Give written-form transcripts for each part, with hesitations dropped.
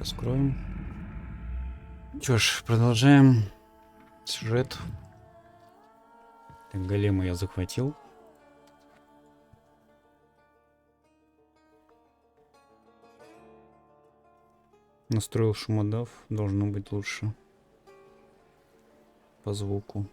Раскроем. Чё ж, продолжаем сюжет. Так, голема я захватил. Настроил шумодав. Должно быть лучше. По звуку.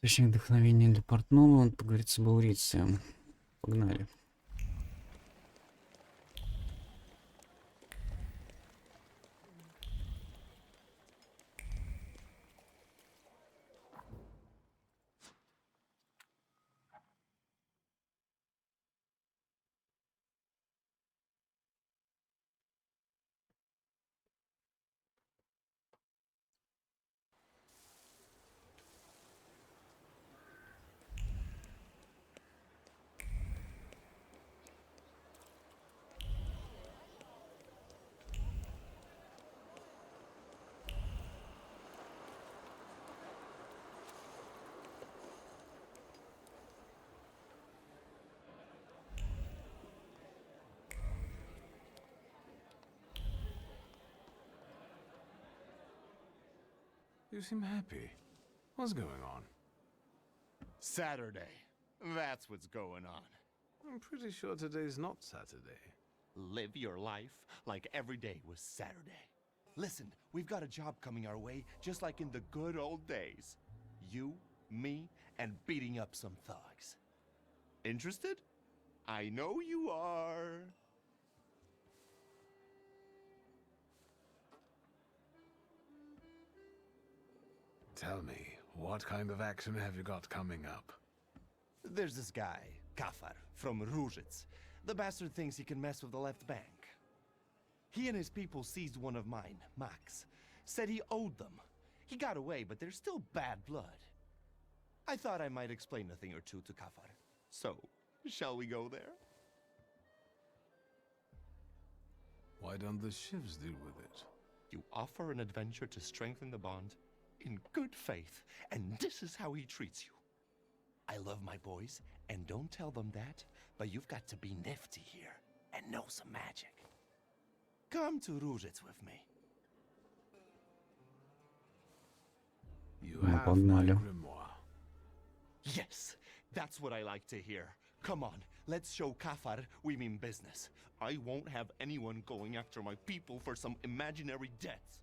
Точнее, вдохновение для портного. Он поговорит с баурицем. Погнали. You seem happy. What's going on? Saturday. That's what's going on. I'm pretty sure today's not Saturday. Live your life like every day was Saturday. Listen, we've got a job coming our way, just like in the good old days. You, me, and beating up some thugs. Interested? I know you are. Tell me, what kind of action have you got coming up? There's this guy, Kafar, from Ruzhitz. The bastard thinks he can mess with the left bank. He and his people seized one of mine, Max. Said he owed them. He got away, but there's still bad blood. I thought I might explain a thing or two to Kafar. So, shall we go there? Why don't the shivs deal with it? You offer an adventure to strengthen the bond in good faith, and this is how he treats you. I love my boys, and don't tell them that, but you've got to be nifty here and know some magic. Come to Ruzhitz with me. You Ну, have my погнали. grimoire. Yes, that's what I like to hear. Come on, let's show Kafar we mean business. I won't have anyone going after my people for some imaginary debts.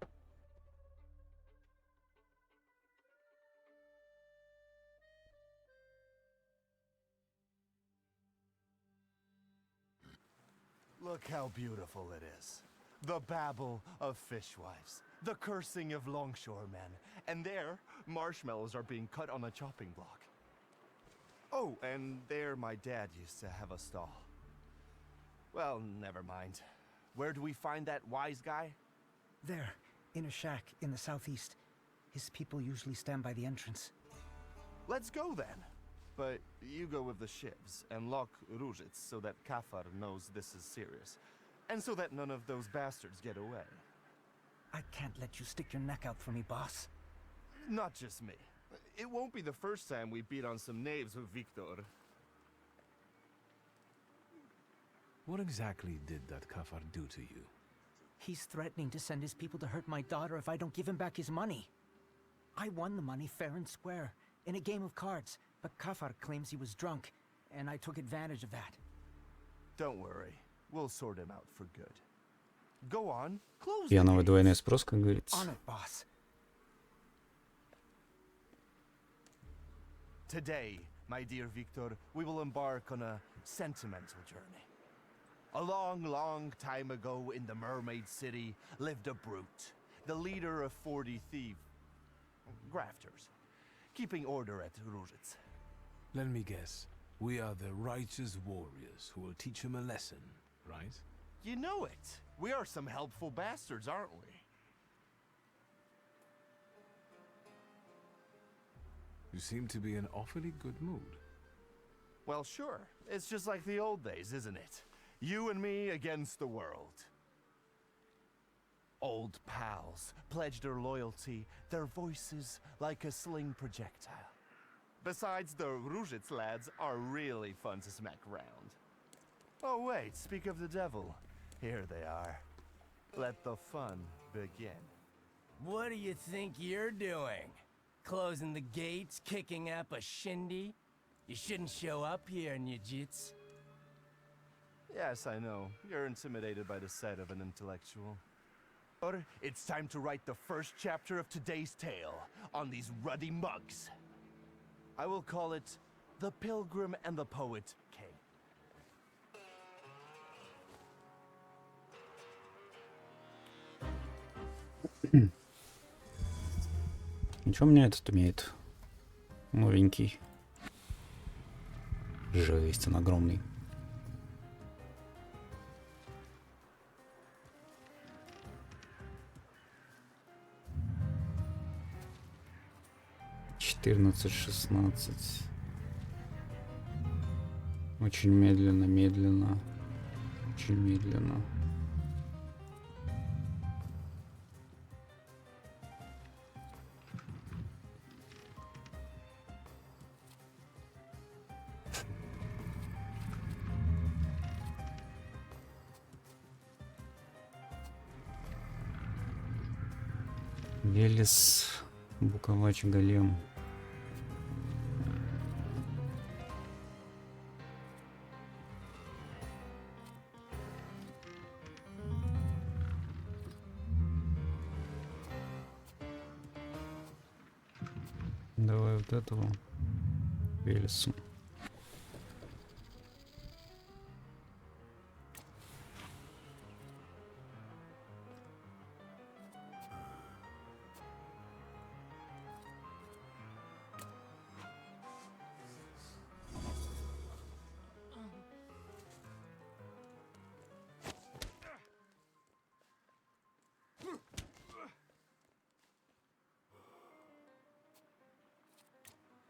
Look how beautiful it is. The babble of fishwives, the cursing of longshoremen, and there, marshmallows are being cut on a chopping block. Oh, and there my dad used to have a stall. Well, never mind. Where do we find that wise guy? There, in a shack in the southeast. His people usually stand by the entrance. Let's go then. But you go with the shivs and lock Ruzhitz so that Kafar knows this is serious. And so that none of those bastards get away. I can't let you stick your neck out for me, boss. Not just me. It won't be the first time we beat on some knaves with Victor. What exactly did that Kafar do to you? He's threatening to send his people to hurt my daughter if I don't give him back his money. I won the money fair and square, in a game of cards, but Kafar claims he was drunk, and I took advantage of that. Don't worry. We'll sort him out for good. Go on, close the Пьяного двойной gates. спрос, как говорится. On it, boss. Today, my dear Victor, we will embark on a sentimental journey. A long, long time ago in the Mermaid City lived a brute, the leader of 40 grafters, keeping order at Ruzhitz. Let me guess. We are the righteous warriors who will teach him a lesson, right? You know it. We are some helpful bastards, aren't we? You seem to be in awfully good mood. Well, sure. It's just like the old days, isn't it? You and me against the world. Old pals pledged their loyalty, their voices like a sling projectile. Besides, the Ruzhitz lads are really fun to smack around. Oh wait, speak of the devil. Here they are. Let the fun begin. What do you think you're doing? Closing the gates, kicking up a shindy? You shouldn't show up here, Nujits. Yes, I know. You're intimidated by the sight of an intellectual. But it's time to write the first chapter of today's tale on these ruddy mugs. I will call it The Pilgrim and the Poet King. Ничего мне этот умеет. Новенький. Жесть, он огромный. Четырнадцать, 16. Очень медленно, медленно. Очень медленно. Велес, Буковач, Голем. Давай вот этого Велесу.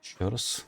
Еще раз.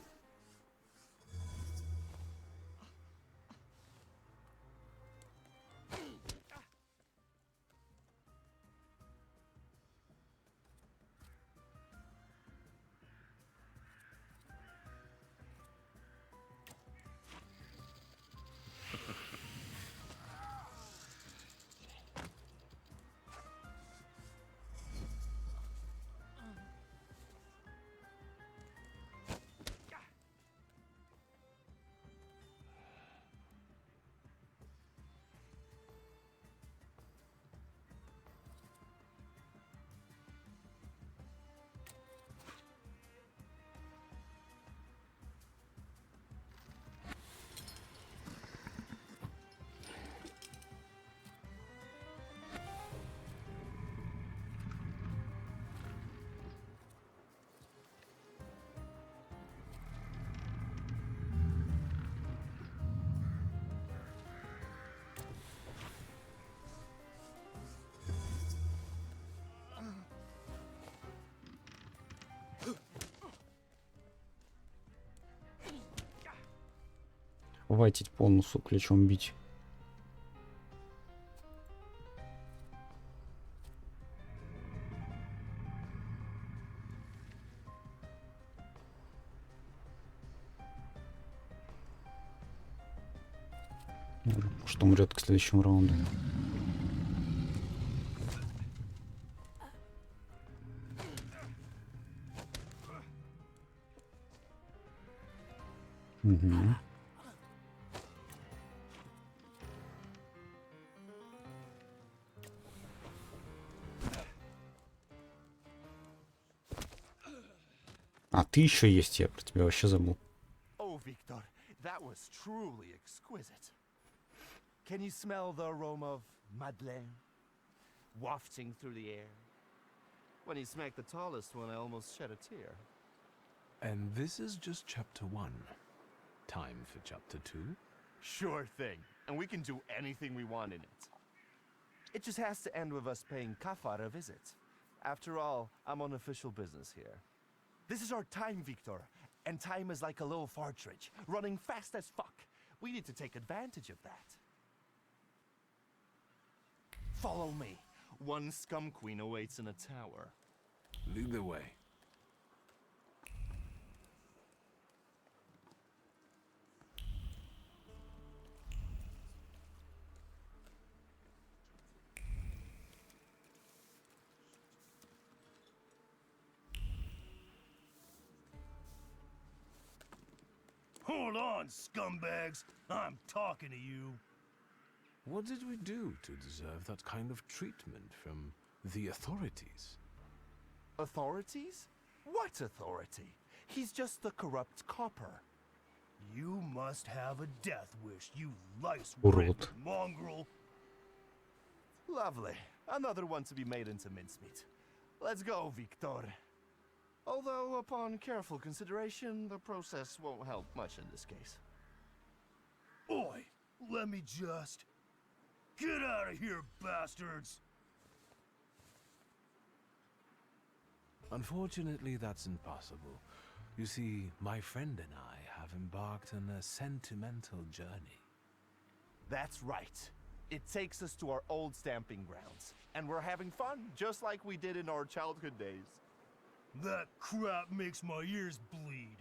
Хватит по носу ключом бить. Может, умрет к следующему раунду. Угу. А ты еще есть, я про тебя вообще забыл. Oh, Victor, that was truly exquisite. Can you smell the aroma of Madeleine wafting through the air? When you smacked the tallest one, I almost shed a tear. And this is just chapter 1. Time for chapter 2? Sure thing. And we can do anything we want in it. It just has to end with us paying Kafar a visit. After all, I'm on official business here. This is our time, Victor. And time is like a little partridge, running fast as fuck. We need to take advantage of that. Follow me. One scum queen awaits in a tower. Lead the way. Hold on, scumbags. I'm talking to you. What did we do to deserve that kind of treatment from the authorities? Authorities? What authority? He's just the corrupt copper. You must have a death wish, you Урод. mongrel. Lovely. Another one to be made into mincemeat. Let's go, Victor. Although, upon careful consideration, the process won't help much in this case. Oi, let me just... Get out of here, bastards! Unfortunately, that's impossible. You see, my friend and I have embarked on a sentimental journey. That's right. It takes us to our old stamping grounds. And we're having fun, just like we did in our childhood days. That crap makes my ears bleed.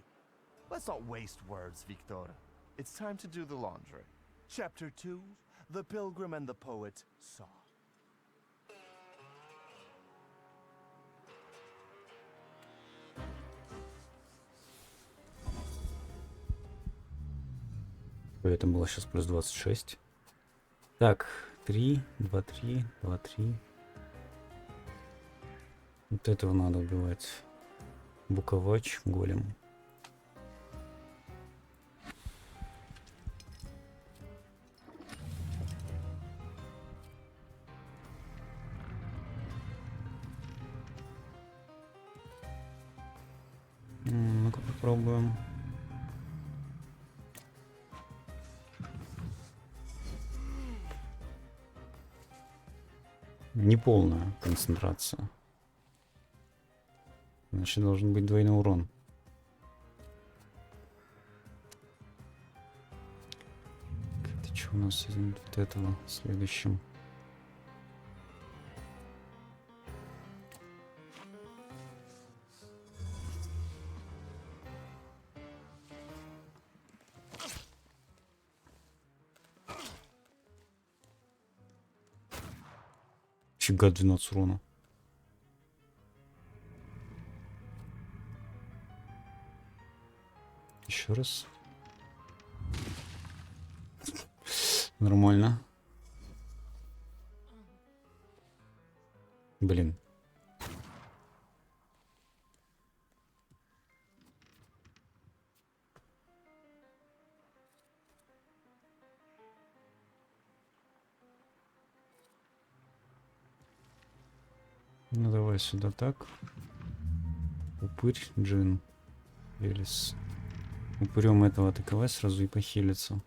Let's not waste words, Victor. It's time to do the laundry. Chapter 2, The Pilgrim and the Poet Saw. Это было сейчас плюс 26. Так, 3, 2, 3, 2, 3. Вот этого надо убивать. Буковач, голем. Ну-ка попробуем. Неполная концентрация. Значит, должен быть двойной урон. Это что у нас из вот этого следующим? Фига 12 урона. Еще раз. Нормально. Блин. Ну давай сюда так. Упырь, джин. Велес. Упырем этого атаковать сразу и похилиться.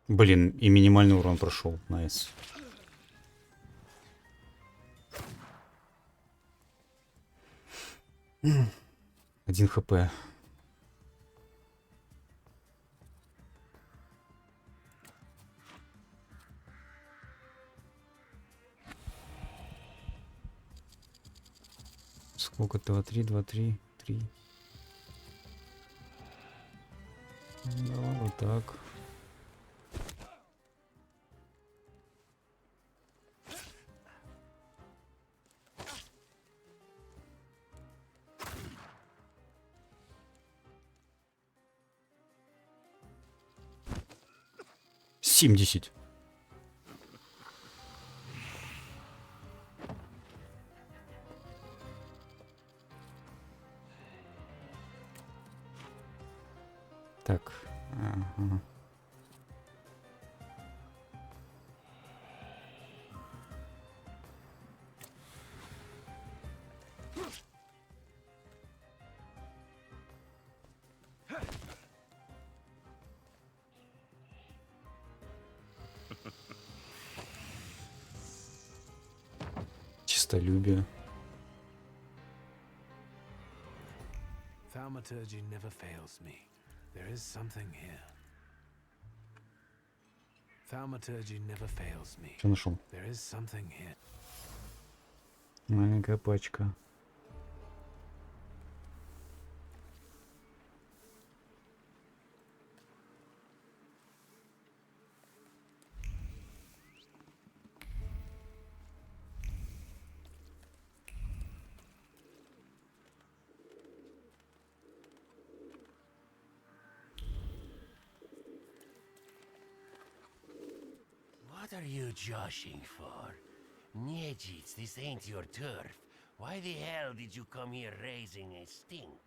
Блин, и минимальный урон прошел. Найс. Один хп. Сколько? 2, 3, 2, 3, 3. Давай вот так. Семьдесят. Так. Ага. Чистолюбие. Thaumaturge never fails me. There is something here. Thaumaturge never fails me. Что нашел? There is something here. Маленькая пачка. What are you joshing for? Nejits, this ain't your turf. Why the hell did you come here raising a stink?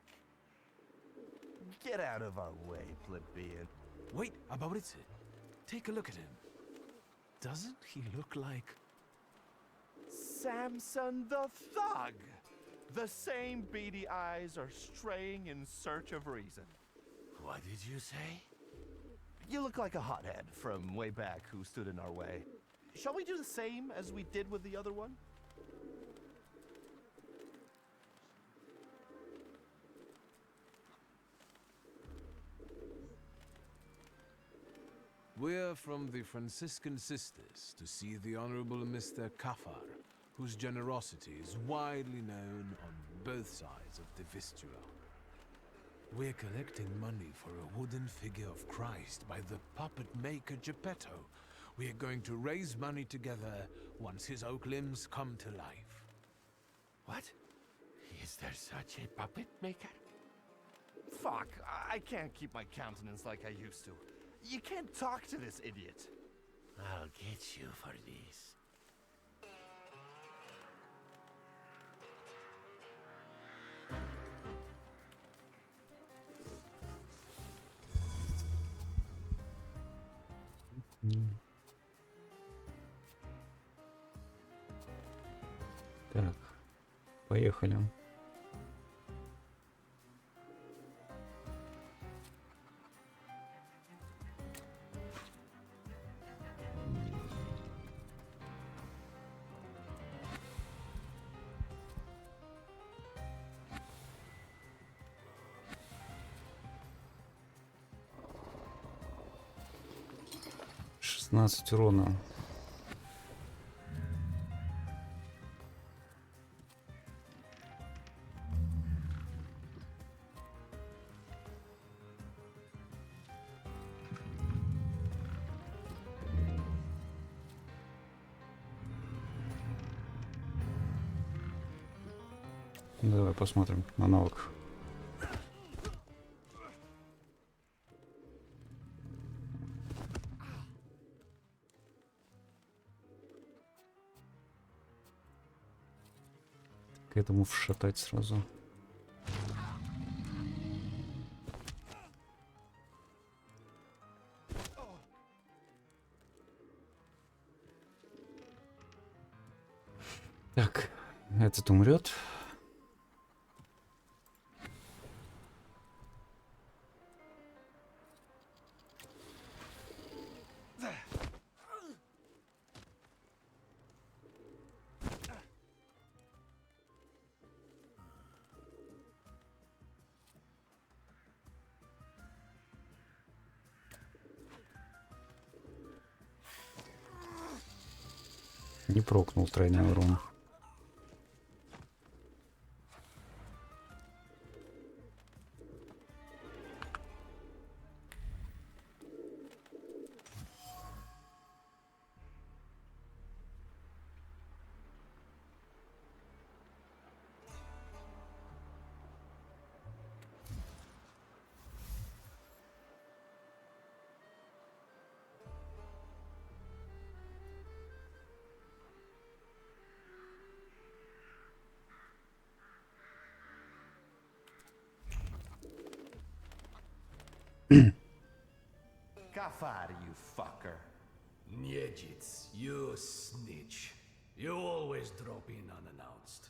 Get out of our way, plebeian. Wait, about it. Take a look at him. Doesn't he look like... Samson the Thug! The same beady eyes are straying in search of reason. What did you say? You look like a hothead from way back who stood in our way. Shall we do the same as we did with the other one? We're from the Franciscan Sisters to see the Honorable Mr. Kafar, whose generosity is widely known on both sides of the Vistula. We're collecting money for a wooden figure of Christ by the puppet maker Geppetto. We are going to raise money together once his oak limbs come to life. What? Is there such a puppet maker? Fuck, I can't keep my countenance like I used to. You can't talk to this idiot. I'll get you for this. Так, поехали. Шестнадцать урона. Давай посмотрим на навык. К этому вшатать сразу. Так, этот умрет. Не прокнул тройной урон. Kafar, you fucker. Niedzits, you snitch. You always drop in unannounced.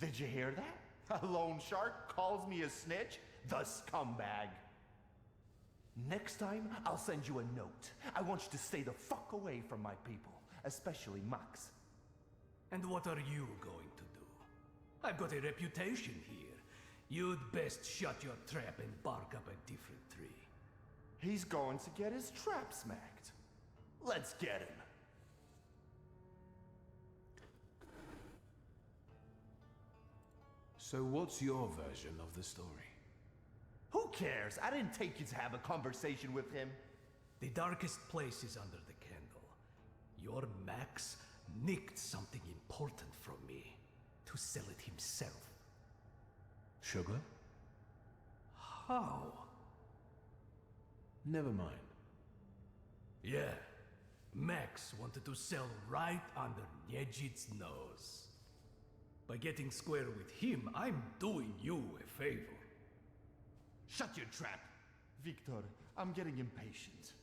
Did you hear that? A loan shark calls me a snitch? The scumbag. Next time, I'll send you a note. I want you to stay the fuck away from my people, especially Max. And what are you going to do? I've got a reputation here. You'd best shut your trap and bark up a different tree. He's going to get his trap smacked. Let's get him. So what's your version of the story? Who cares? I didn't take you to have a conversation with him. The darkest place is under the candle. Your Max nicked something important from me to sell it himself. Sugar? How? Never mind. Yeah, Max wanted to sell right under Niedzit's nose. By getting square with him, I'm doing you a favor. Shut your trap. Victor, I'm getting impatient.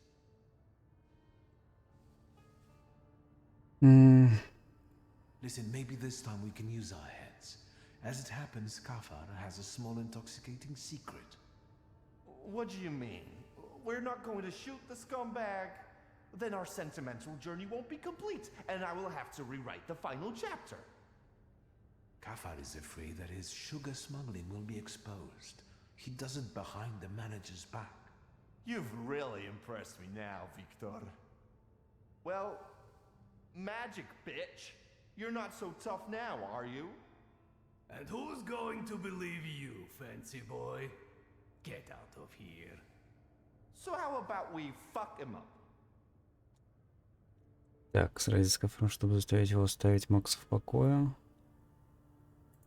Listen, maybe this time we can use our heads. As it happens, Kafar has a small intoxicating secret. What do you mean? We're not going to shoot the scumbag? Then our sentimental journey won't be complete, and I will have to rewrite the final chapter. Kafar is afraid that his sugar smuggling will be exposed. He does it behind the manager's back. You've really impressed me now, Victor. Well, magic, bitch. You're not so tough now, are you? And who's going to believe you, fancy boy? Get out of here. So how about we fuck him up? Так, сразиться с Кафаром, чтобы заставить его оставить Макса в покое.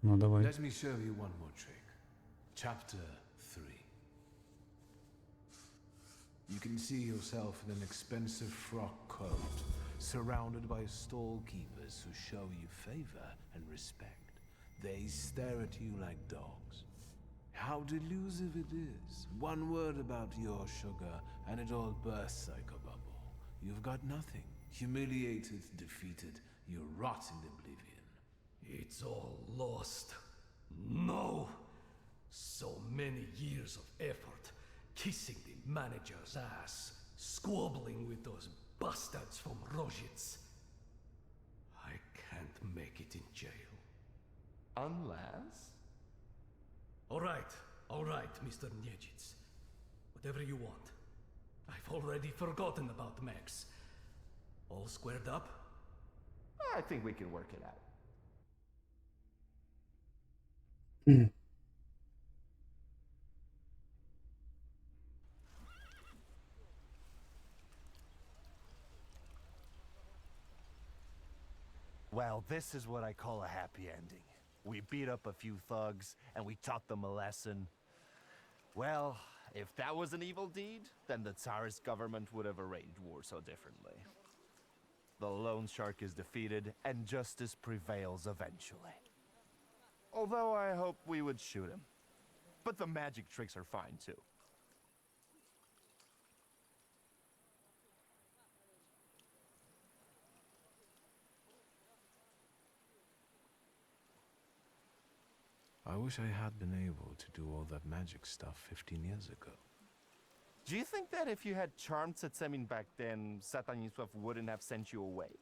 Ну, давай. Let me show you one more trick. Chapter 3. You can see yourself in an expensive frock coat, surrounded by stall keepers who show you favor and respect. They stare at you like dogs. How delusive it is. One word about your sugar, and it all bursts like a bubble. You've got nothing. Humiliated, defeated, you rot in oblivion. It's all lost. No! So many years of effort, kissing the manager's ass, squabbling with those bastards from Rozhitz. I can't make it in jail. Unless? All right, Mr. Niedzits. Whatever you want. I've already forgotten about Max. All squared up? I think we can work it out. Well, this is what I call a happy ending. We beat up a few thugs, and we taught them a lesson. Well, if that was an evil deed, then the Tsarist government would have arranged war so differently. The loan shark is defeated, and justice prevails eventually. Although I hope we would shoot him. But the magic tricks are fine, too. I wish I had been able to do all that magic stuff 15 years ago. Do you think that if you had charmed Setsemin back then, Satanisław wouldn't have sent you away?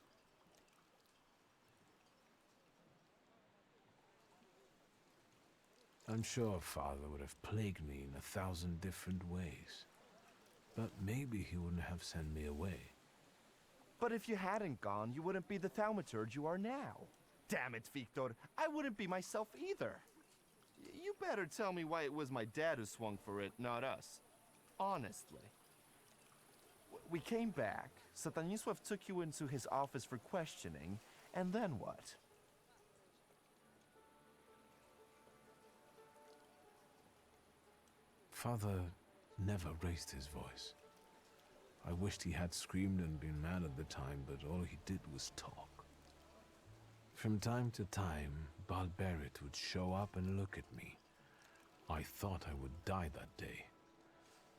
I'm sure Father would have plagued me in 1,000 different ways. But maybe he wouldn't have sent me away. But if you hadn't gone, you wouldn't be the Thaumaturge you are now. Damn it, Victor, I wouldn't be myself either. You better tell me why it was my dad who swung for it, not us. Honestly. We came back, Satanisław took you into his office for questioning, and then what? Father never raised his voice. I wished he had screamed and been mad at the time, but all he did was talk. From time to time, Balberit would show up and look at me. I thought I would die that day.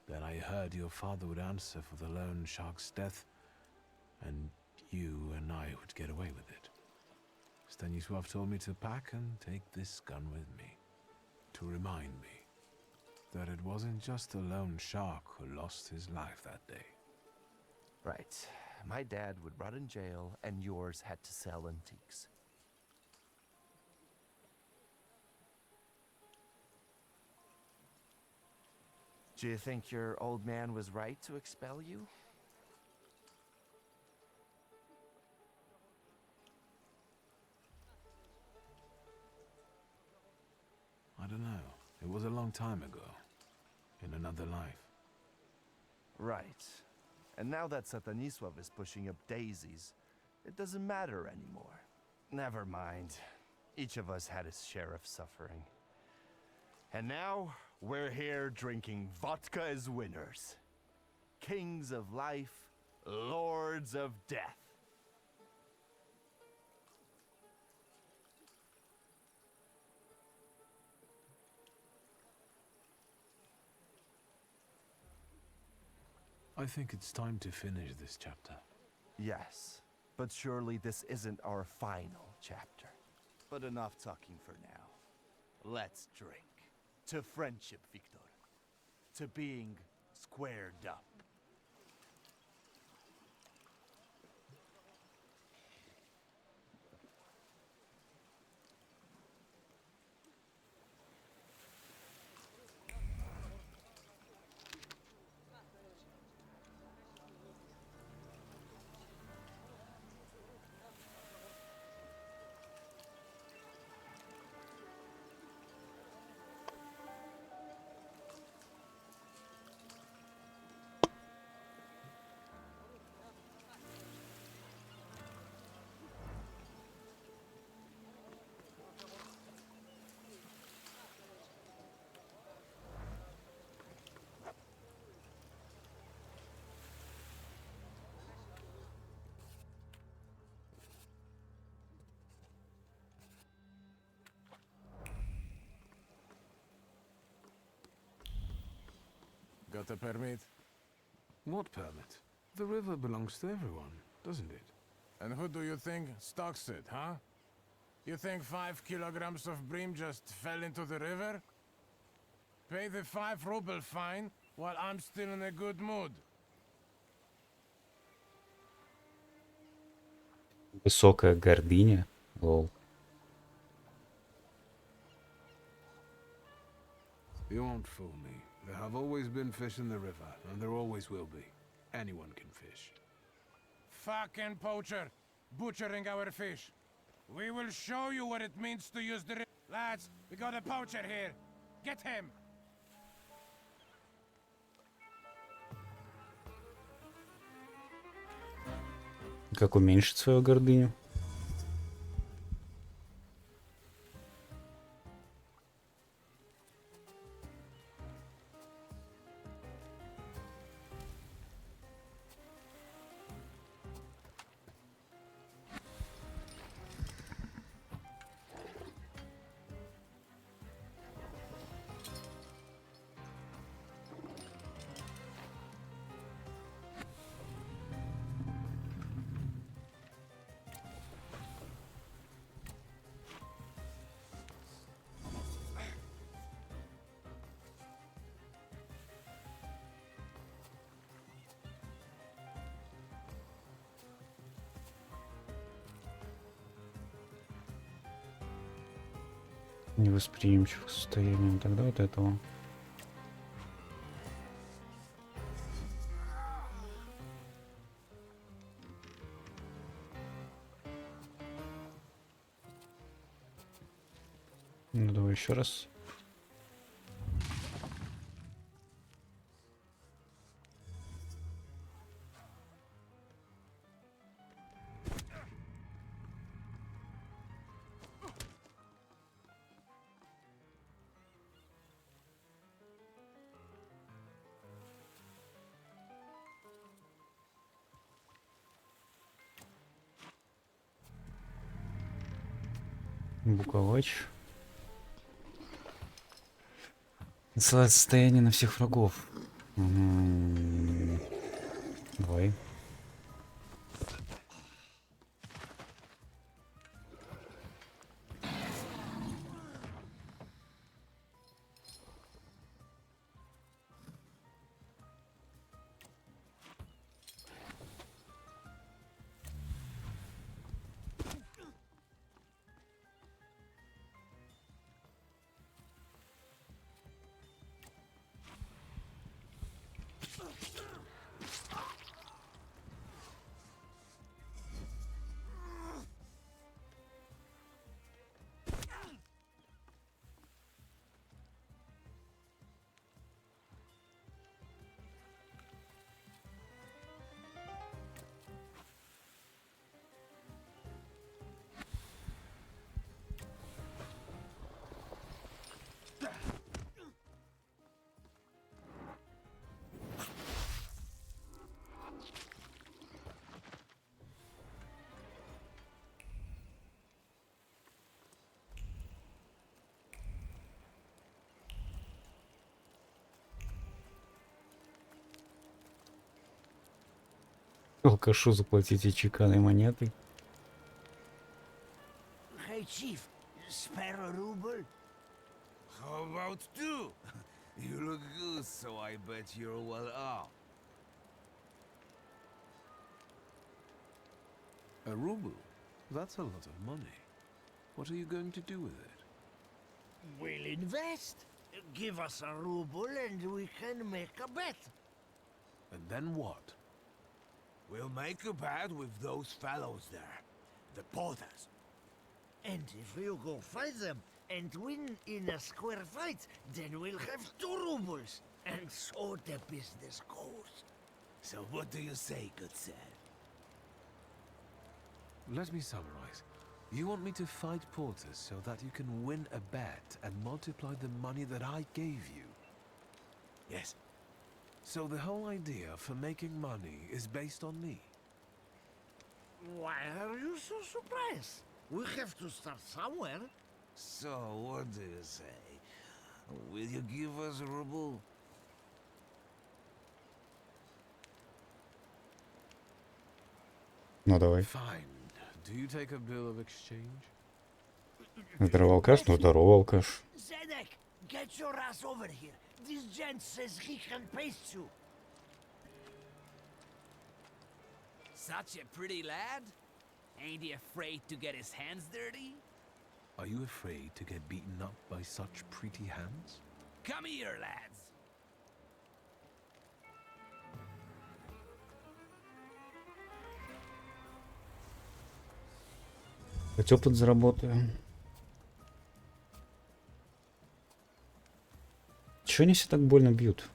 Then I heard your father would answer for the lone shark's death, and you and I would get away with it. Stanisław told me to pack and take this gun with me, to remind me that it wasn't just a lone shark who lost his life that day. Right. My dad would rot in jail, and yours had to sell antiques. Do you think your old man was right to expel you? I don't know. It was a long time ago. In another life. Right. And now that Stanisław is pushing up daisies, it doesn't matter anymore. Never mind. Each of us had his share of suffering. And now, we're here drinking vodka as winners. Kings of life, lords of death. I think it's time to finish this chapter. Yes, but surely this isn't our final chapter. But enough talking for now. Let's drink. To friendship, Victor. To being squared up. Got a permit? What permit? The river belongs to everyone, doesn't it? And who do you think stocks it, huh? You think 5 kilograms of bream just fell into the river? Pay the 5 ruble fine while I'm still in a good mood. Высокая гордыня. Лол. You won't fool me. There have always been fish in the river, and there always will be. Anyone can fish. Fucking poacher! Butchering our fish. We will show you what it means to use the... Lads, we got a poacher here. Get him! Как уменьшить свою гордыню? Невосприимчив к состоянию. Тогда вот этого. Ну давай еще раз. Буковач. Насылает состояние на всех врагов. Давай. Алкашу заплатите чеканной монетой. Hey, Chief, spare a ruble? How about two? You look good, so I bet you're well off. A ruble? That's a lot of money. What are you going to do with it? We'll invest. Give us a ruble and we can make a bet. And then what? We'll make a bet with those fellows there, the porters. And if you go fight them and win in a square fight, then we'll have 2 rubles. And so the business goes. So what do you say, good sir? Let me summarize. You want me to fight porters so that you can win a bet and multiply the money that I gave you? Yes. So the whole idea for making money is based on me. Why are you so surprised? We have to start somewhere. So what do you say? Will you give us a ruble? Ну давай. Fine. Do you take a bill of exchange? Здорово, алкаш, ну здорово, алкаш. Zedek, get your ass over here. This gent says he can paste you. Such a pretty lad? Ain't he afraid to get his hands dirty? Are you afraid to get beaten up by such pretty hands? Come here, lads. Хоть опыт заработаю. Чего они все так больно бьют?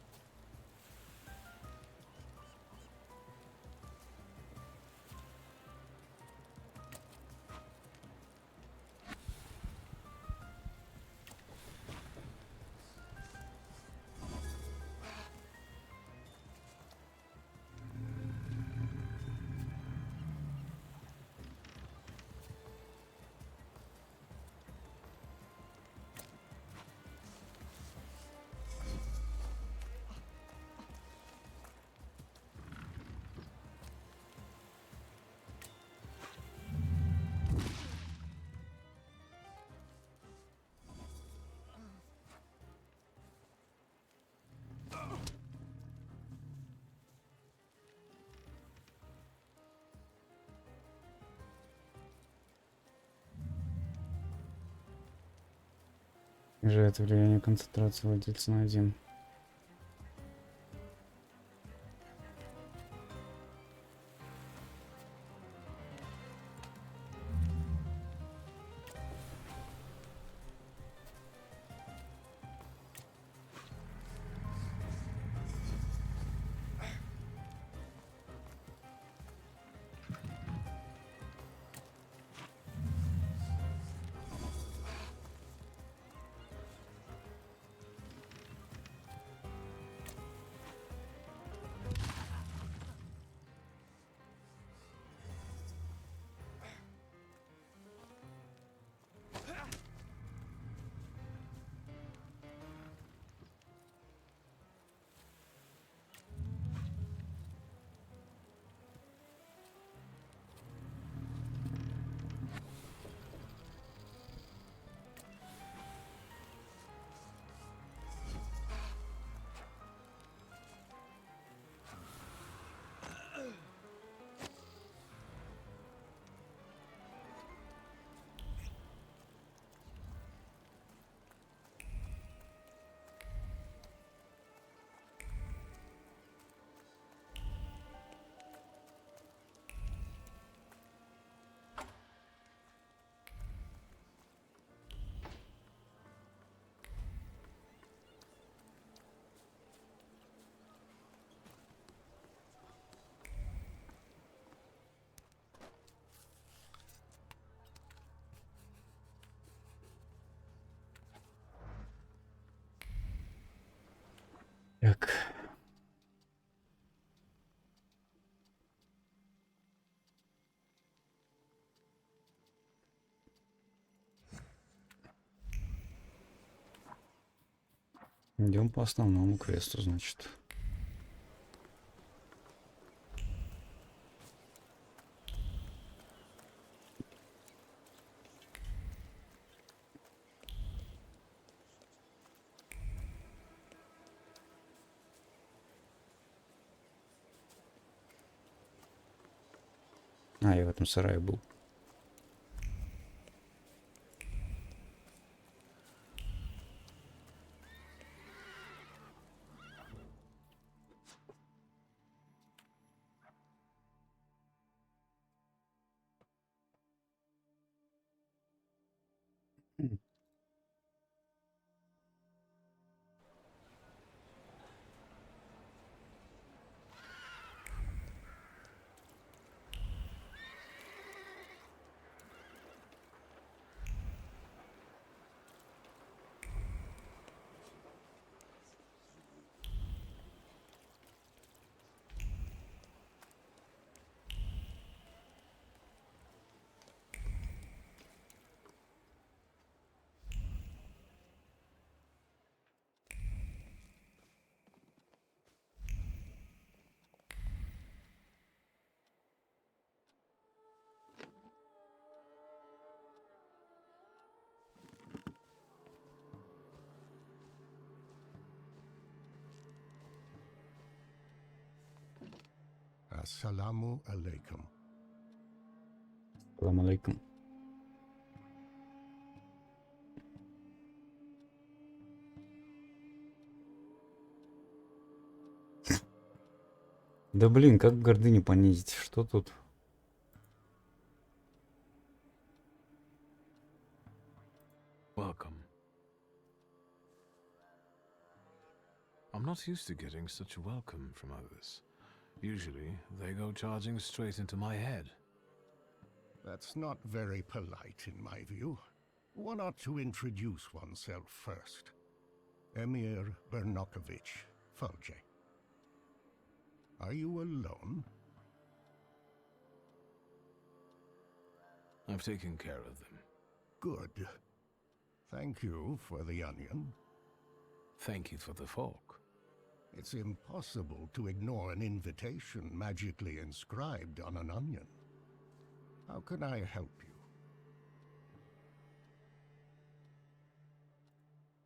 Снижает влияние концентрации владельца на 1. Так. Идем по основному квесту, значит. А, я в этом сарае был. Assalamu alaikum. Салам алейкум. Да блин, как гордыню понизить? Что тут? Welcome. I'm not used to getting such a welcome from others. Usually, they go charging straight into my head. That's not very polite in my view. One ought to introduce oneself first. Emir Bernakovich, Fulge. Are you alone? I've taken care of them. Good. Thank you for the onion. Thank you for the fork. It's impossible to ignore an invitation magically inscribed on an onion. How can I help you?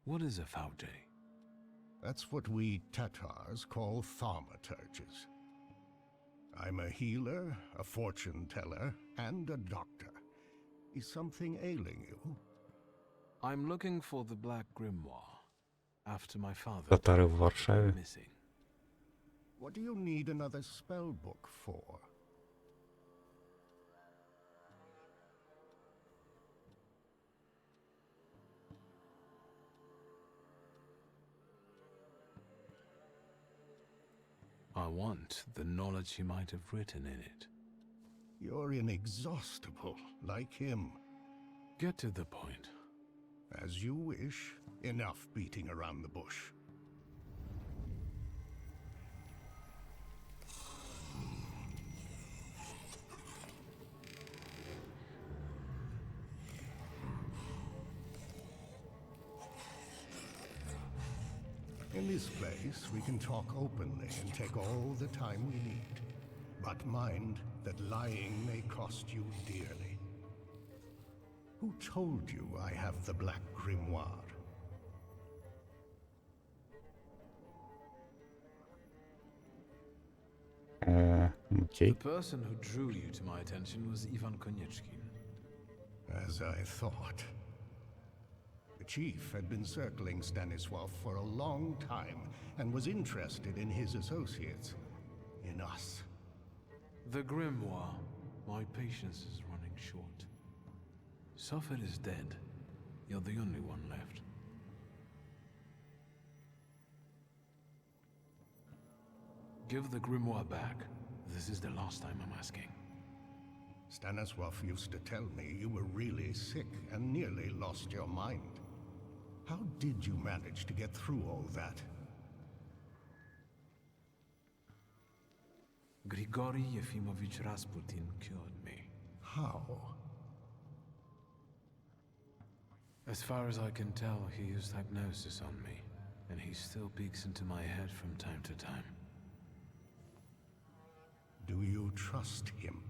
What is a Faude? That's what we Tatars call Thaumaturges. I'm a healer, a fortune teller, and a doctor. Is something ailing you? I'm looking for the Black Grimoire. After my father Татары в Варшаве. went missing. What do you need another spell book for? I want the knowledge he might have written in it. You're inexhaustible, like him. Get to the point. As you wish. Enough beating around the bush. In this place, we can talk openly and take all the time we need. But mind that lying may cost you dearly. Who told you I have the Black Grimoire? Окей. The person who drew you to my attention was Ivan Konyechkin. As I thought. The chief had been circling Stanisław for a long time and was interested in his associates. In us. The Grimoire. My patience is running short. Suffolk is dead. You're the only one left. Give the Grimoire back. This is the last time I'm asking. Stanisław used to tell me you were really sick and nearly lost your mind. How did you manage to get through all that? Grigory Yefimovich Rasputin cured me. How? As far as I can tell, he used hypnosis on me, and he still peeks into my head from time to time. Do you trust him?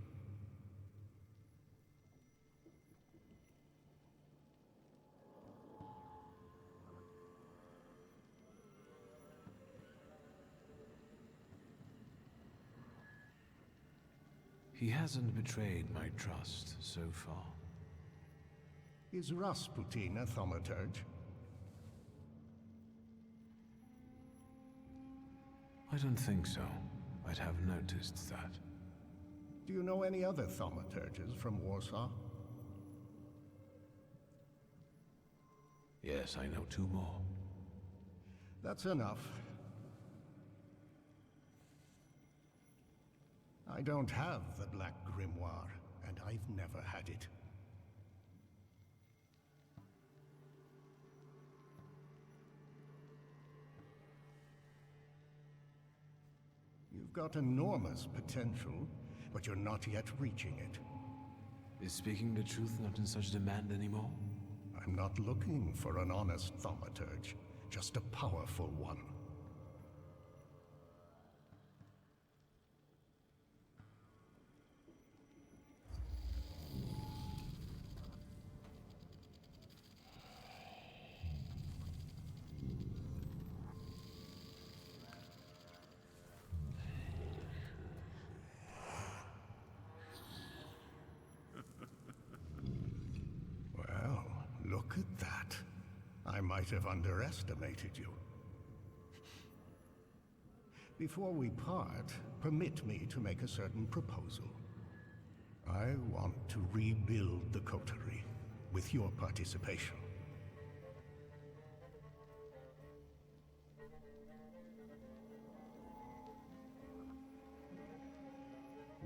He hasn't betrayed my trust so far. Is Rasputin a thaumaturge? I don't think so. I'd have noticed that. Do you know any other thaumaturges from Warsaw? Yes, I know 2 more. That's enough. I don't have the Black Grimoire, and I've never had it. You've got enormous potential, but you're not yet reaching it. Is speaking the truth not in such demand anymore? I'm not looking for an honest thaumaturge, just a powerful one. Well, look at that. I might have underestimated you. Before we part, permit me to make a certain proposal. I want to rebuild the coterie with your participation.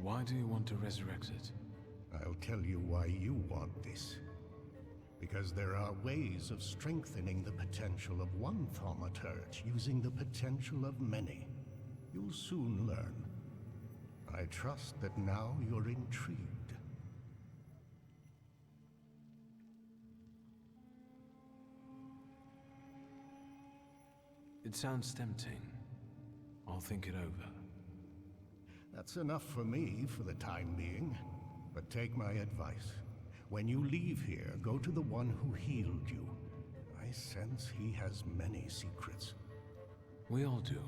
Why do you want to resurrect it? I'll tell you why you want this. Because there are ways of strengthening the potential of one thaumaturge using the potential of many. You'll soon learn. I trust that now you're intrigued. It sounds tempting. I'll think it over. That's enough for me for the time being. But take my advice. When you leave here, go to the one who healed you. I sense he has many secrets. We all do,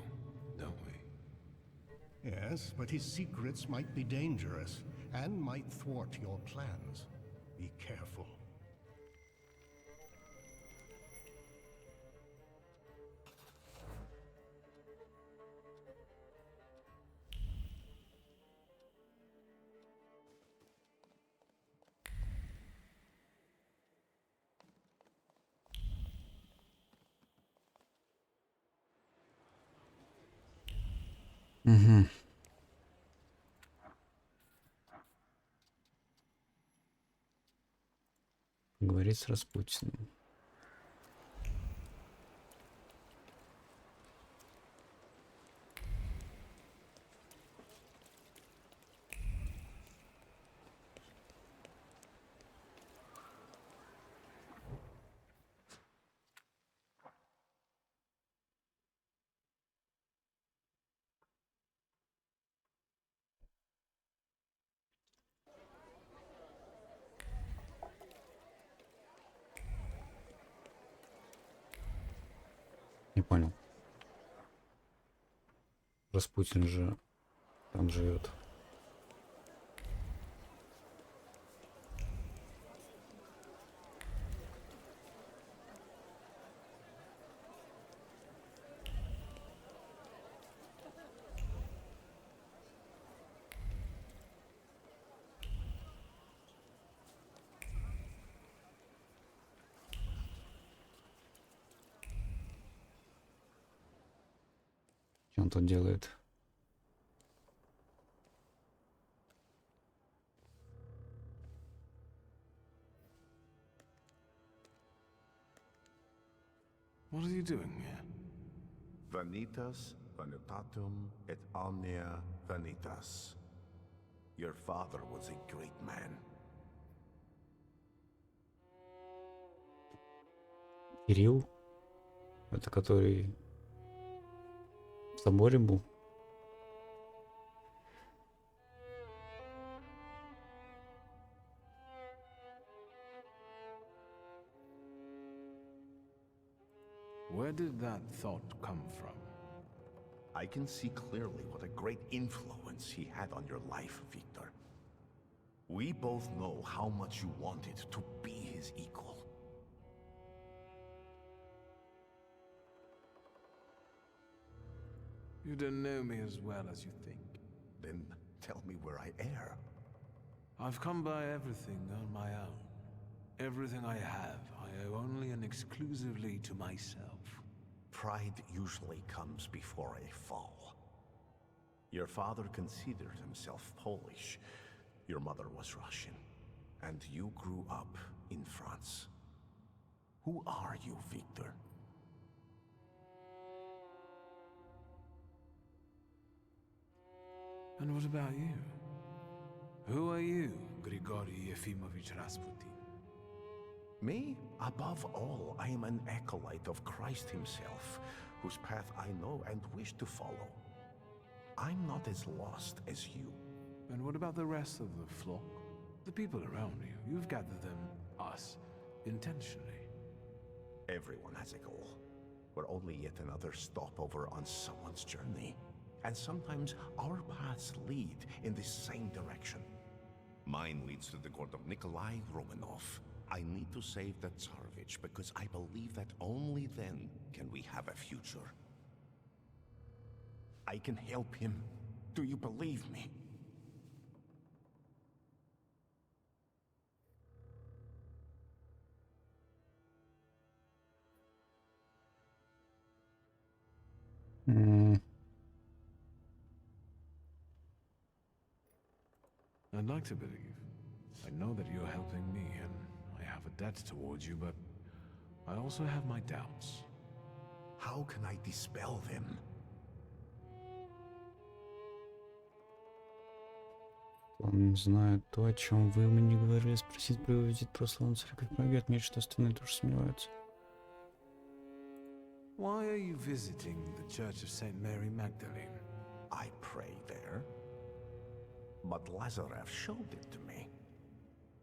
don't we? Yes, but his secrets might be dangerous and might thwart your plans. Be careful. Угу. Говорить с Распутиным. Не понял. Распутин же там живет. Что он тут делает? What are you doing here? Vanitas vanitatum et omnia vanitas. Your father was a great man. Кирилл? Это который в соборе был? Where did that thought come from? I can see clearly what a great influence he had on your life, Victor. We both know how much you wanted to be his equal. You don't know me as well as you think. Then tell me where I err. I've come by everything on my own. Everything I have, I owe only and exclusively to myself. Pride usually comes before a fall. Your father considered himself Polish. Your mother was Russian. And you grew up in France. Who are you, Victor? And what about you? Who are you, Grigory Yefimovich Rasputin? Me? Above all, I am an acolyte of Christ himself, whose path I know and wish to follow. I'm not as lost as you. And what about the rest of the flock? The people around you. You've gathered them, us, intentionally. Everyone has a goal. We're only yet another stopover on someone's journey. And sometimes our paths lead in the same direction. Mine leads to the court of Nikolai Romanov. I need to save the Tsarevich because I believe that only then can we have a future. I can help him. Do you believe me? I'd like to believe. I know that you're helping me, and I have a debt towards you, but I also have my doubts. How can I dispel them? Он знает то, о чем вы ему не говорили. Спросить про его визит прославленного церковь помогает. Мне что остальные тоже сомневаются. Why are you visiting the Church of St. Mary Magdalene? I pray there. But Lazarev showed it to me.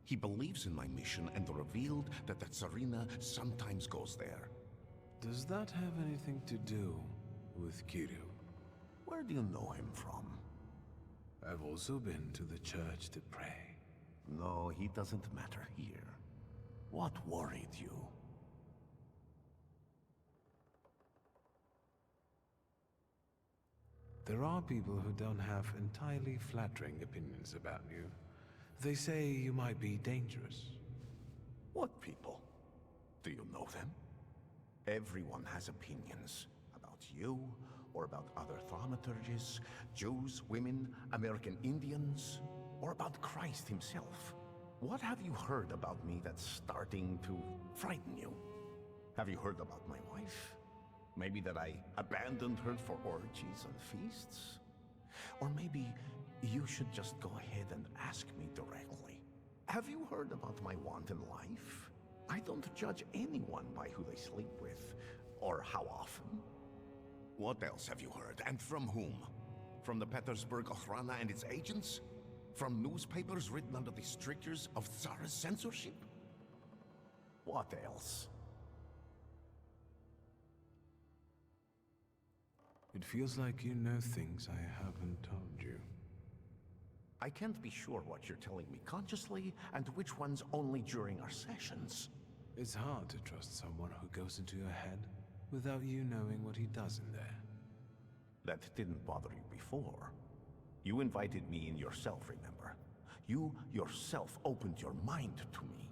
He believes in my mission and revealed that the Tsarina sometimes goes there. Does that have anything to do with Kirill? Where do you know him from? I've also been to the church to pray. No, he doesn't matter here. What worried you? There are people who don't have entirely flattering opinions about you. They say you might be dangerous. What people? Do you know them? Everyone has opinions about you, or about other thaumaturges, Jews, women, American Indians, or about Christ himself. What have you heard about me that's starting to frighten you? Have you heard about my wife? Maybe that I abandoned her for orgies and feasts? Or maybe you should just go ahead and ask me directly. Have you heard about my wanton life? I don't judge anyone by who they sleep with, or how often. What else have you heard, and from whom? From the Petersburg Okhrana and its agents? From newspapers written under the strictures of Tsar's censorship? What else? It feels like you know things I haven't told you. I can't be sure what you're telling me consciously, and which ones only during our sessions. It's hard to trust someone who goes into your head without you knowing what he does in there. That didn't bother you before. You invited me in yourself, remember? You yourself opened your mind to me.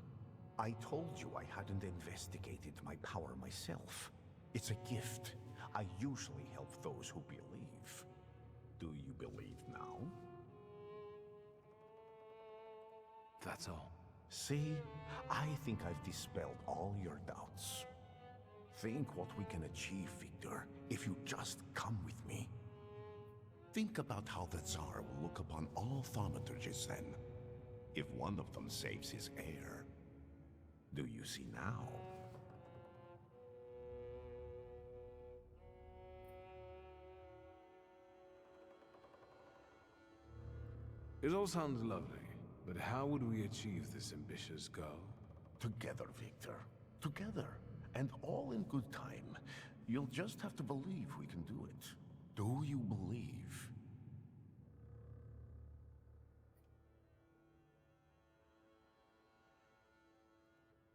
I told you I hadn't investigated my power myself. It's a gift. I usually help those who believe. Do you believe now? That's all. See, I think I've dispelled all your doubts. Think what we can achieve, Victor, if you just come with me. Think about how the Tsar will look upon all thaumaturges then, if one of them saves his heir. Do you see now? It all sounds lovely, but how would we achieve this ambitious goal? Together, Victor. Together. And all in good time. You'll just have to believe we can do it. Do you believe?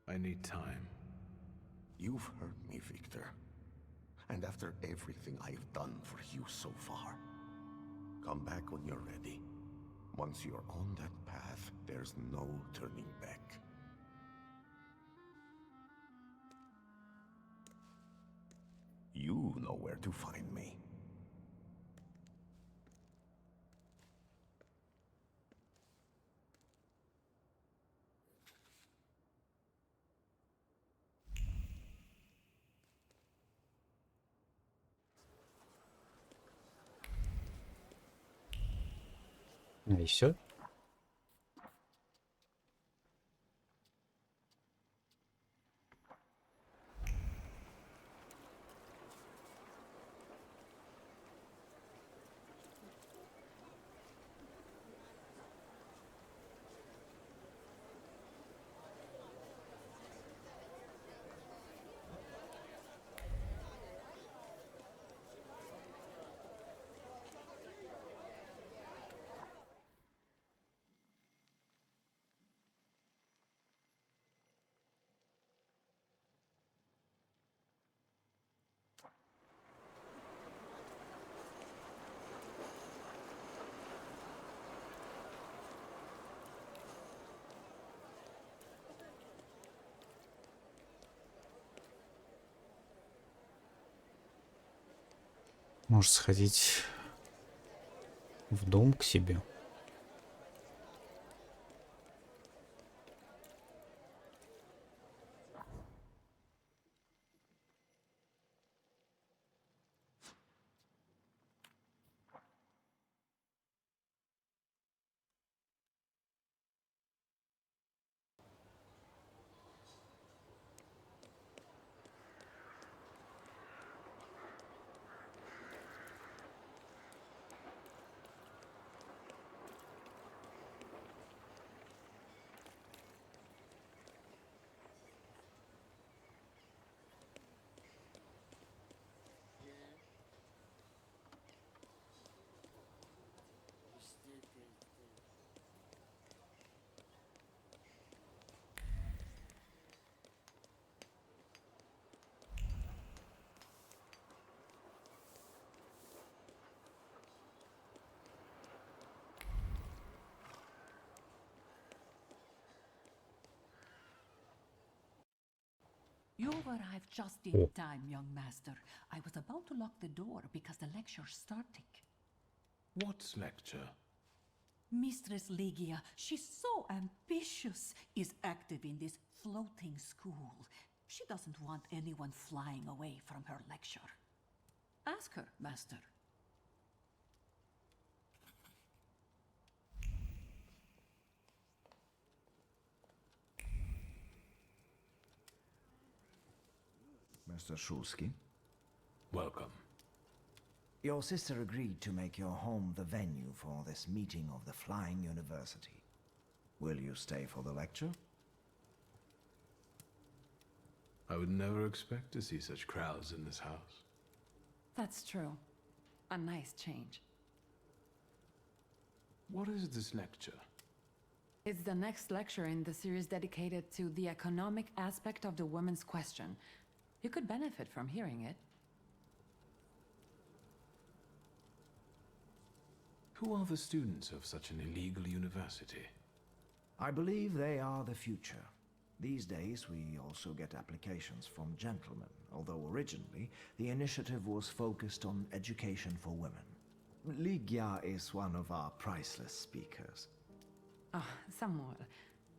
I need time. You've heard me, Victor. And after everything I've done for you so far, come back when you're ready. Once you're on that path, there's no turning back. You know where to find me. И все. Может сходить в дом к себе. You arrived just in time, young master. I was about to lock the door because the lecture's starting. What lecture? Mistress Ligia, she's so ambitious, is active in this floating school. She doesn't want anyone flying away from her lecture. Ask her, master. Mr. Shulsky. Welcome. Your sister agreed to make your home the venue for this meeting of the Flying University. Will you stay for the lecture? I would never expect to see such crowds in this house. That's true. A nice change. What is this lecture? It's the next lecture in the series dedicated to the economic aspect of the woman's question. You could benefit from hearing it. Who are the students of such an illegal university? I believe they are the future. These days, we also get applications from gentlemen, although originally the initiative was focused on education for women. Ligia is one of our priceless speakers. Ah, Samuel,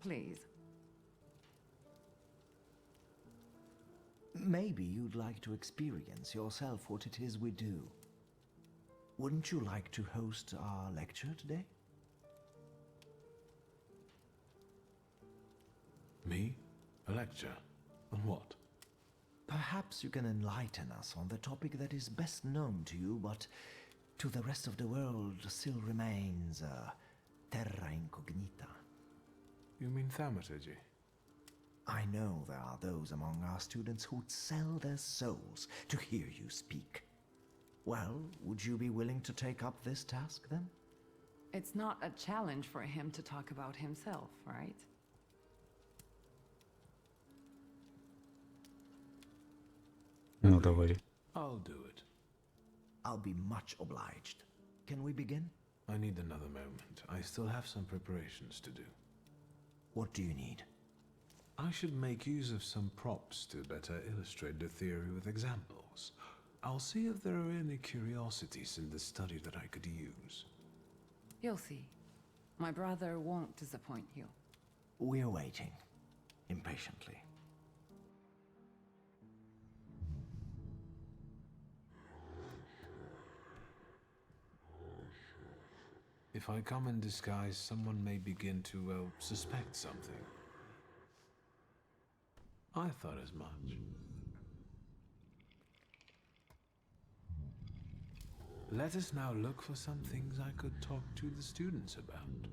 please. Maybe you'd like to experience yourself what it is we do. Wouldn't you like to host our lecture today? Me? A lecture? On what? Perhaps you can enlighten us on the topic that is best known to you, but to the rest of the world still remains terra incognita. You mean Thaumaturge? I know there are those among our students who'd sell their souls to hear you speak. Well, would you be willing to take up this task, then? It's not a challenge for him to talk about himself, right? Ну, давай. I'll do it. I'll be much obliged. Can we begin? I need another moment. I still have some preparations to do. What do you need? I should make use of some props to better illustrate the theory with examples. I'll see if there are any curiosities in the study that I could use. You'll see. My brother won't disappoint you. We're waiting. Impatiently. If I come in disguise, someone may begin to, well, suspect something. I thought as much. Let us now look for some things I could talk to the students about.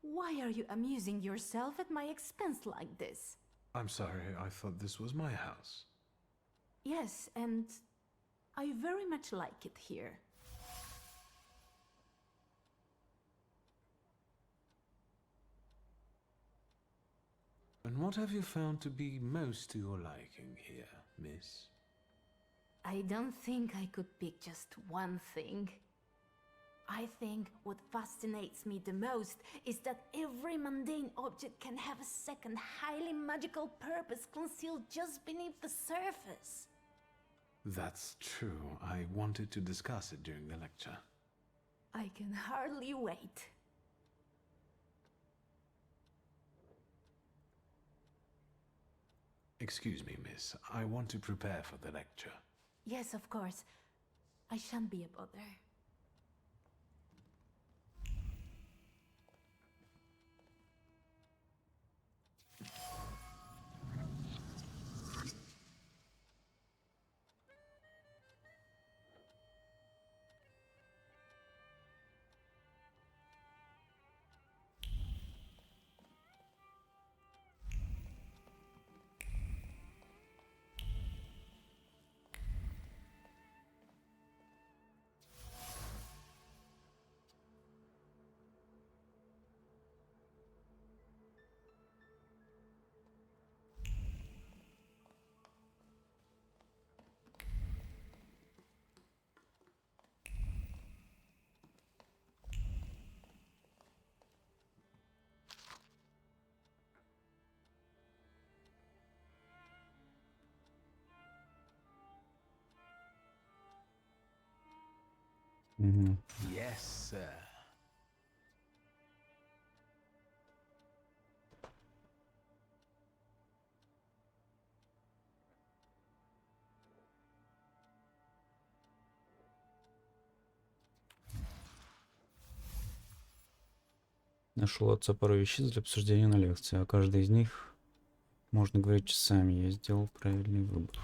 Why are you amusing yourself at my expense like this? I'm sorry, I thought this was my house. Yes, and I very much like it here. And what have you found to be most to your liking here, miss? I don't think I could pick just one thing. I think what fascinates me the most is that every mundane object can have a second, highly magical purpose concealed just beneath the surface. That's true. I wanted to discuss it during the lecture. I can hardly wait. Excuse me, miss. I want to prepare for the lecture. Yes, of course. I shan't be a bother. Yes, sir. Нашел отца пару вещиц для обсуждения на лекции. О каждой из них можно говорить часами. Я сделал правильный выбор.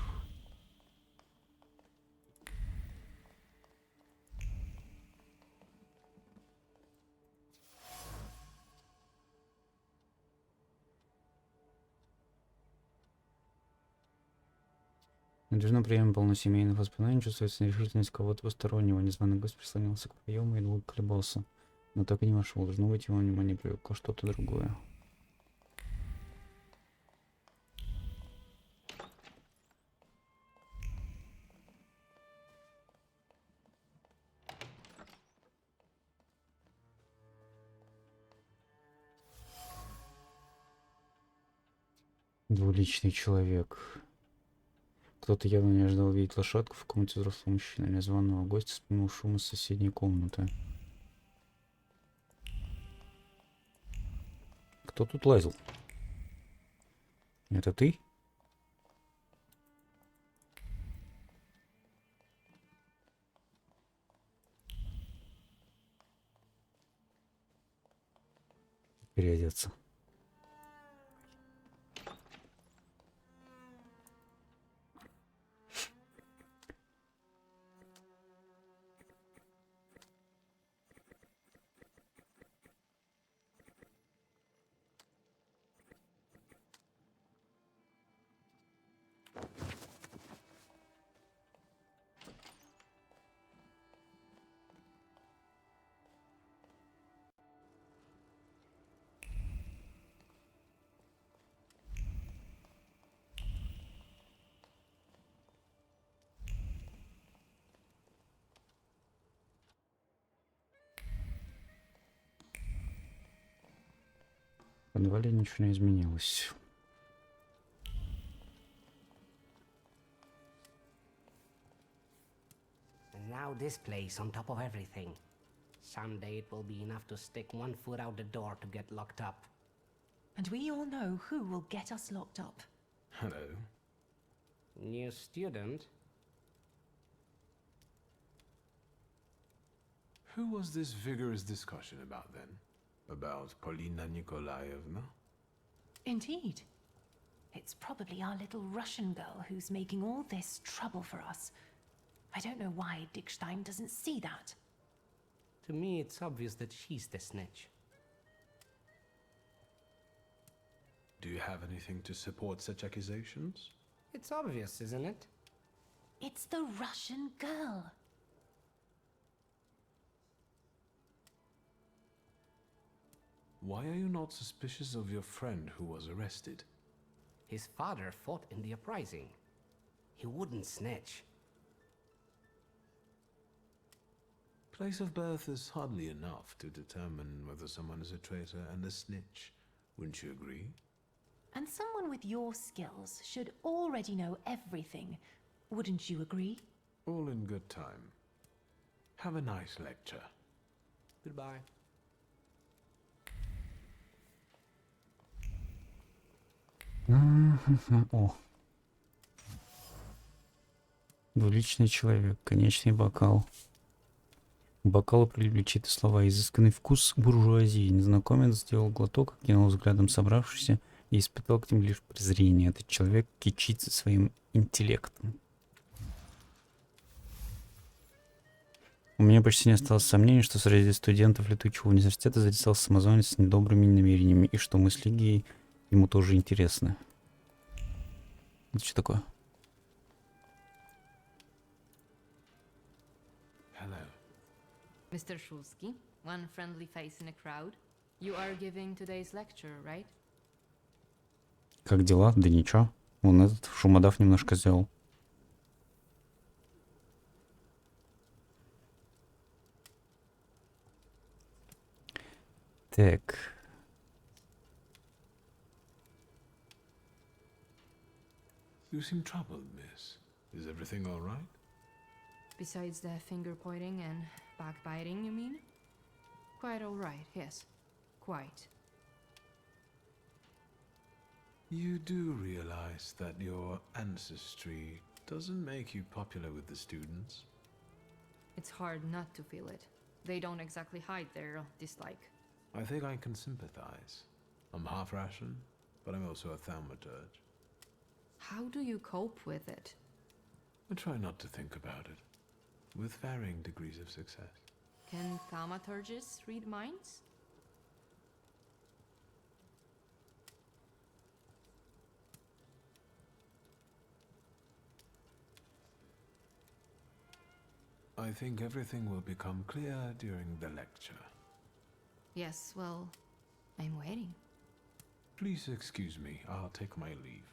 Надежно прием полносемейных воспоминаний, чувствуется нерешительность кого-то постороннего. Незваный гость прислонился к проему и долго колебался, но так и не вошел. Должно быть, его внимание привлекло что-то другое. Двуличный человек. Кто-то явно не ожидал видеть лошадку в комнате взрослого мужчины. Незваного гостя спугнул шум из соседней комнаты. Кто тут лазил? Это ты? Переодеться. В подвале ничего не изменилось. And now this place on top of everything. Someday it will be enough to stick one foot out the door to get locked up. And we all know who will get us locked up. Hello. New student? Who was this vigorous discussion about then? About Polina Nikolaevna? Indeed. It's probably our little Russian girl who's making all this trouble for us. I don't know why Dickstein doesn't see that. To me, it's obvious that she's the snitch. Do you have anything to support such accusations? It's obvious, isn't it? It's the Russian girl. Why are you not suspicious of your friend who was arrested? His father fought in the uprising. He wouldn't snitch. Place of birth is hardly enough to determine whether someone is a traitor and a snitch. Wouldn't you agree? And someone with your skills should already know everything. Wouldn't you agree? All in good time. Have a nice lecture. Goodbye. О. Двуличный человек. Конечный бокал. К бокалу прилипли чьи-то слова. Изысканный вкус буржуазии. Незнакомец сделал глоток, кинул взглядом собравшихся и испытал к ним лишь презрение. Этот человек кичится своим интеллектом. У меня почти не осталось сомнений, что среди студентов летучего университета зарисовался самозванец с недобрыми намерениями, и что мы с Лигией ему тоже интересны. Это что такое? Hello. Mr. Shulsky, one friendly face in a crowd. You are giving today's lecture, right? Как дела? Да ничего. Вон этот шумодав немножко сделал. Так. You seem troubled, miss. Is everything all right? Besides the finger pointing and backbiting, you mean? Quite all right, yes. Quite. You do realize that your ancestry doesn't make you popular with the students? It's hard not to feel it. They don't exactly hide their dislike. I think I can sympathize. I'm half Russian, but I'm also a Thaumaturge. How do you cope with it? I try not to think about it, with varying degrees of success. Can Thaumaturges read minds? I think everything will become clear during the lecture. Yes, well, I'm waiting. Please excuse me, I'll take my leave.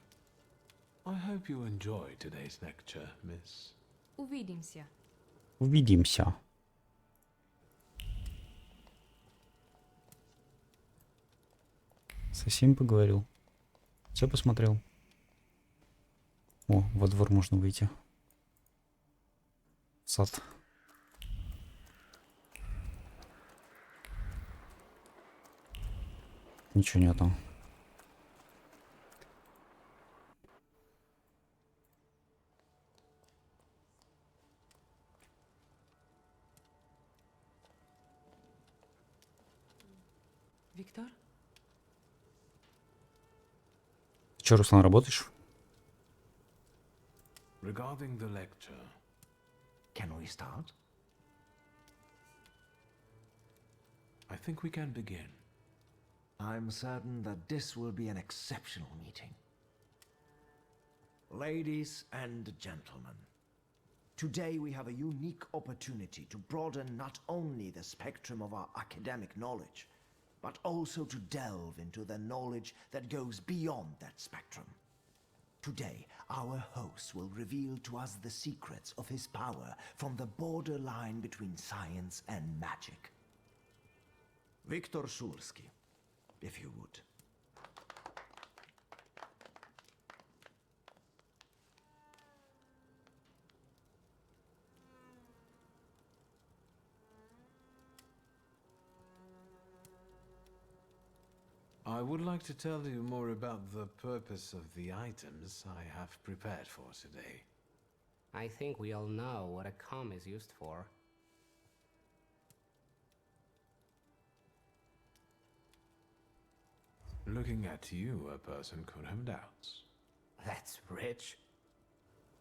I hope you enjoy today's lecture, miss. Увидимся. Увидимся. Совсем поговорил. Все посмотрел. О, во двор можно выйти. Сад. Ничего нету. Виктор? Че, Руслан, работаешь? Regarding the lecture, Can we start? I think we can begin. I'm certain that this will be an exceptional meeting. Ladies and gentlemen, today we have a unique opportunity to broaden not only the spectrum of our academic knowledge, but also to delve into the knowledge that goes beyond that spectrum. Today, our host will reveal to us the secrets of his power from the borderline between science and magic. Viktor Szulski, if you would. I would like to tell you more about the purpose of the items I have prepared for today. I think we all know what a comb is used for. Looking at you, a person could have doubts. That's rich.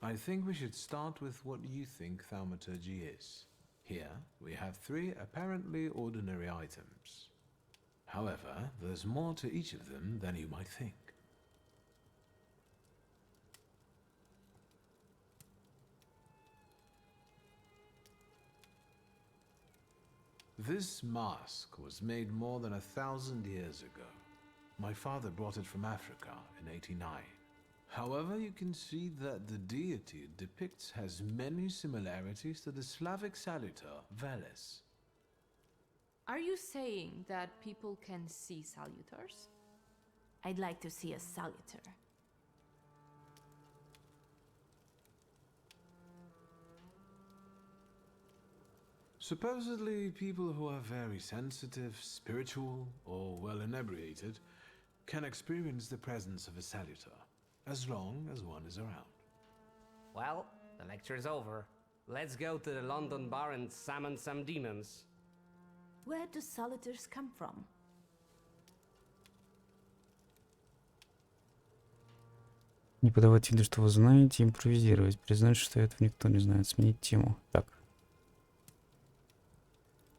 I think we should start with what you think Thaumaturge is. Here, we have 3 apparently ordinary items. However, there's more to each of them than you might think. This mask was made more than 1,000 years ago. My father brought it from Africa in 89. However, you can see that the deity it depicts has many similarities to the Slavic salutor, Veles. Are you saying that people can see salutars? I'd like to see a salutar. Supposedly, people who are very sensitive, spiritual, or well inebriated can experience the presence of a salutar, as long as one is around. Well, the lecture's over. Let's go to the London bar and summon some demons. Where do salutars come from? Не подавать виду, что вы знаете, импровизировать. Признать, что этого никто не знает. Сменить тему. Так.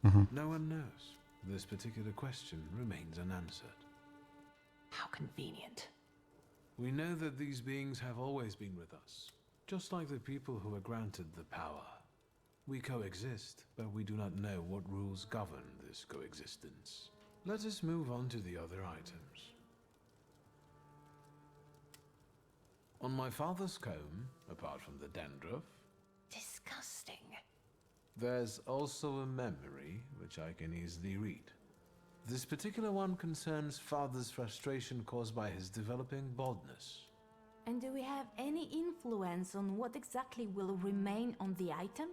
Ага. No one knows. This particular question remains unanswered. How convenient. We know that these beings have always been with us, just like the people who were granted the power. We coexist, but we do not know what rules govern this coexistence. Let us move on to the other items. On my father's comb, apart from the dandruff, Disgusting. there's also a memory which I can easily read. This particular one concerns father's frustration caused by his developing baldness. And do we have any influence on what exactly will remain on the item?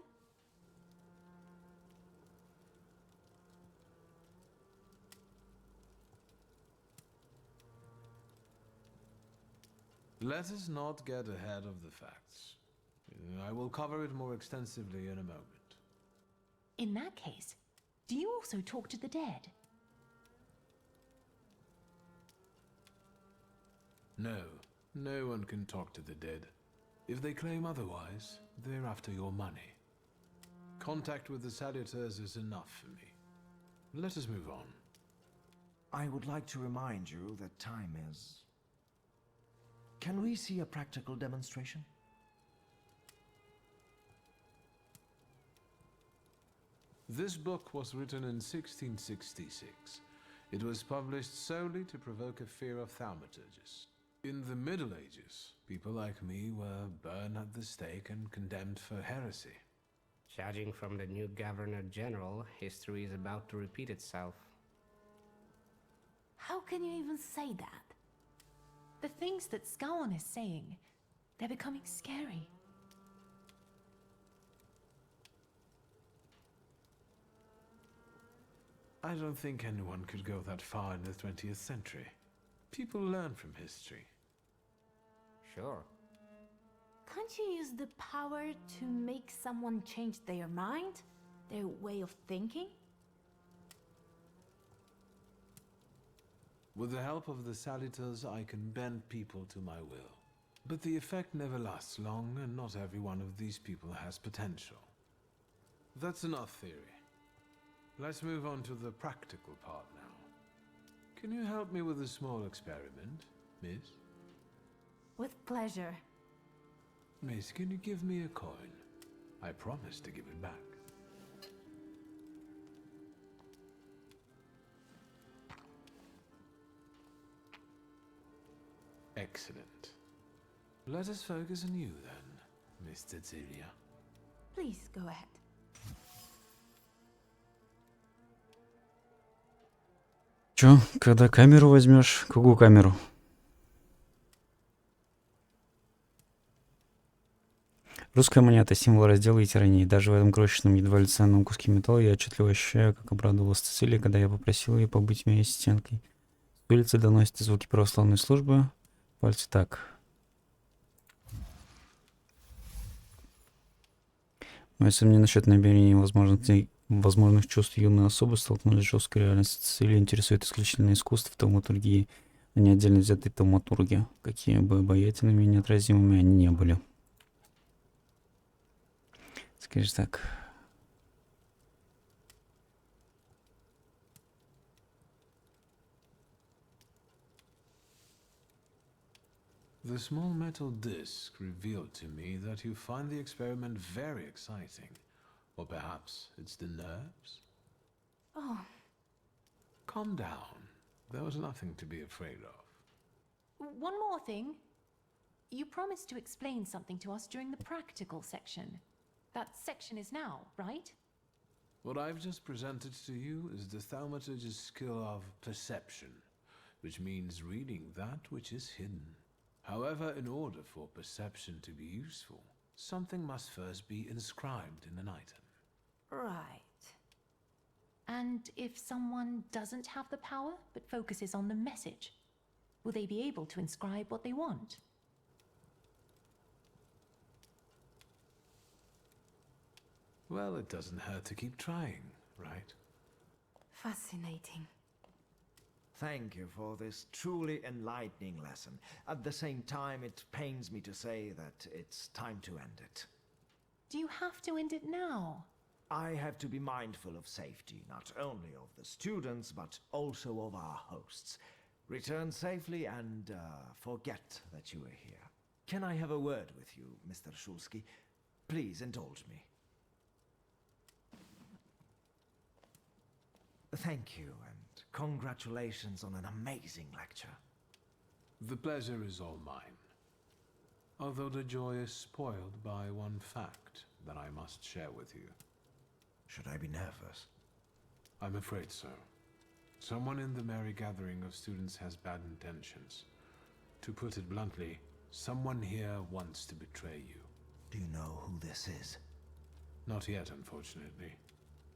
Let us not get ahead of the facts. I will cover it more extensively in a moment. In that case, do you also talk to the dead? No, no one can talk to the dead. If they claim otherwise, they're after your money. Contact with the salutars is enough for me. Let us move on. I would like to remind you that time is... Can we see a practical demonstration? This book was written in 1666. It was published solely to provoke a fear of thaumaturges. In the Middle Ages, people like me were burned at the stake and condemned for heresy. Judging from the new Governor General, history is about to repeat itself. How can you even say that? The things that Scowan is saying, They're becoming scary. I don't think anyone could go that far in the 20th century. People learn from history. Sure. Can't you use the power to make someone change their mind? Their way of thinking? With the help of the Salutors, I can bend people to my will. But the effect never lasts long, and not every one of these people has potential. That's enough theory. Let's move on to the practical part now. Can you help me with a small experiment, miss? With pleasure. Miss, can you give me a coin? I promise to give it back. Excellent. Let us focus on you then, Miss Cecilia. Please go ahead. Чё, когда камеру возьмешь? Какую камеру? Русская монета — символ раздела и тирании. Даже в этом крошечном, едва ли ценном куске металла я отчетливо ощущаю, как обрадовалась Цицилия, когда я попросил ее побыть моей ассистенткой. С улицы доносятся звуки православной службы. Пальцы так. Мои сомнения насчет намерений и возможных чувств юной особы столкнулись с жесткой реальностью. Цицилия интересует исключительно искусство тауматургии, а не отдельно взятые тауматурги, какими бы обаятельными и неотразимыми они не были. Скажешь так. The small metal disc revealed to me that you find the experiment very exciting. Or perhaps it's the nerves? Oh. Calm down. There was nothing to be afraid of. One more thing. You promised to explain something to us during the practical section. That section is now, right? What I've just presented to you is the Thaumaturge's skill of perception, which means reading that which is hidden. However, in order for perception to be useful, something must first be inscribed in an item. Right. And if someone doesn't have the power, but focuses on the message, will they be able to inscribe what they want? Well, it doesn't hurt to keep trying, right? Fascinating. Thank you for this truly enlightening lesson. At the same time, it pains me to say that it's time to end it. Do you have to end it now? I have to be mindful of safety, not only of the students, but also of our hosts. Return safely and forget that you were here. Can I have a word with you, Mr. Shulsky? Please indulge me. Thank you, and congratulations on an amazing lecture. The pleasure is all mine. Although the joy is spoiled by one fact that I must share with you. Should I be nervous? I'm afraid so. Someone in the merry gathering of students has bad intentions. To put it bluntly, someone here wants to betray you. Do you know who this is? Not yet, unfortunately.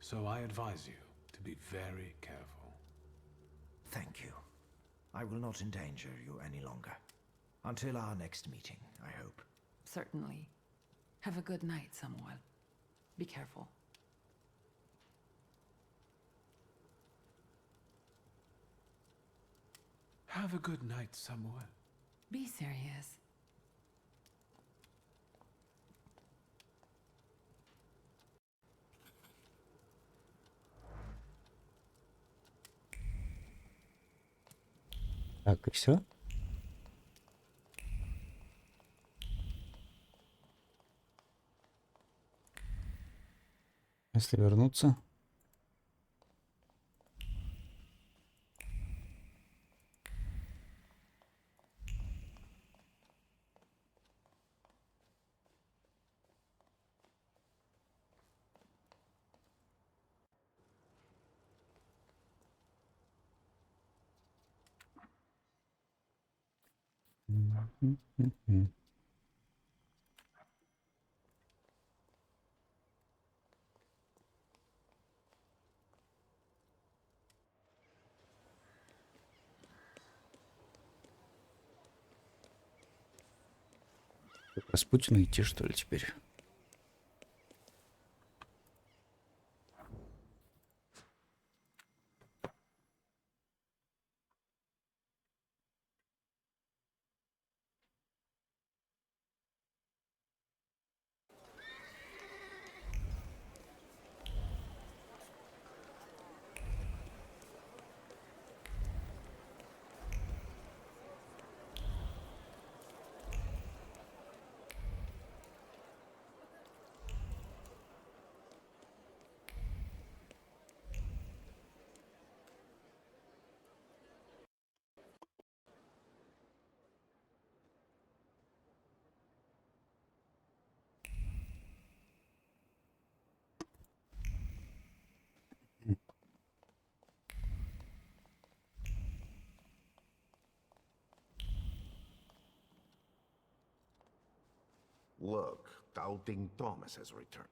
So I advise you to be very careful. Thank you. I will not endanger you any longer. Until our next meeting, I hope. Certainly. Have a good night, Samuel. Be careful. Have a good night, Samuel. Be serious. Так, и все. Если вернуться. Распутину идти, что ли, теперь? Look, Doubting Thomas has returned.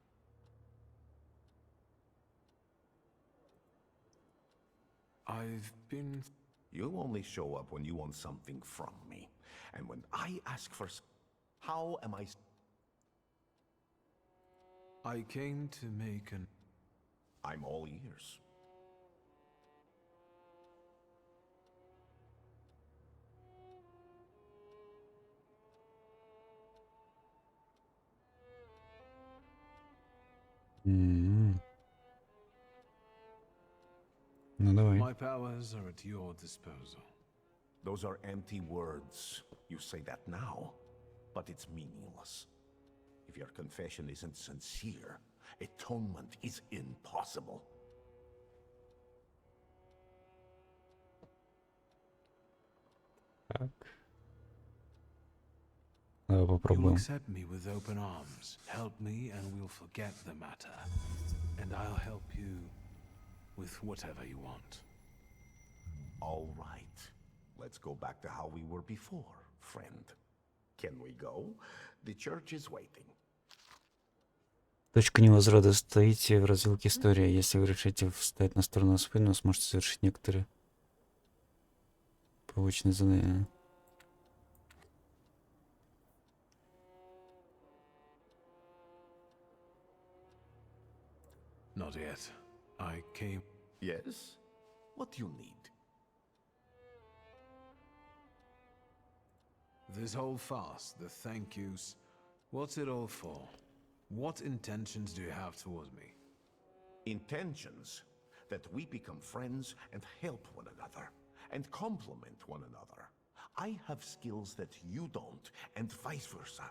I've been... You only show up when you want something from me. And when I ask for... How am I... I came to make an... I'm all ears. Ну давай. My powers are at your disposal. Those are empty words. You say that now, but it's meaningless. If your confession isn't sincere, atonement is impossible. Так. Давай You'll попробуем. accept me with open arms. Help me and we'll forget the matter. And I'll help you with whatever you want. All right. Let's go back to how we were before, friend. Can we go? The church is waiting. Точка невозврата. Стоите в развилке истории. Если вы решите встать на сторону спину, сможете совершить некоторые побочные задания. Not yet. I came... Yes? What do you need? This whole farce, the thank yous, what's it all for? What intentions do you have toward me? Intentions that we become friends and help one another, and complement one another. I have skills that you don't, and vice versa.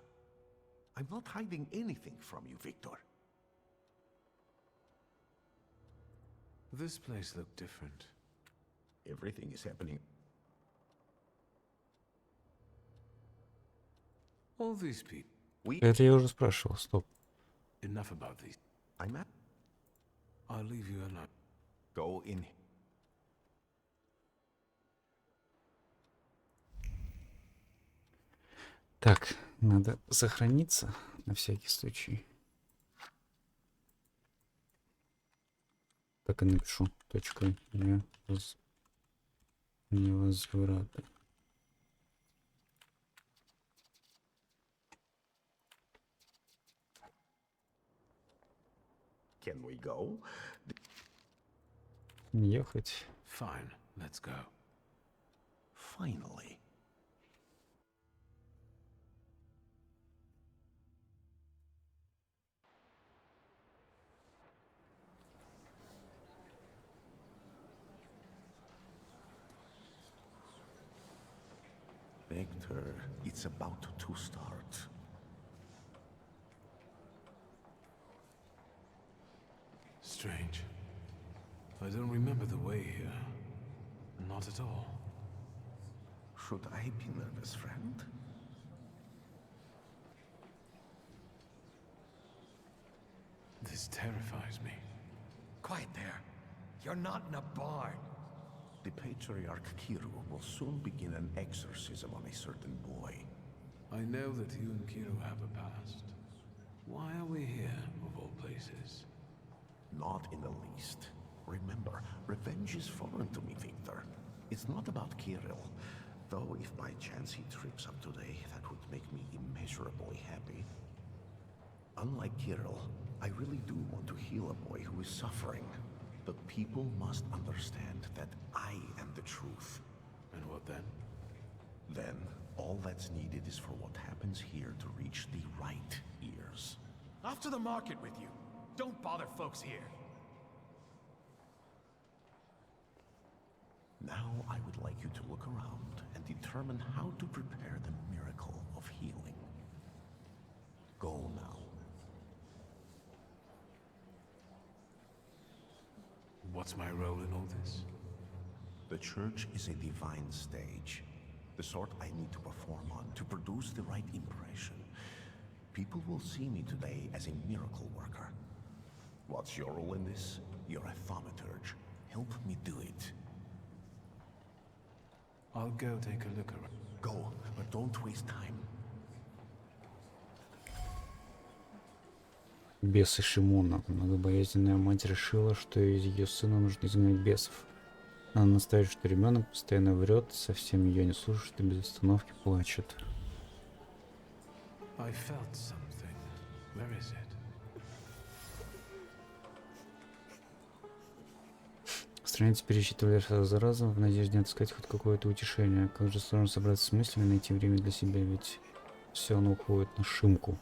I'm not hiding anything from you, Victor. This place looked different. Everything is happening. All these people. Это я уже спрашивал, стоп. Enough about these. I'm at... I'll leave you alone. Go in. Так, надо сохраниться на всякий случай. Так и напишу. Точка невозврата. Can we go? Ехать. Fine, let's go. Finally. Victor, it's about to start. Strange. I don't remember the way here. Not at all. Should I be nervous, friend? This terrifies me. Quiet there. You're not in a barn. The Patriarch Kiru will soon begin an exorcism on a certain boy. I know that you and Kiru have a past. Why are we here, of all places? Not in the least. Remember, revenge is foreign to me, Victor. It's not about Kirill. Though if by chance he trips up today, that would make me immeasurably happy. Unlike Kirill, I really do want to heal a boy who is suffering. But people must understand that I am the truth. And what then? Then, all that's needed is for what happens here to reach the right ears. Off to the market with you. Don't bother folks here. Now I would like you to look around and determine how to prepare the miracle of healing. Go now. What's my role in all this? The church is a divine stage. The sort I need to perform on to produce the right impression. People will see me today as a miracle worker. What's your role in this? You're a Thaumaturge. Help me do it. I'll go take a look around. Go, but don't waste time. Бесы Шимона. Многобоязненная мать решила, что из ее сына нужно изгнать бесов. Она настаивает, что ребенок постоянно врет, совсем ее не слушает и без остановки плачет. I felt something. Where is it? Страницы перечитывали раз за разом в надежде отыскать хоть какое-то утешение. Как же сложно собраться с мыслями и найти время для себя, ведь все оно уходит на Шимку.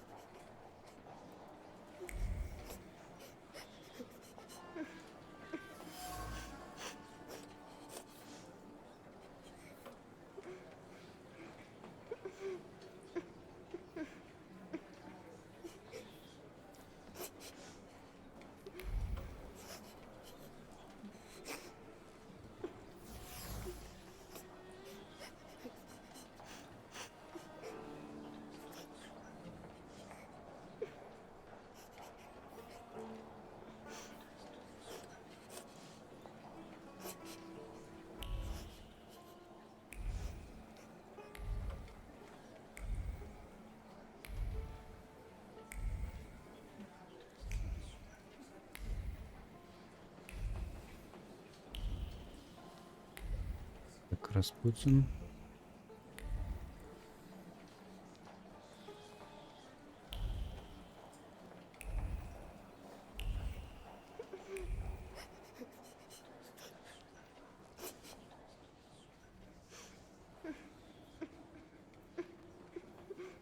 Так, Распутин.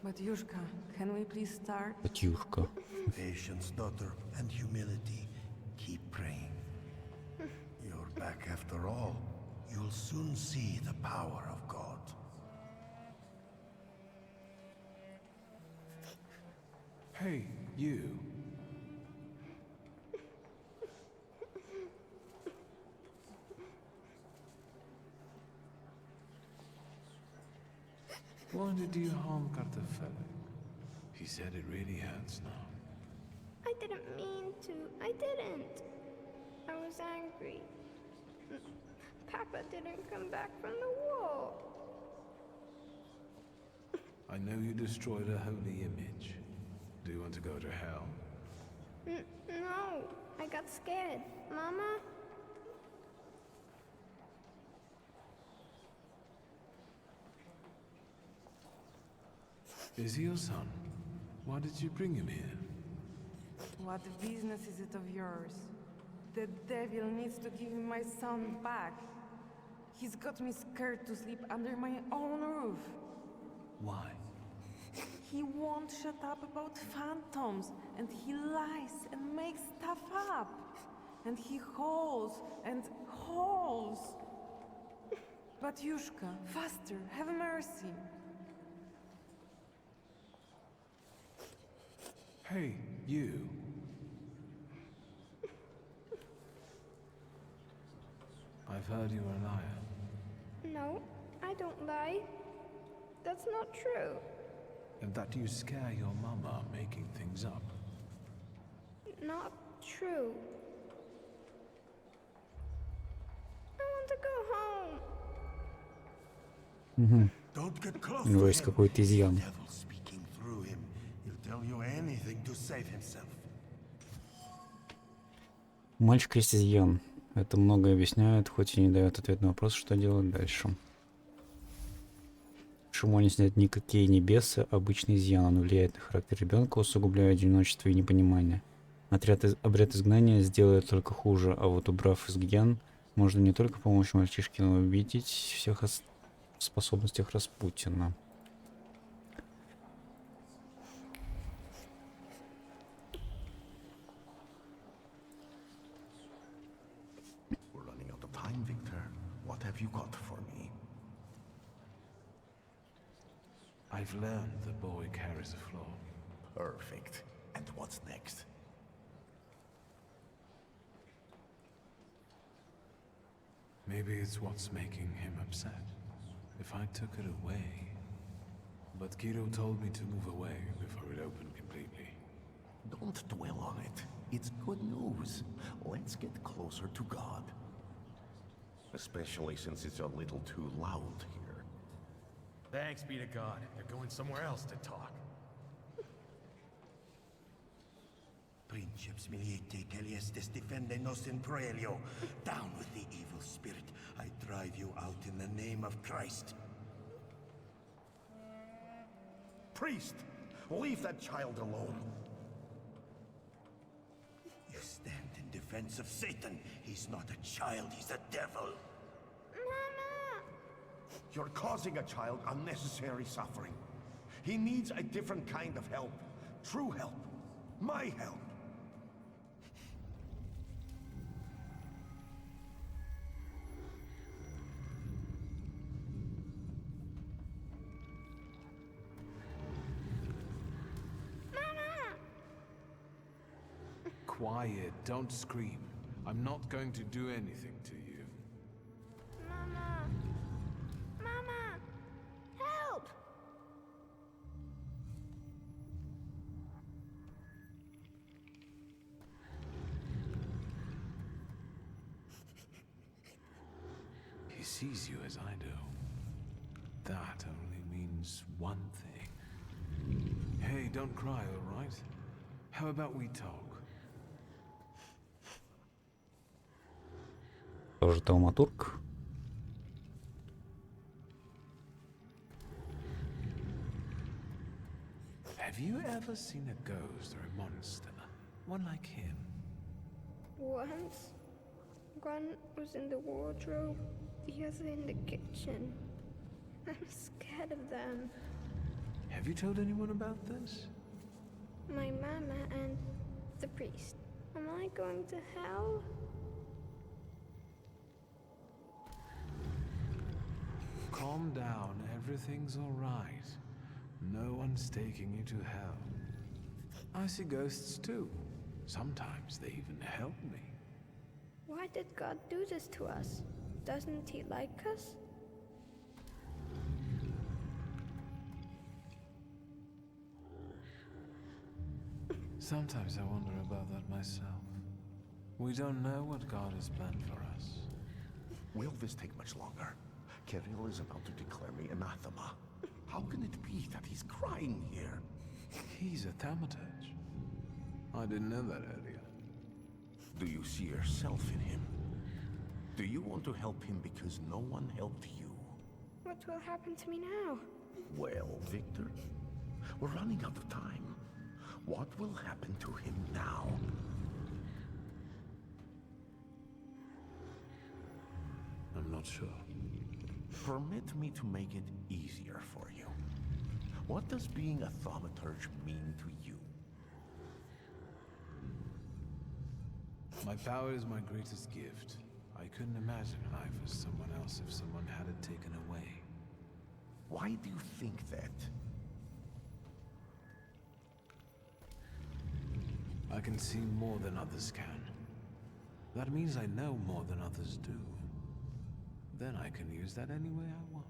Batyushka, can we please start? Батюшка. Patience, daughter, and humility. Keep praying. You're back after all. You'll soon see the power of God. Hey, you. Why did you harm Kartafel? He said it really hurts now. I didn't mean to. I didn't. I was angry. Papa didn't come back from the war. I know you destroyed a holy image. Do you want to go to hell? No, I got scared. Mama? Is he your son? Why did you bring him here? What business is it of yours? The devil needs to give me my son back. He's got me scared to sleep under my own roof. Why? He won't shut up about phantoms, and he lies and makes stuff up. And he hauls and hauls. Batyushka, faster, have mercy. Hey, you. I've heard you're a liar. No, I don't lie. That's not true. And that you scare your mama making things up. Not true. I want to go home. Угу. Don't get close У него to есть him. какой-то изъян. Devil speaking through him. He'll tell you anything to save himself. У мальчика есть изъян. Это многое объясняет, хоть и не дает ответ на вопрос, что делать дальше. шуму не снять никакие не бесы, обычный изъян. Он влияет на характер ребенка, усугубляя одиночество и непонимание. Обряд изгнания сделает только хуже, а вот убрав изгиян, можно не только помочь мальчишке, но и убедить всех в способностях Распутина. We're running out of time, Victor. What have you got for me? I've learned the boy carries a flaw. Perfect. And what's next? Maybe it's what's making him upset. If I took it away... But Kiro told me to move away before it opened completely. Don't dwell on it. It's good news. Let's get closer to God. Especially since it's a little too loud here. Thanks be to God. They're going somewhere else to talk. Princeps miliete caliestes defendenos in proelio. Down with the evil spirit. I drive you out in the name of Christ. Priest! Leave that child alone. You stand in defense of Satan. He's not a child, he's a devil. Mama! You're causing a child unnecessary suffering. He needs a different kind of help. True help. My help. Quiet, don't scream. I'm not going to do anything to you. Mama! Mama! Help! He sees you as I do. That only means one thing. Hey, don't cry, all right? How about we talk? Тоже Thaumaturge. Have you ever seen a ghost or a monster? One like him? Once, one was in the wardrobe, the other in the kitchen. I'm scared of them. Have you told anyone about this? My mama and the priest. Am I going to hell? Calm down, everything's all right. No one's taking you to hell. I see ghosts too. Sometimes they even help me. Why did God do this to us? Doesn't he like us? Sometimes I wonder about that myself. We don't know what God has planned for us. Will this take much longer? Kirill is about to declare me anathema. How can it be that he's crying here? He's a Thaumaturge. I didn't know that earlier. Do you see yourself in him? Do you want to help him because no one helped you? What will happen to me now? Well, Victor, we're running out of time. What will happen to him now? I'm not sure. Permit me to make it easier for you. What does being a Thaumaturge mean to you? My power is my greatest gift. I couldn't imagine life as someone else if someone had it taken away. Why do you think that? I can see more than others can. That means I know more than others do. Then I can use that any way I want.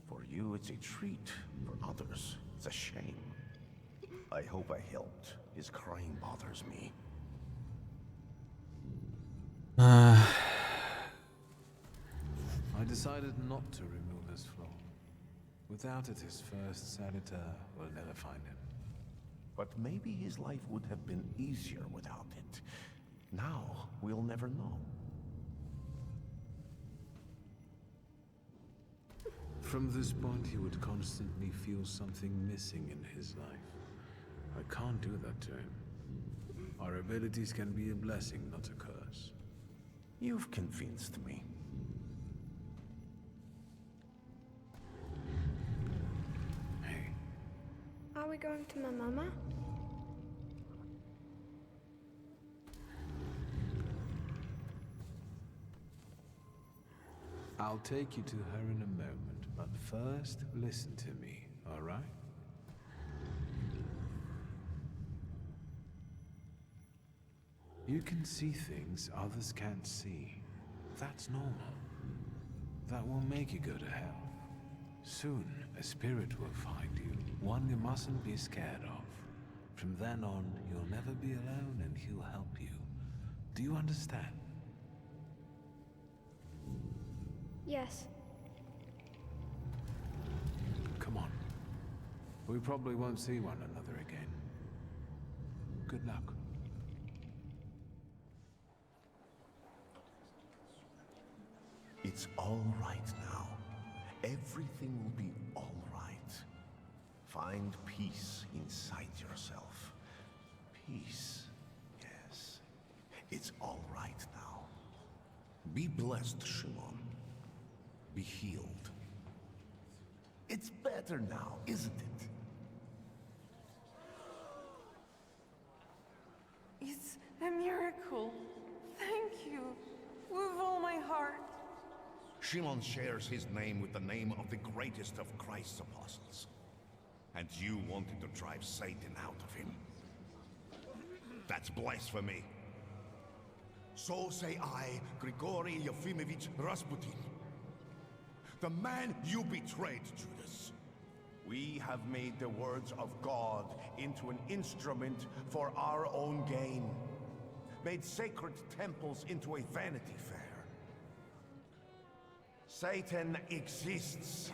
For you, it's a treat. For others, it's a shame. I hope I helped. His crying bothers me. I decided not to remove his flaw. Without it, his first editor will never find him. But maybe his life would have been easier without it. Now, we'll never know. From this point, he would constantly feel something missing in his life. I can't do that to him. Our abilities can be a blessing, not a curse. You've convinced me. Are we going to my mama? I'll take you to her in a moment, but first listen to me, all right? You can see things others can't see. That's normal. That will make you go to hell. Soon, a spirit will find you, one you mustn't be scared of. From then on, you'll never be alone and he'll help you. Do you understand? Yes. Come on. We probably won't see one another again. Good luck. It's all right now. Everything will be all right. Find peace inside yourself. Peace, yes. It's all right now. Be blessed, Shimon. Be healed. It's better now, isn't it? It's a miracle. Thank you. With all my heart. Shimon shares his name with the name of the greatest of Christ's apostles. And you wanted to drive Satan out of him. That's blasphemy. So say I, Grigory Yefimovich Rasputin. The man you betrayed, Judas. We have made the words of God into an instrument for our own gain. Made sacred temples into a vanity fair. Satan exists,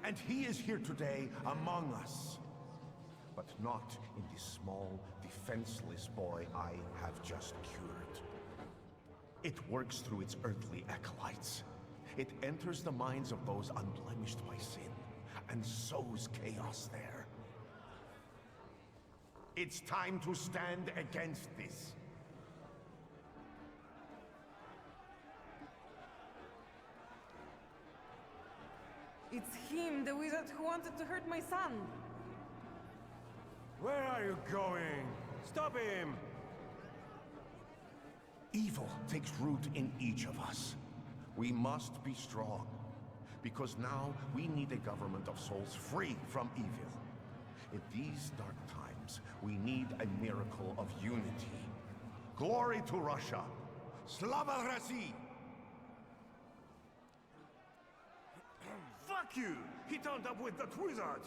and he is here today among us. But not in this small, defenseless boy I have just cured. It works through its earthly acolytes. It enters the minds of those unblemished by sin, and sows chaos there. It's time to stand against this. It's him, the wizard who wanted to hurt my son. Where are you going? Stop him! Evil takes root in each of us. We must be strong, because now we need a government of souls free from evil. In these dark times, we need a miracle of unity. Glory to Russia! Slava России! Fuck you! He turned up with that wizard!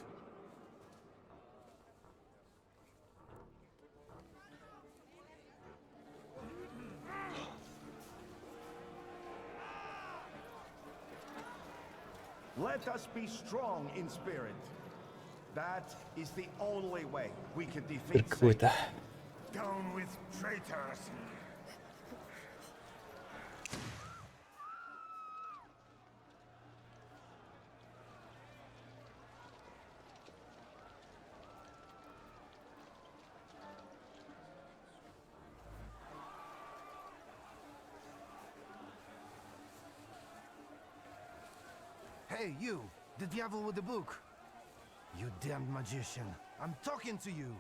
Let us be strong in spirit. That is the only way we can defeat Satan. Down with traitors! Hey, you! The devil with the book! You damned magician! I'm talking to you!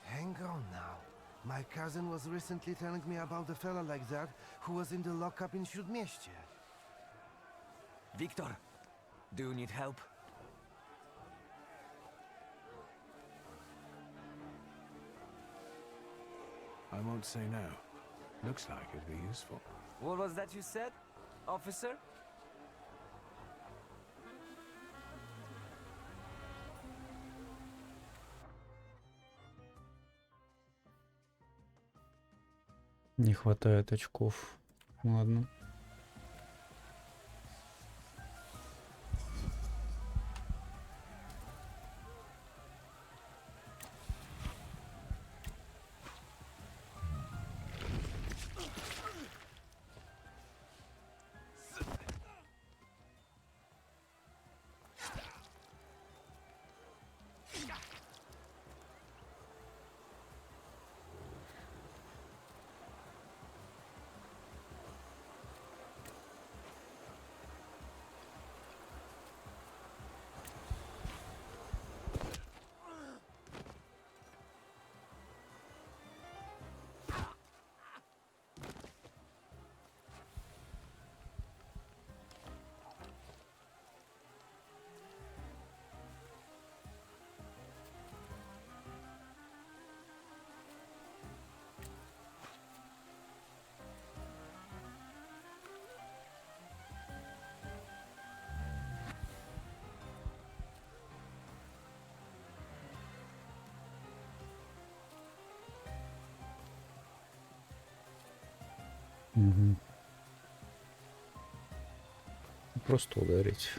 Hang on now. My cousin was recently telling me about a fella like that who was in the lockup in Śródmieście. Victor, do you need help? I won't say no. Looks like it'd be useful. What was that you said, officer? Не хватает очков. Ладно. Угу. Просто ударить.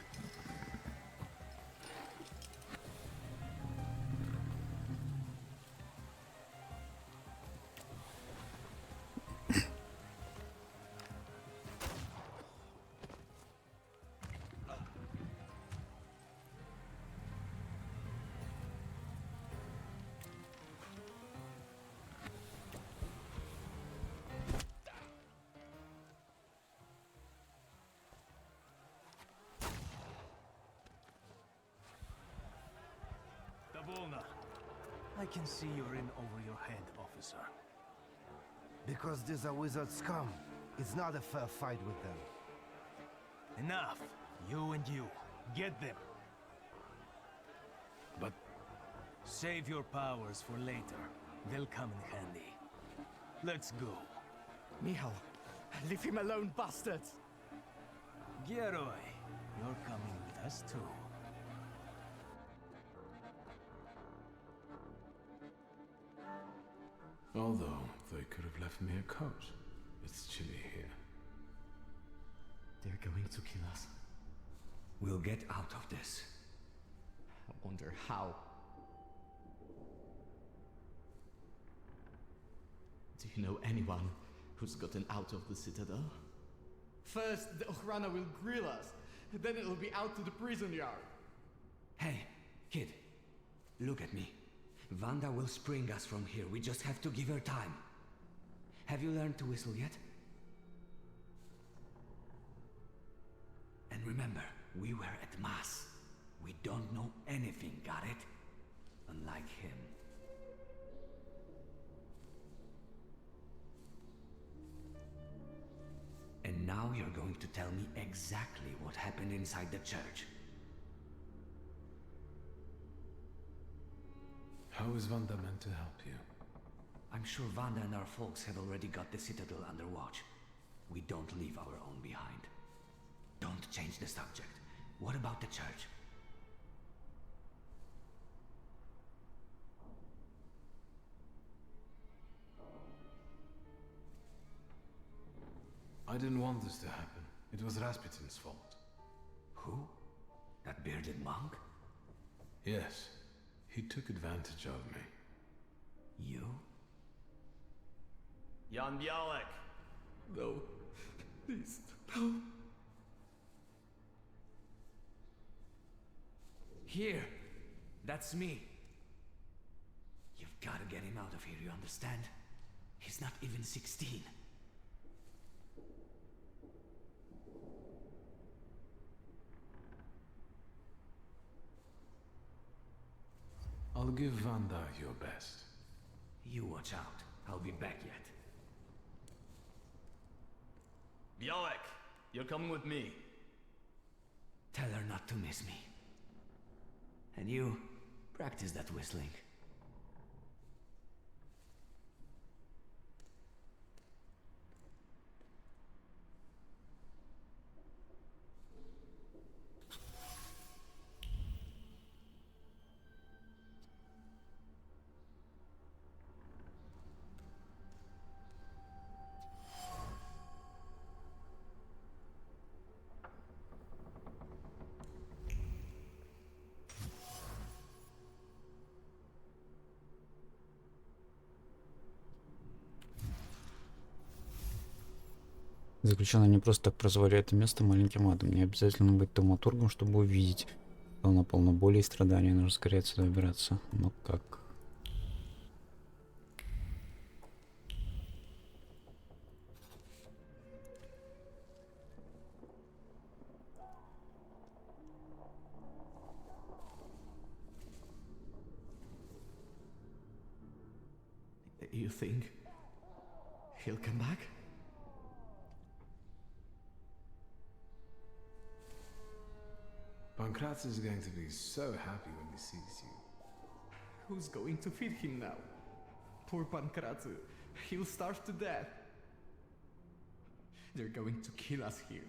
I can see you're in over your head, officer. Because these are wizard scum. It's not a fair fight with them. Enough. You and you. Get them. But save your powers for later. They'll come in handy. Let's go. Michal, leave him alone, bastards! Geroy, you're coming with us too. Although they could have left me a coat. It's chilly here. They're going to kill us. We'll get out of this. I wonder how. Do you know anyone who's gotten out of the Citadel? First, the Ochrana will grill us. Then it'll be out to the prison yard. Hey, kid. Look at me. Wanda will spring us from here. We just have to give her time. Have you learned to whistle yet? And remember, we were at Mass. We don't know anything, got it? Unlike him. And now you're going to tell me exactly what happened inside the church. How is Wanda meant to help you? I'm sure Wanda and our folks have already got the Citadel under watch. We don't leave our own behind. Don't change the subject. What about the church? I didn't want this to happen. It was Rasputin's fault. Who? That bearded monk? Yes. He took advantage of me. You? Jan Bialek! No. Please, no. Here! That's me. You've got to get him out of here, you understand? He's not even 16. I'll give Wanda your best. You watch out. I'll be back yet. Bialek, you're coming with me. Tell her not to miss me. And you, practice that whistling. Заключенные не просто так прозвали это место маленьким адом. Не обязательно быть Thaumaturgом, чтобы увидеть, что оно полно боли и страданий. Нужно скорее отсюда выбираться. Но как? You think he'll come back? Pankratz is going to be so happy when he sees you. Who's going to feed him now? Poor Pankratz. He'll starve to death. They're going to kill us here.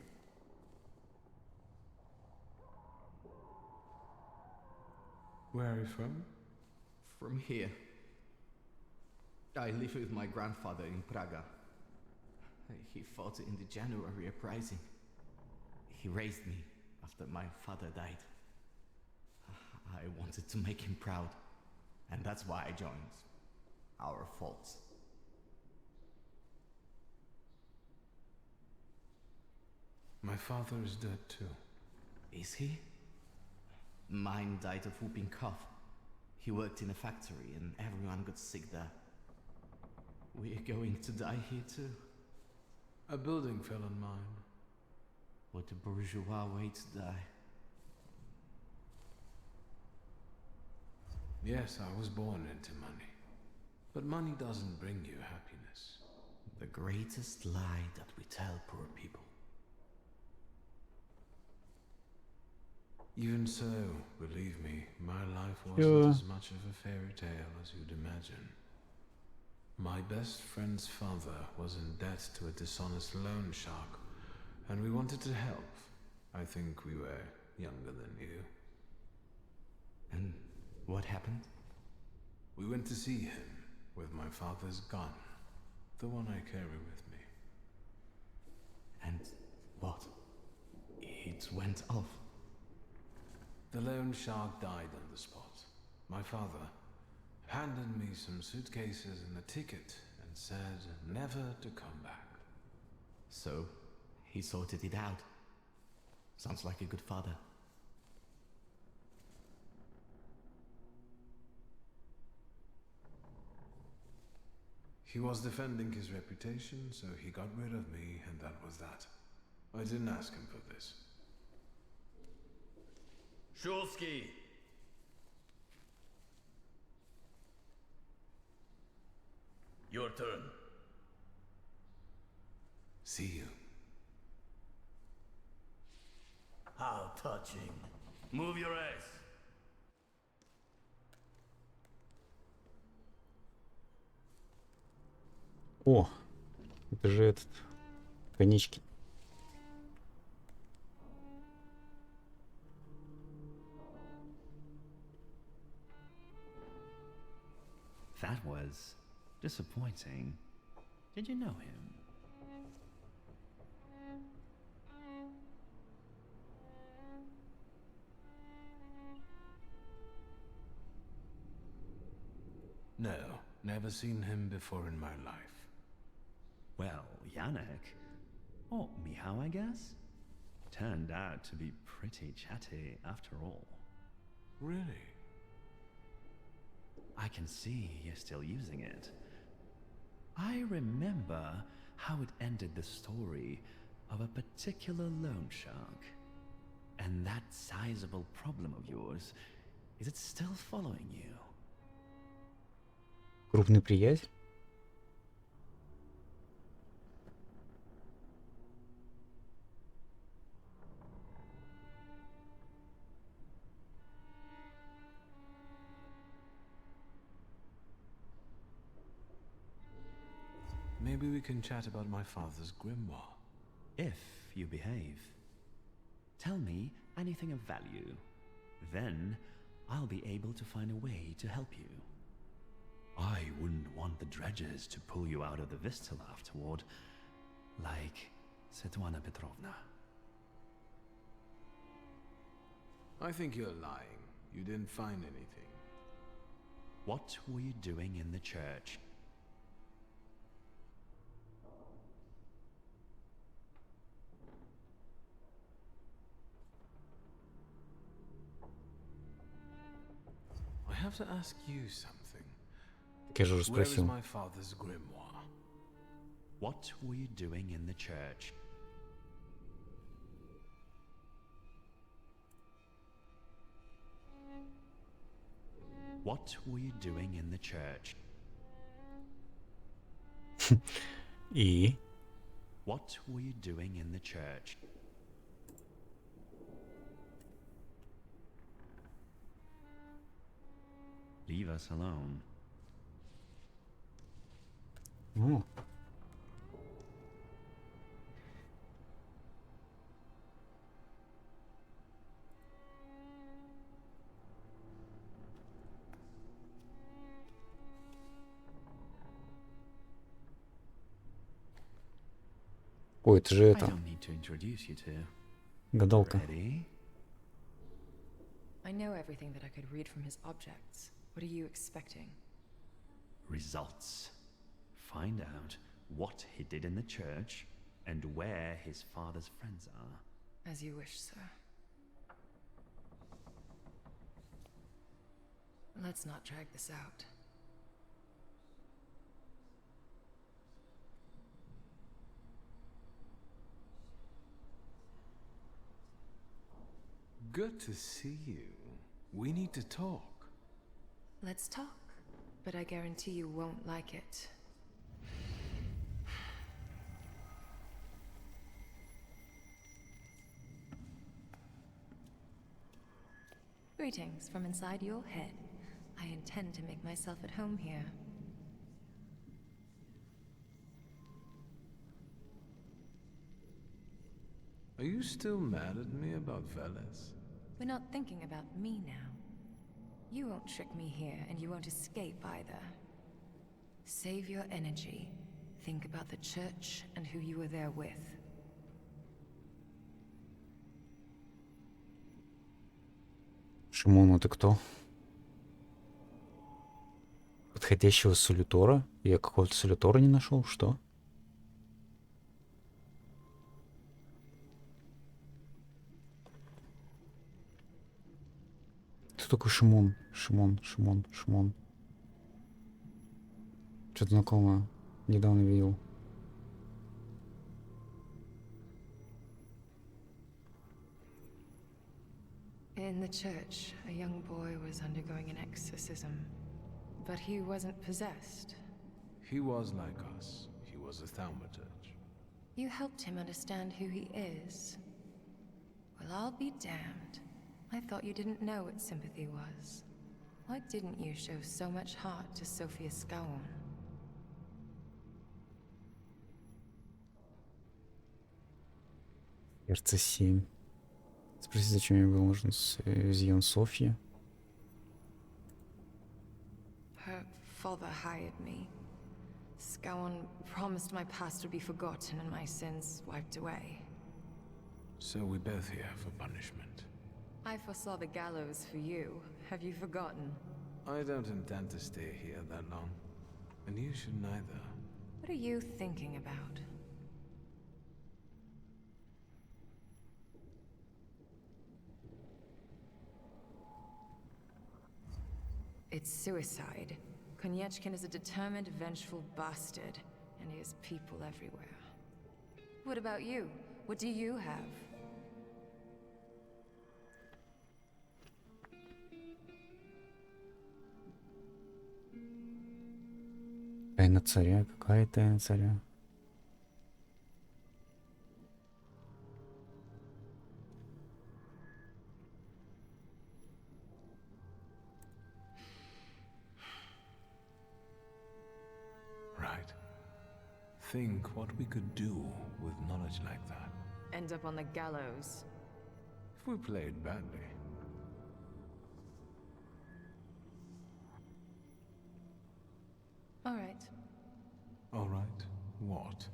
Where are you from? From here. I live with my grandfather in Praga. He fought in the January uprising. He raised me after my father died. I wanted to make him proud, and that's why I joined. Our faults. My father is dead too. Is he? Mine died of whooping cough. He worked in a factory and everyone got sick there. We're going to die here too. A building fell on mine. What a bourgeois way to die. Yes, I was born into money. But money doesn't bring you happiness. The greatest lie that we tell poor people. Even so, believe me, my life wasn't as much of a fairy tale as you'd imagine. My best friend's father was in debt to a dishonest loan shark, and we wanted to help. I think we were younger than you. And what happened? We went to see him with my father's gun, the one I carry with me. And what? It went off. The loan shark died on the spot. My father handed me some suitcases and a ticket and said never to come back. So, he sorted it out. Sounds like a good father. He was defending his reputation, so he got rid of me, and that was that. I didn't ask him for this. Shulsky! Your turn. See you. How touching. Move your ass. О, это же этот конечки. That was disappointing. Did you know him? No, never seen him before in my life. Well, Yannick, or Mihao, I guess, turned out to be pretty chatty after all. Really? I can see you're still using it. I remember how it ended the story of a particular loan shark. And that sizable problem of yours, is it still following you? Крупный приятель? Maybe we can chat about my father's grimoire. If you behave. Tell me anything of value. Then I'll be able to find a way to help you. I wouldn't want the dredges to pull you out of the Vistula afterward, like Svetlana Petrovna. I think you're lying. You didn't find anything. What were you doing in the church? I have to ask you something. Я же уже Where is спросил. my father's grimoire? What were you doing in the church? What were you doing in the church? И? What were you doing in the church? Leave us alone. О. Ой, это же I это. don't need to introduce you to. Гадалка. Ready? I know everything that I could read from his objects. What are you expecting? Results. Find out what he did in the church and where his father's friends are. As you wish, sir. Let's not drag this out. Good to see you. We need to talk. Let's talk, but I guarantee you won't like it. Greetings from inside your head. I intend to make myself at home here. Are you still mad at me about Veles? We're not thinking about me now. You won't trick me here, and you won't escape either. Save your energy. Think about the church and who you were there with. Шимон, это кто? Подходящего солютора? Я какого-то солютора не нашел, что? Кто такой Шимон? Шимон. Что-то знакомое. Недавно видел. In the church, a young boy was undergoing an exorcism. But he wasn't possessed. He was like us. He was a Thaumaturge. You helped him understand who he is. Well, I'll be damned. I thought you didn't know what sympathy was. Why didn't you show so much heart to Sophia Skowron? Сердце 7. Спроси, зачем мне был нужен Зион Софья? Her father hired me. Skowron promised my past would be forgotten and my sins wiped away. So we're both here for punishment. I foresaw the gallows for you. Have you forgotten? I don't intend to stay here that long. And you should neither. What are you thinking about? It's suicide. Konyechkin is a determined, vengeful bastard, and he has people everywhere. What about you? What do you have? Тайна царя? Какая тайна царя? Right. Think what we could do with knowledge like that. End up on the gallows. If we played badly. All right. All right. What?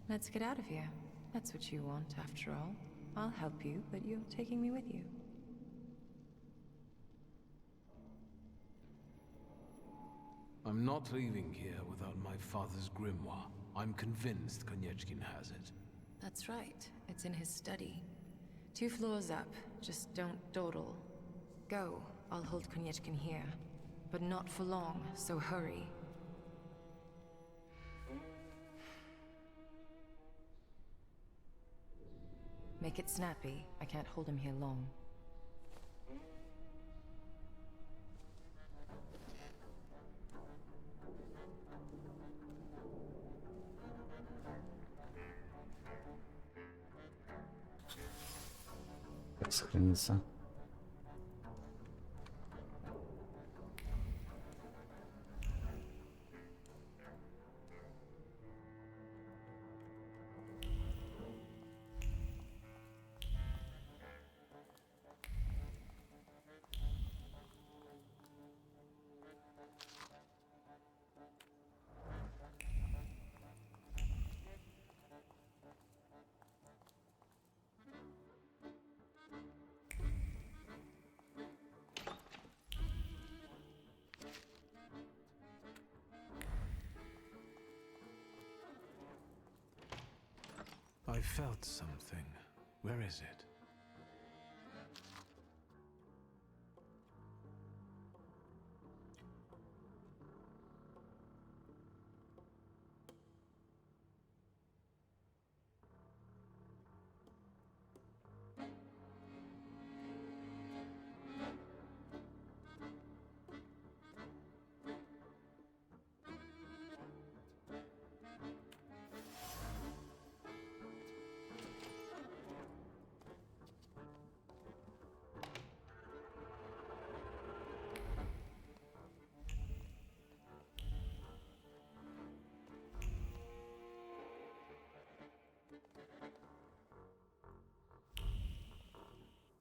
Let's get out of here. That's what you want, after all. I'll help you, but you're taking me with you. I'm not leaving here without my father's grimoire. I'm convinced Konyechkin has it. That's right. It's in his study. 2 floors up. Just don't dawdle. Go. I'll hold Konyechkin here. But not for long, so hurry. Make it snappy. I can't hold him here long. Сохранится. I felt something. Where is it?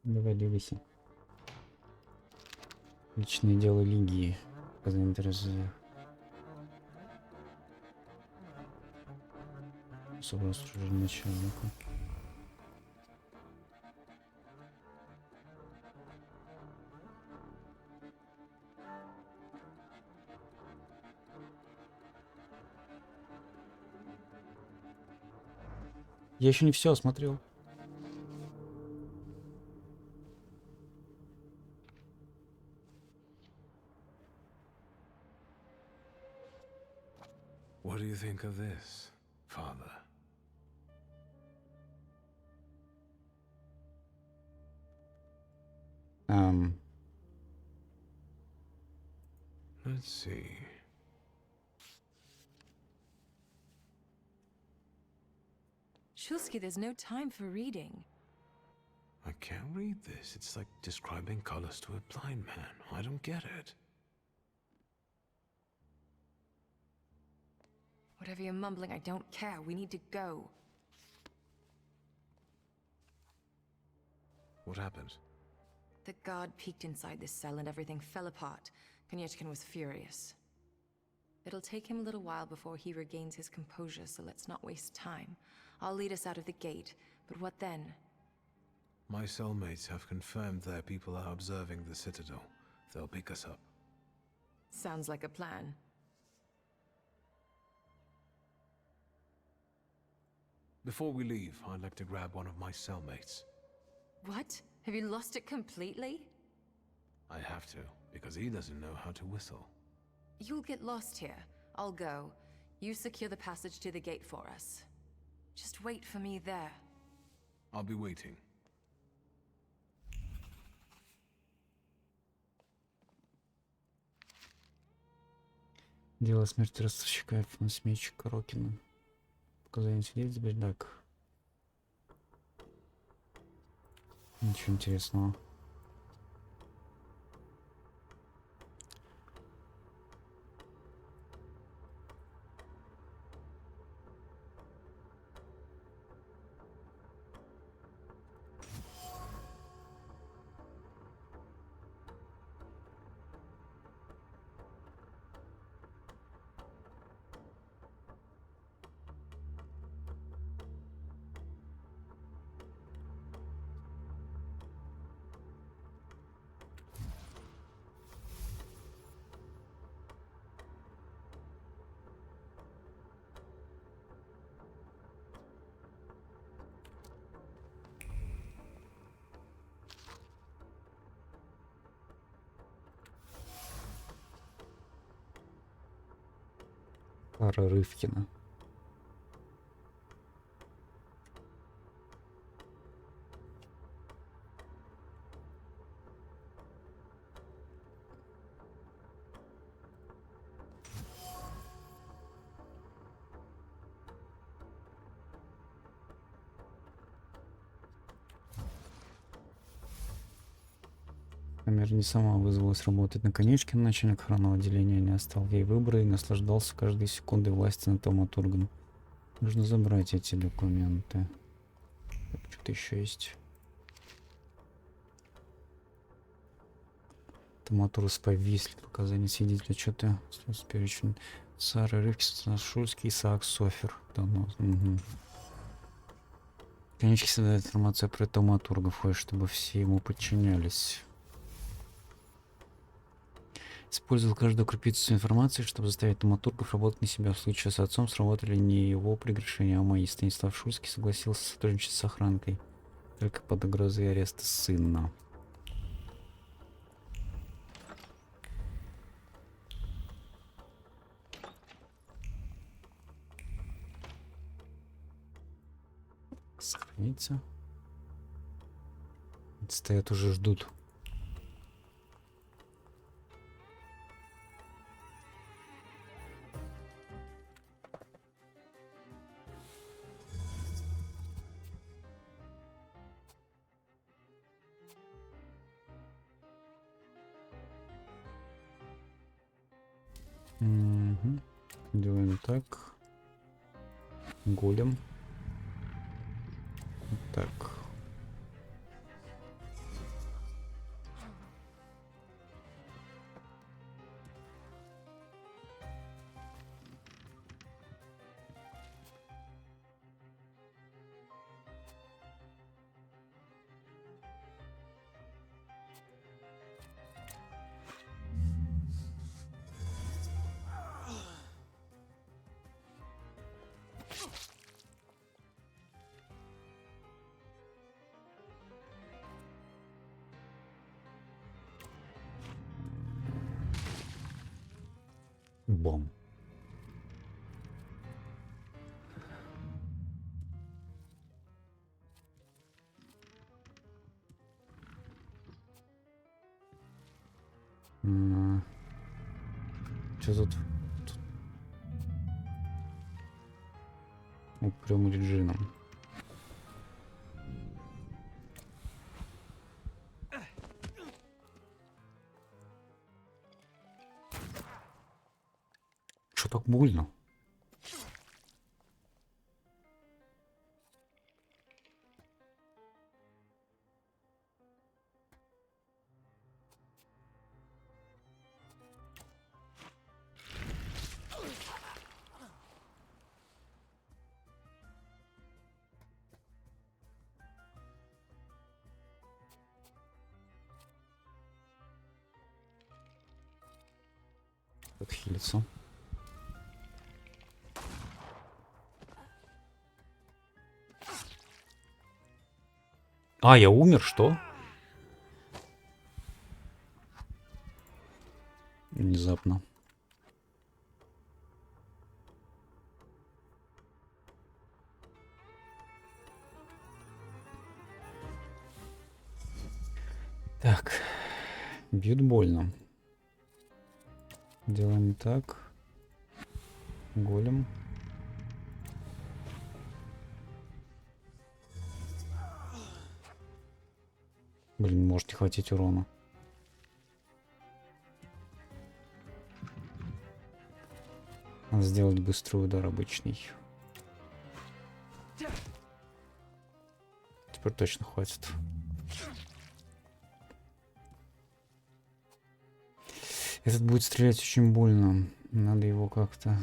Давай, двигайся. Личное дело Лигии. Показания интерesa. Собрал служение начальника. Я еще не все осмотрел. What do you think of this, Father? Let's see. Shulsky, there's no time for reading. I can't read this. It's like describing colors to a blind man. I don't get it. Whatever you're mumbling, I don't care. We need to go. What happened? The guard peeked inside this cell and everything fell apart. Konieczkin was furious. It'll take him a little while before he regains his composure, so let's not waste time. I'll lead us out of the gate, but what then? My cellmates have confirmed their people are observing the Citadel. They'll pick us up. Sounds like a plan. Before we leave, I'd like to grab one of my cellmates. What? Have you lost it completely? I have to, because he doesn't know how to whistle. You'll get lost here. I'll go. You secure the passage to the gate for us. Just wait for me there. I'll be waiting. Дело смерти ростовщика финансметчика Рокина. Показания свидетелей, так. Ничего интересного. Клара Рывкина. Например, не сама вызвалась работать на Конечкина, начальник охранного отделения не оставил ей выбора и наслаждался каждой секундой власти над Thaumaturgом. Нужно забрать эти документы. Что-то еще есть. Thaumaturg повисли, показания свидетеля, что-то перечень. Сара Рывкин, Шульский, Исаак Софер. Да, ну, угу. Конечки создает информацию про Thaumaturgов, чтобы все ему подчинялись. Использовал каждую крупицу информации, чтобы заставить Thaumaturgов работать на себя. В случае с отцом сработали не его прегрешения, а мои. Станислав Шульский согласился сотрудничать с охранкой. Только под угрозой ареста сына. Сохраниться. Стоят уже, ждут. Угу. Делаем так. Голем. Так. Бом. Что тут? Упрям Реджином. Что так больно? Отхилиться. А, я умер, что? Внезапно. Так. Бьют больно. Делаем так. Голем. Блин, может не хватить урона. Надо сделать быстрый удар обычный. Теперь точно хватит. Этот будет стрелять очень больно. Надо его как-то...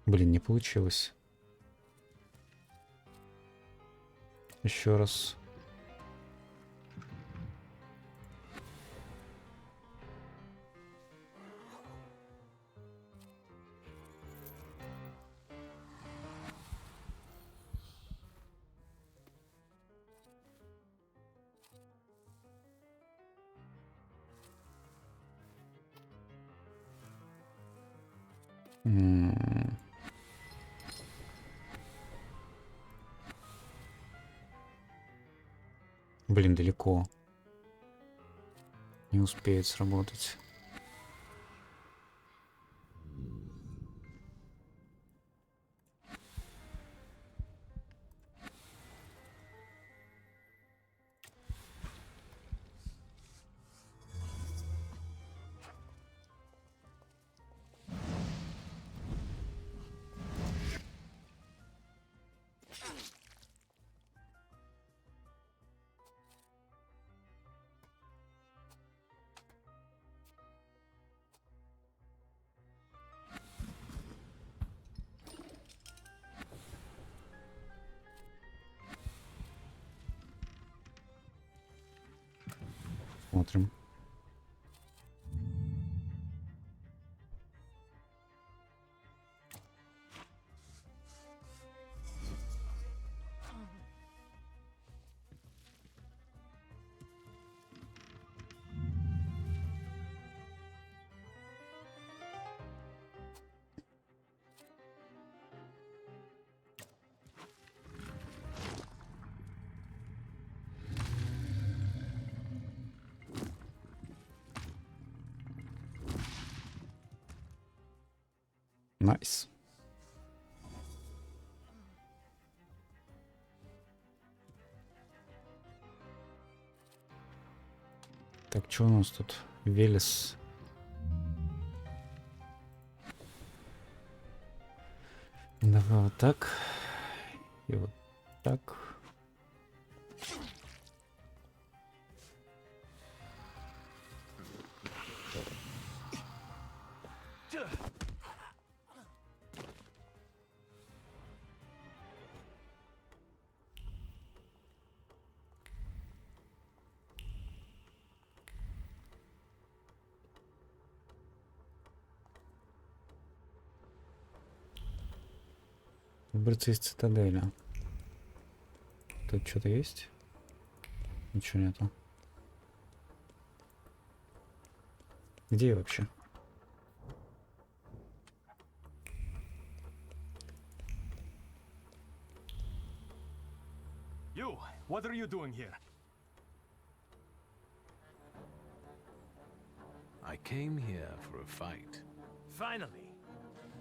Блин, не получилось. Еще раз. Блин, далеко. Не успеет сработать. посмотрим. Найс. Так, что у нас тут? Велес. Давай вот так. И вот так. Выбраться из цитадели. Тут что-то есть? Ничего нету. Где я вообще? You, what are you doing here? I came here for a fight. Finally!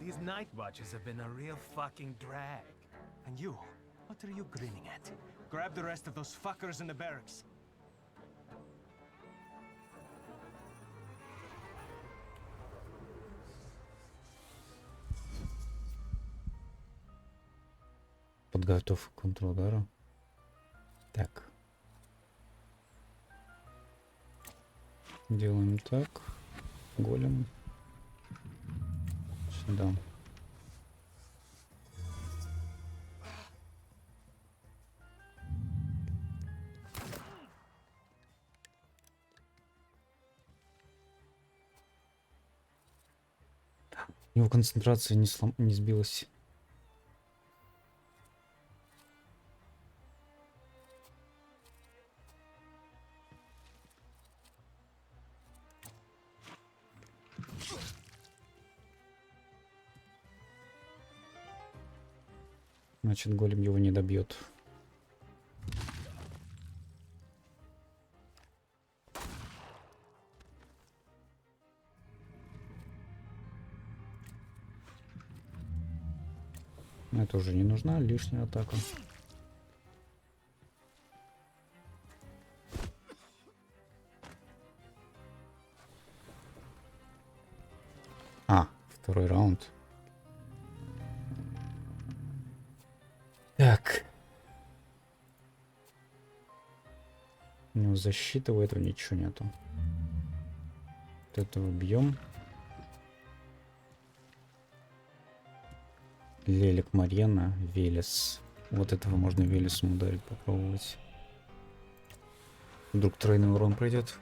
These night watches have been a real fucking drag. And you, what are you grinning at? Grab the rest of those fuckers in the barracks. Подготовка к контрудару. Так. Делаем так. Голем. Сюда. У него концентрация не сбилась. Значит, голем его не добьет. Это уже не нужна лишняя атака. Второй раунд. Так. У него защиты, у этого ничего нету. Вот этого бьем. Лелик Марьена, Велес. Вот этого можно Велесом ударить, попробовать. Вдруг тройной урон пройдет.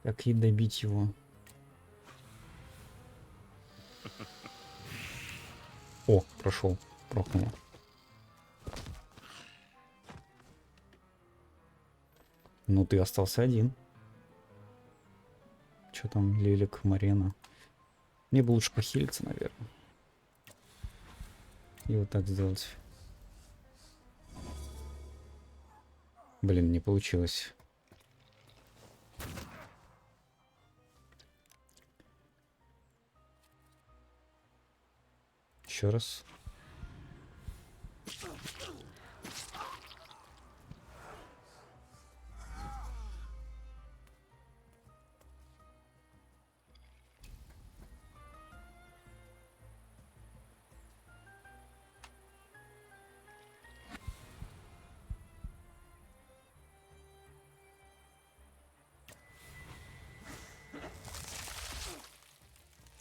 Как и добить его? О, прошел, прохнуло. Ну ты остался один. Что там, Лелик, Марена? Мне бы лучше похилиться, наверное. И вот так сделать. Блин, не получилось. Еще раз.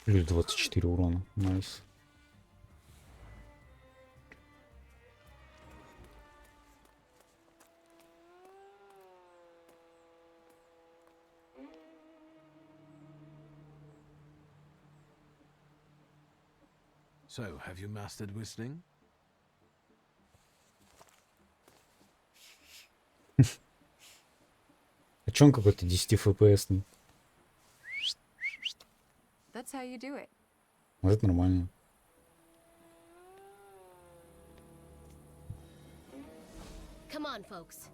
Плюс 24 урона. Найс. So, have you mastered whistling? А чё он какой-то 10 FPS-ный? That's how you do it. Может, нормально. Come on, folks.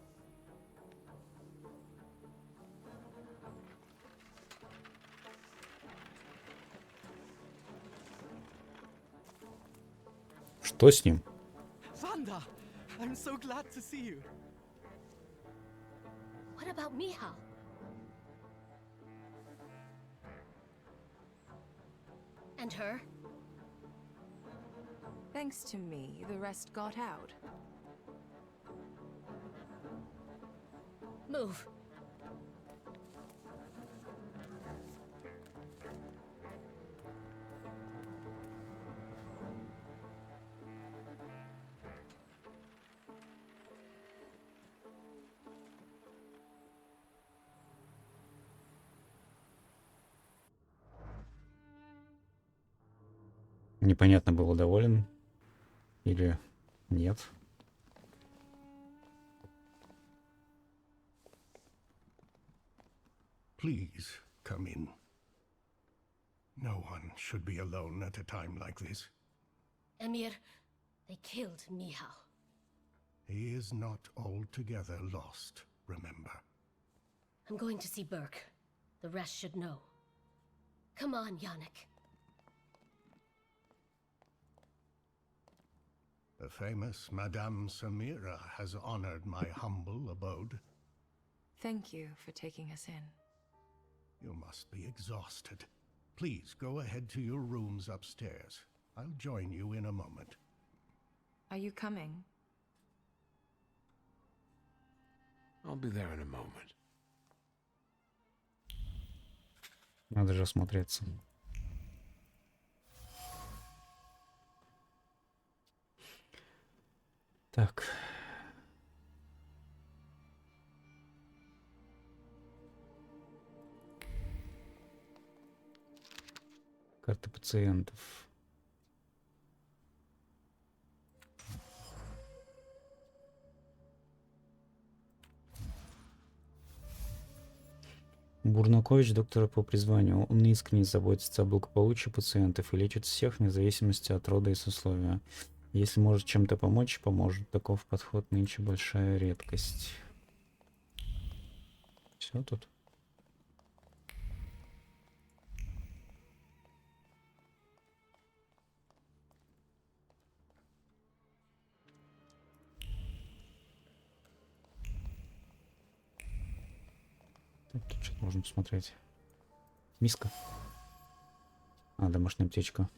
Что с ним? Vanda, I'm so glad to see you. What about Mihal? And her? Thanks to me, the rest got out. Move. Непонятно, был доволен или нет. Please come in. No one should be alone at a time like this. Emir, they killed Mihal. He is not altogether lost, remember. I'm going to see Burke. The rest should know. Come on, Yannick. The famous Madame Samira has honored my humble abode. Thank you for taking us in. You must be exhausted. Please go ahead to your rooms upstairs. I'll join you in a moment. Are you coming? I'll be there in a moment. Надо же осмотреться. Так. Карты пациентов. Бурнакович, доктор по призванию. Он искренне заботится о благополучии пациентов и лечит всех вне зависимости от рода и сословия. Если может чем-то помочь, поможет. Таков подход нынче большая редкость. Все тут. Так, тут что-то можно посмотреть. Миска. А, домашняя аптечка.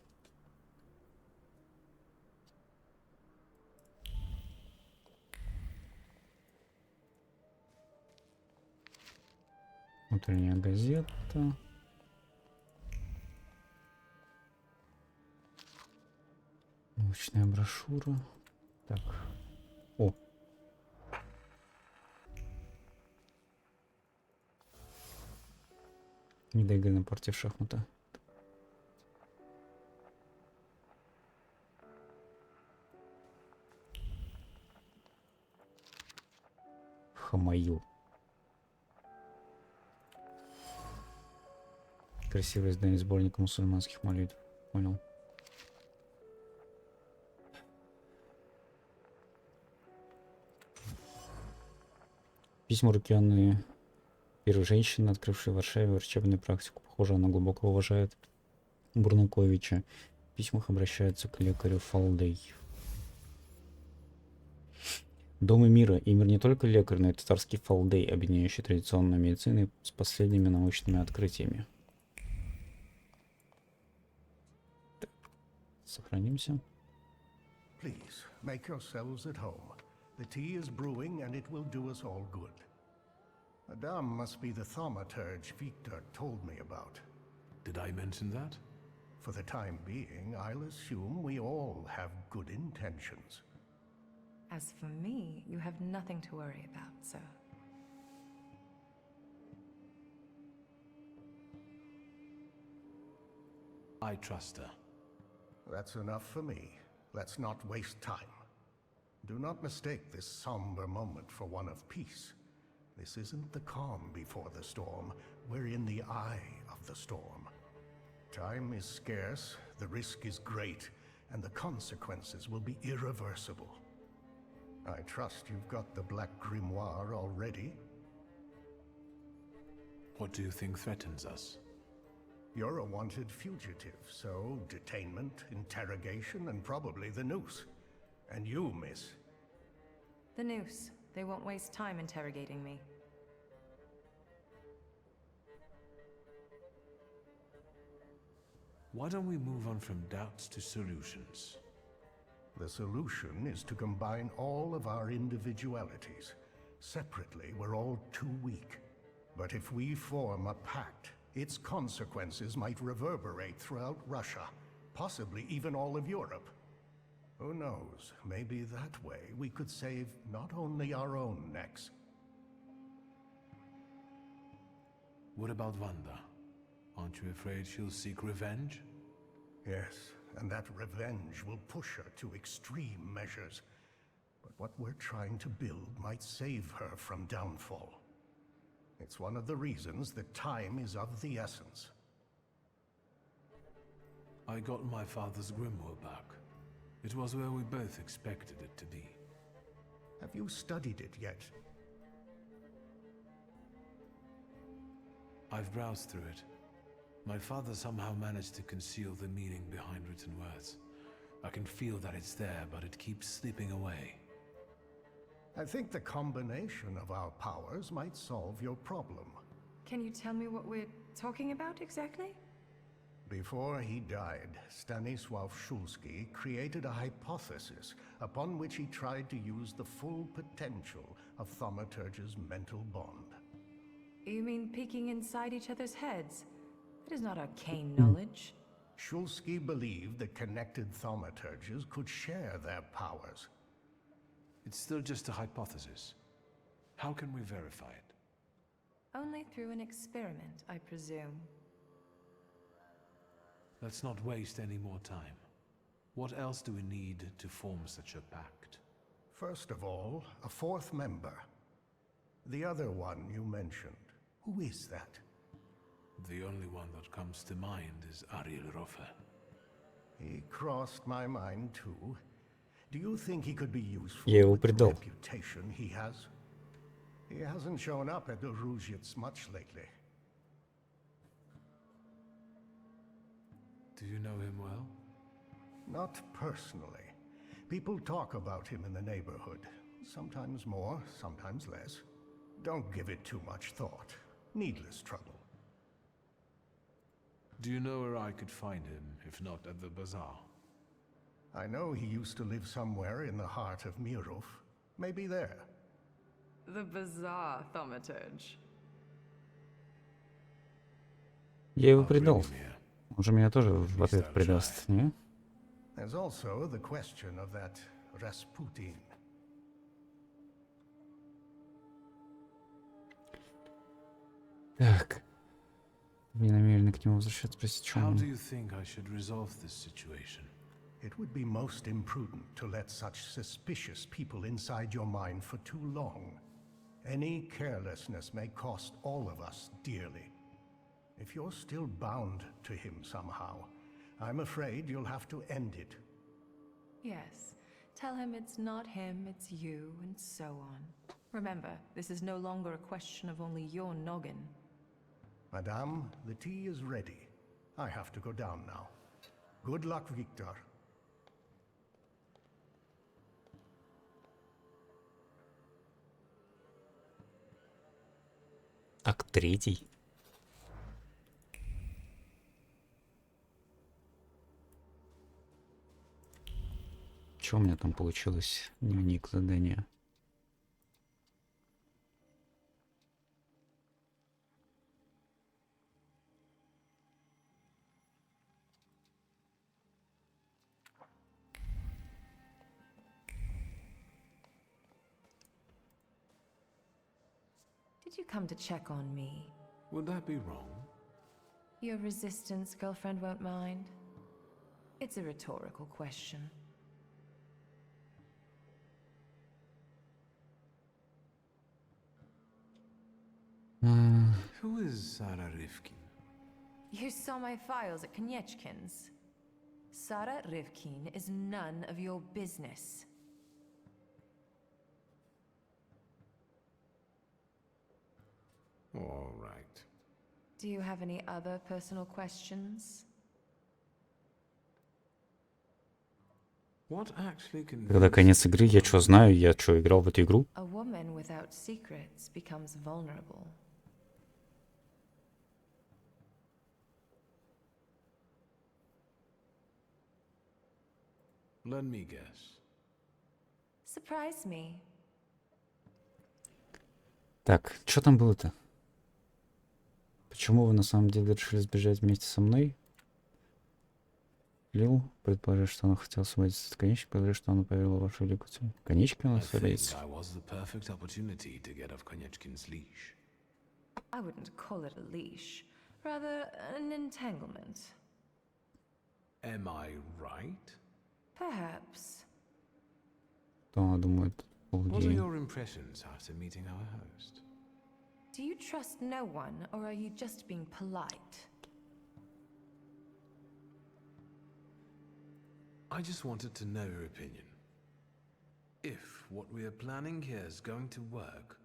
Утренняя газета. Научная брошюра. Так. О. Недоигранная партия в шахматы. Хамаил. Красивое издание сборника мусульманских молитв. Понял. Письма руки Анны, первой женщины, открывшей в Варшаве врачебную практику. Похоже, она глубоко уважает Бурнаковича. В письмах обращаются к лекарю Фалдей. Дом и мира. И мир не только лекарь, но и татарский Фалдей, объединяющий традиционную медицину с последними научными открытиями. Так. Сохранимся. Please, make yourselves at home. The tea is brewing and it will do us all good. Madame must be the Thaumaturge Victor told me about. Did I mention that? For the time being, I'll assume we all have good intentions. As for me, you have nothing to worry about, sir. I trust her. That's enough for me. Let's not waste time. Do not mistake this somber moment for one of peace. This isn't the calm before the storm. We're in the eye of the storm. Time is scarce, the risk is great, and the consequences will be irreversible. I trust you've got the Black Grimoire already? What do you think threatens us? You're a wanted fugitive, so detainment, interrogation, and probably the noose. And you, miss. The noose. They won't waste time interrogating me. Why don't we move on from doubts to solutions? The solution is to combine all of our individualities. Separately, we're all too weak. But if we form a pact, its consequences might reverberate throughout Russia, possibly even all of Europe. Who knows, maybe that way we could save not only our own necks. What about Wanda? Aren't you afraid she'll seek revenge? Yes, and that revenge will push her to extreme measures. But what we're trying to build might save her from downfall. It's one of the reasons that time is of the essence. I got my father's grimoire back. It was where we both expected it to be. Have you studied it yet? I've browsed through it. My father somehow managed to conceal the meaning behind written words. I can feel that it's there, but it keeps slipping away. I think the combination of our powers might solve your problem. Can you tell me what we're talking about exactly? Before he died, Stanisław Szulski created a hypothesis upon which he tried to use the full potential of Thaumaturge's mental bond. You mean peeking inside each other's heads? That is not arcane knowledge. Szulski believed that connected Thaumaturges could share their powers. It's still just a hypothesis. How can we verify it? Only through an experiment, I presume. Let's not waste any more time. What else do we need to form such a pact? First of all, a fourth member. The other one you mentioned. Who is that? The only one that comes to mind is Ariel Rofe. He crossed my mind too. Do you think he could be useful Я его with the предал. reputation he has? He hasn't shown up at the Ruzhits much lately. Do you know him well? Not personally. People talk about him in the neighborhood. Sometimes more, sometimes less. Don't give it too much thought. Needless trouble. Do you know where I could find him, if not at the bazaar? I know he used to live somewhere in the heart of Mirov. Maybe there. The bazaar, Thaumaturge. Я его предал. Он же меня тоже в ответ предаст, не? There's also the question of that Rasputin. Так. Не намерен к нему возвращаться, спросить, что How он... do you think I should resolve this situation? It would be most imprudent to let such suspicious people inside your mind for too long. Any carelessness may cost all of us dearly. If you're still bound to him somehow, I'm afraid you'll have to end it. Yes. Tell him it's not him, it's you, and so on. Remember, this is no longer a question of only your noggin. Madame, the tea is ready. I have to go down now. Good luck, Victor. Акт 3. Что у меня там получилось? Дневник задания. Did you come to check on me? Would that be wrong? Your resistance girlfriend won't mind. It's a rhetorical question. Who is Sarah Rivkin? You saw my files at Koniechkin's. Sarah Rivkin is none of your business. All right. Do you have any other personal questions? What actually Когда конец игры, я что знаю? Я что, играл в эту игру? A woman without secrets becomes vulnerable. Let me guess. Surprise me. Так, что там было-то? Почему вы на самом деле решили сбежать вместе со мной? Лил предположил, что она хотела освободиться от конечки, предположил, что она поверила в вашу великую цель. Конечки у нас освободится. I was the perfect opportunity to get off Koniechkin's leash. I wouldn't call it a leash, rather an entanglement. Am I right? Perhaps. Что она думает о What are людей? your impressions after meeting our host? Do you trust no one, or are you just being polite? I just wanted to know your opinion. If what we are planning here is going to work,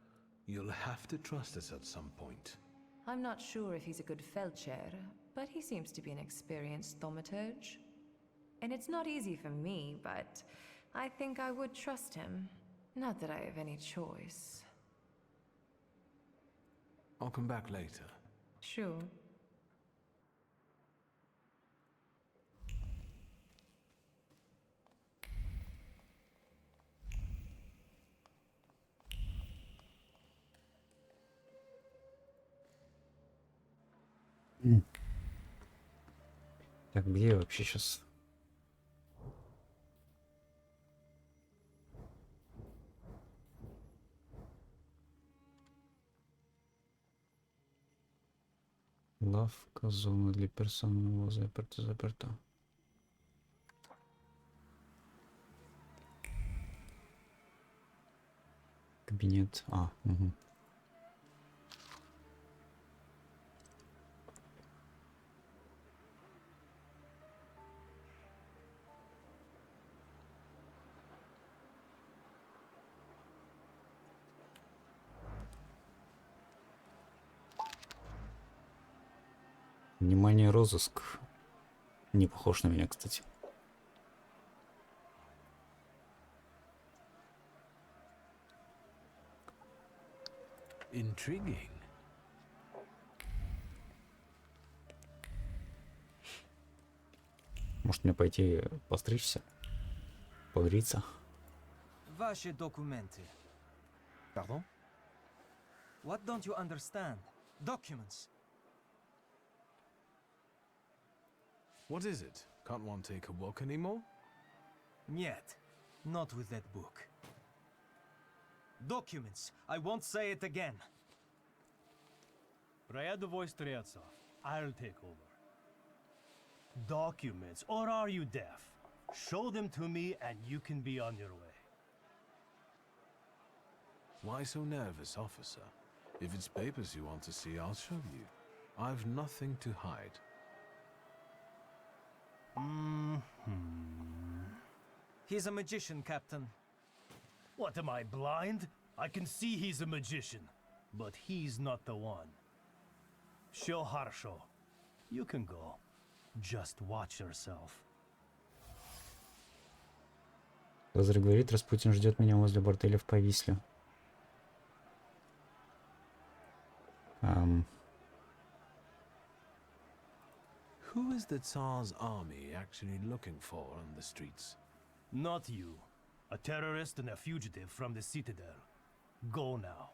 you'll have to trust us at some point. I'm not sure if he's a good Feldchair, but he seems to be an experienced Thaumaturge. And it's not easy for me, but I think I would trust him. Not that I have any choice. I'll come back later. Sure. Так, где я вообще сейчас? Лавка, зона для персонала, заперта. Кабинет. Угу. Внимание, розыск. Не похож на меня, кстати. Intriguing. Может мне пойти постричься? Побриться? Ваши документы. Pardon? What don't you understand? Documents. What is it? Can't one take a walk anymore? Нет, not with that book. Documents. I won't say it again. Рядовой Стрецов. I'll take over. Documents, or are you deaf? Show them to me and you can be on your way. Why so nervous, officer? If it's papers you want to see, I'll show you. I've nothing to hide. He's a magician, Captain. What, am I blind? I can see he's a magician, but he's not the one. Всё хорошо. You can go. Just watch yourself. Лазарь говорит, Распутин ждет меня возле борделя в Повисле. Who is the Tsar's army actually looking for on the streets? Not you. A terrorist and a fugitive from the Citadel. Go now.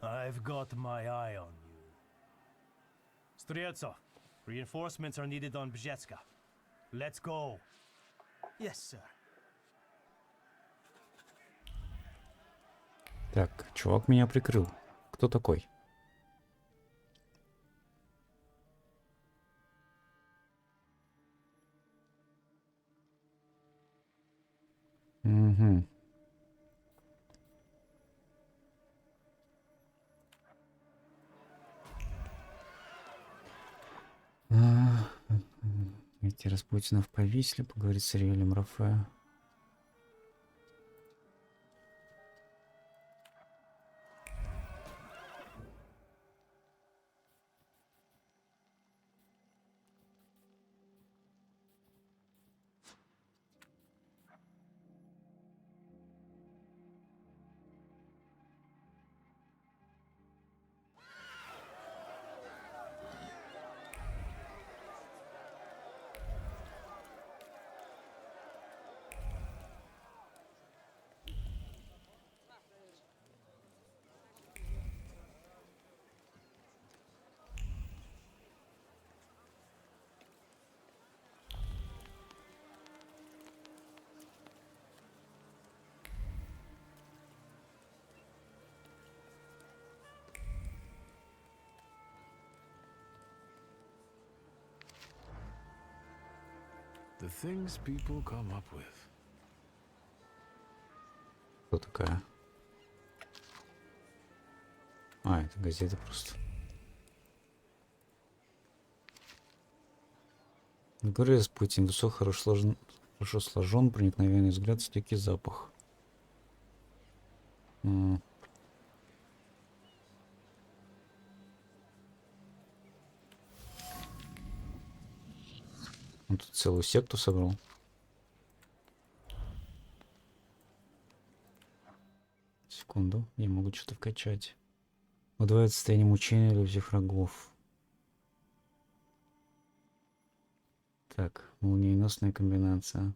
I've got my eye on you. Streltsov, reinforcements are needed on Bzetska. Let's go. Yes, sir. Так, чувак меня прикрыл. Кто такой? Угу. Эти Распутинов повесили, поговорить с Ариэлем Рафе. The things people come up with. Кто такая? А, это газета просто. Говорю, Распутин, высок, хорошо сложен, проникновенный взгляд, стойкий запах. Он тут целую секту собрал. Секунду, я могу что-то вкачать. Удваивает состояние мучения для всех врагов. Так, молниеносная комбинация.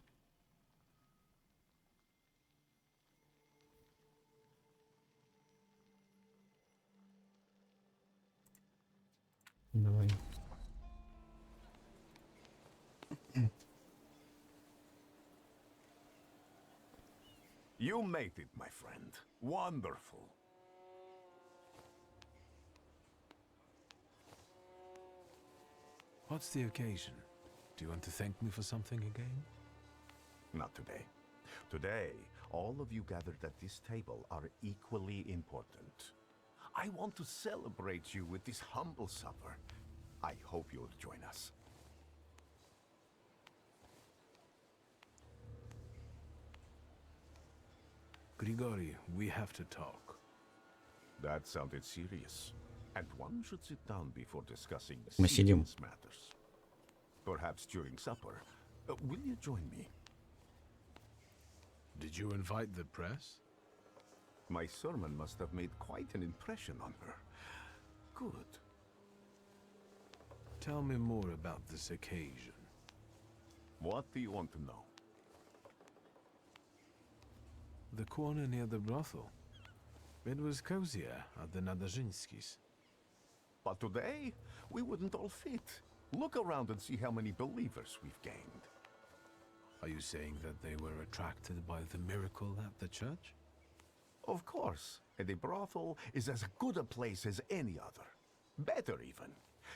Давай. You made it, my friend. Wonderful. What's the occasion? Do you want to thank me for something again? Not today. Today, all of you gathered at this table are equally important. I want to celebrate you with this humble supper. I hope you'll join us. Grigori, we have to talk. That sounded serious. And one should sit down before discussing Мы сидим. serious matters. Perhaps during supper. Will you join me? Did you invite the press? My sermon must have made quite an impression on her. Good. Tell me more about this occasion. What do you want to know? The corner near the brothel. It was cozier at the Nadazhinskis. But today, we wouldn't all fit. Look around and see how many believers we've gained. Are you saying that they were attracted by the miracle at the church? Of course, and a brothel is as good a place as any other. Better even.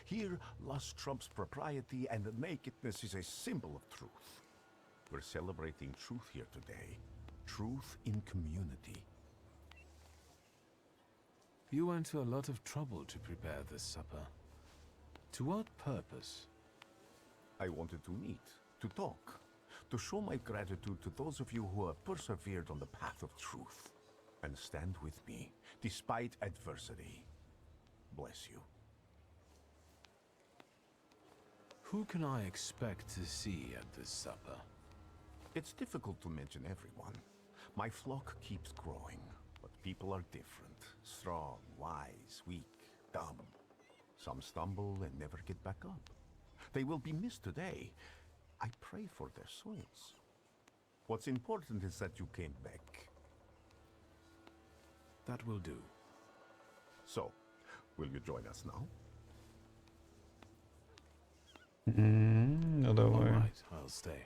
Here, lust trumps propriety, and nakedness is a symbol of truth. We're celebrating truth here today. Truth in community. You went to a lot of trouble to prepare this supper. To what purpose? I wanted to meet, to talk, to show my gratitude to those of you who have persevered on the path of truth and stand with me despite adversity. Bless you. Who can I expect to see at this supper? It's difficult to mention everyone. My flock keeps growing, but people are different. Strong, wise, weak, dumb. Some stumble and never get back up. They will be missed today. I pray for their souls. What's important is that you came back. That will do. So, will you join us now? Ну All давай. right, I'll stay.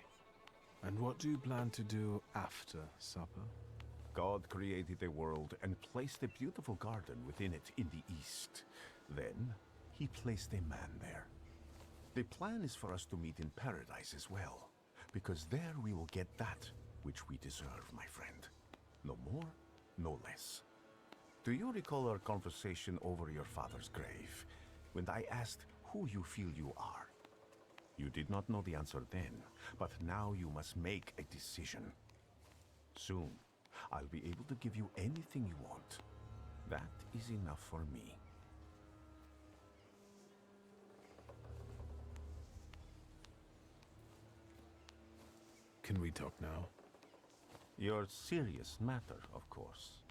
And what do you plan to do after supper? God created a world and placed a beautiful garden within it in the east. Then, he placed a man there. The plan is for us to meet in paradise as well, because there we will get that which we deserve, my friend. No more, no less. Do you recall our conversation over your father's grave, when I asked who you feel you are? You did not know the answer then, but now you must make a decision. Soon, I'll be able to give you anything you want. That is enough for me. Can we talk now? Your serious matter, of course.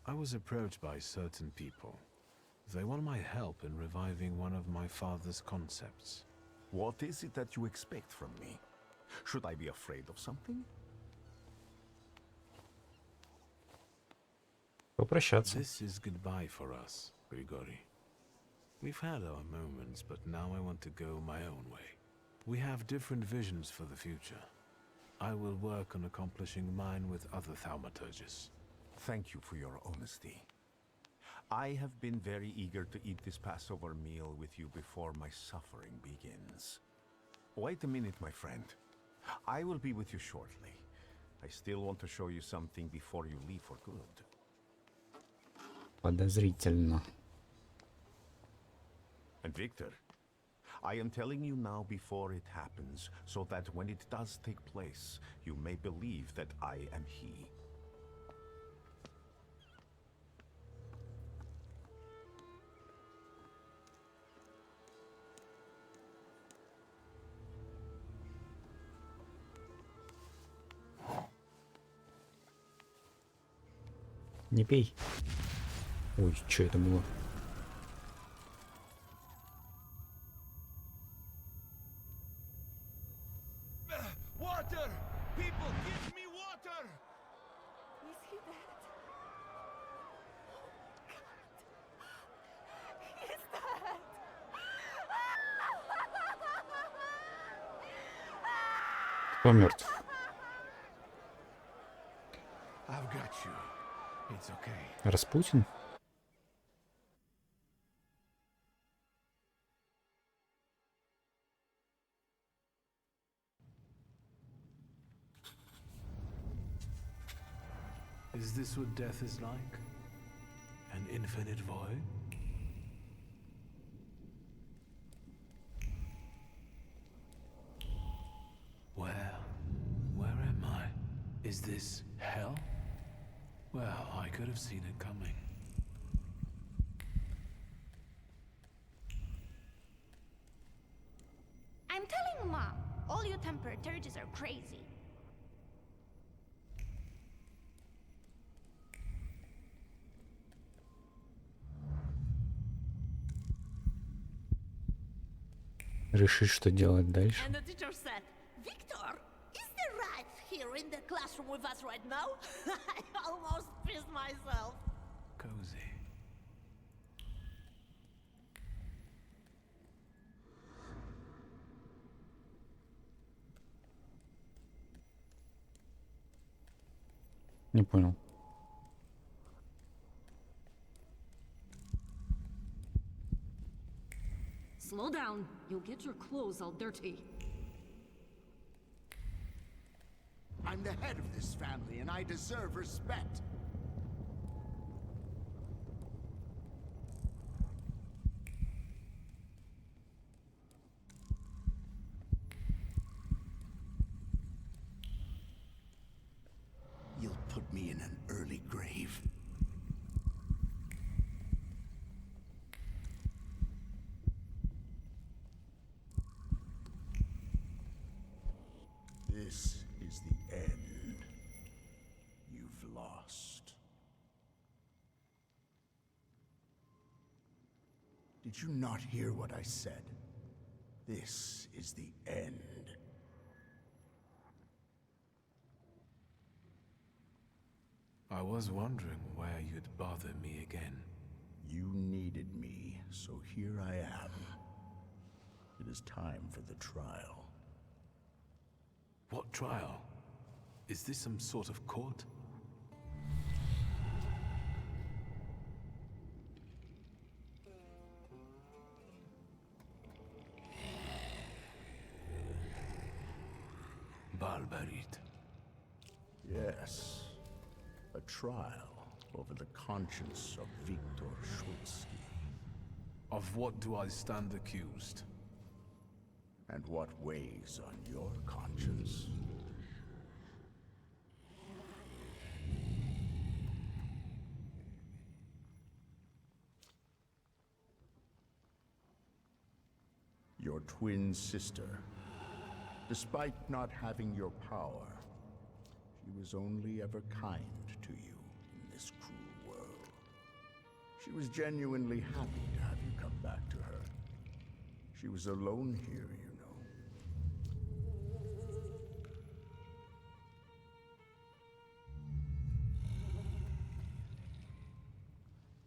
I was approached by certain people. They want my help in reviving one of my father's concepts. What is it that you expect from me? Should I be afraid of something? Попрощаться. This is goodbye for us, Grigori. We've had our moments, but now I want to go my own way. We have different visions for the future. I will work on accomplishing mine with other Thaumaturges. Thank you for your honesty. I have been very eager to eat this Passover meal with you before my suffering begins. Wait a minute, my friend. I will be with you shortly. I still want to show you something before you leave for good. Подозрительно. And Victor, I am telling you now before it happens, so that when it does take place, you may believe that I am he. Не пей. Ой, что это было? Water! People, give me water! Is he dead? He's dead! Кто мертв? I've got you. It's okay. Распутин? Is this what death is like? An infinite void? Where am I? Is this hell? Well, I could have seen it coming. I'm telling Mom, all you Thaumaturges are crazy. Решить, что делать дальше. And the teacher said, Victor, is the right here in the classroom with us right now? I almost pissed myself. Cozy. Не понял. Slow down. You'll get your clothes all dirty. I'm the head of this family, and I deserve respect. You'll put me in an early grave. This is the end. You've lost. Did you not hear what I said? This is the end. I was wondering where you'd bother me again. You needed me, so here I am. It is time for the trial. What trial? Is this some sort of court? buried. Yes. A trial over the conscience of Viktor Schulski. Of what do I stand accused? And what weighs on your conscience? Your twin sister. Despite not having your power, she was only ever kind to you in this cruel world. She was genuinely happy to have you come back to her. She was alone here, you know.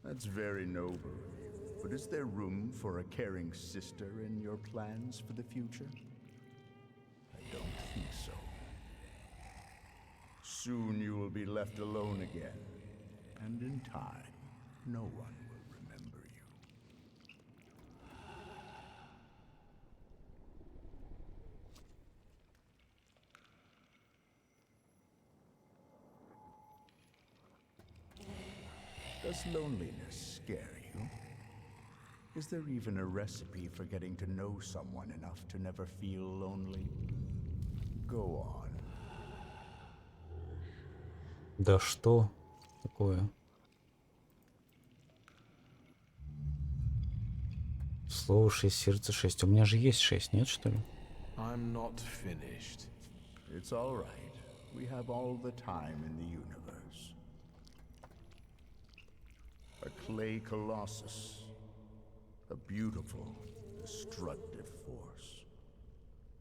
That's very noble of you. But is there room for a caring sister in your plans for the future? I don't think so. Soon you will be left alone again. And in time, no one will remember you. Does loneliness scare you? Is there even a recipe for getting to know someone enough to never feel lonely? Go on. Да что такое? Слово 6, сердце 6. У меня же есть 6, нет, что ли? I'm not finished. It's all right. We have all the time in the universe. A clay colossus. A beautiful, destructive force.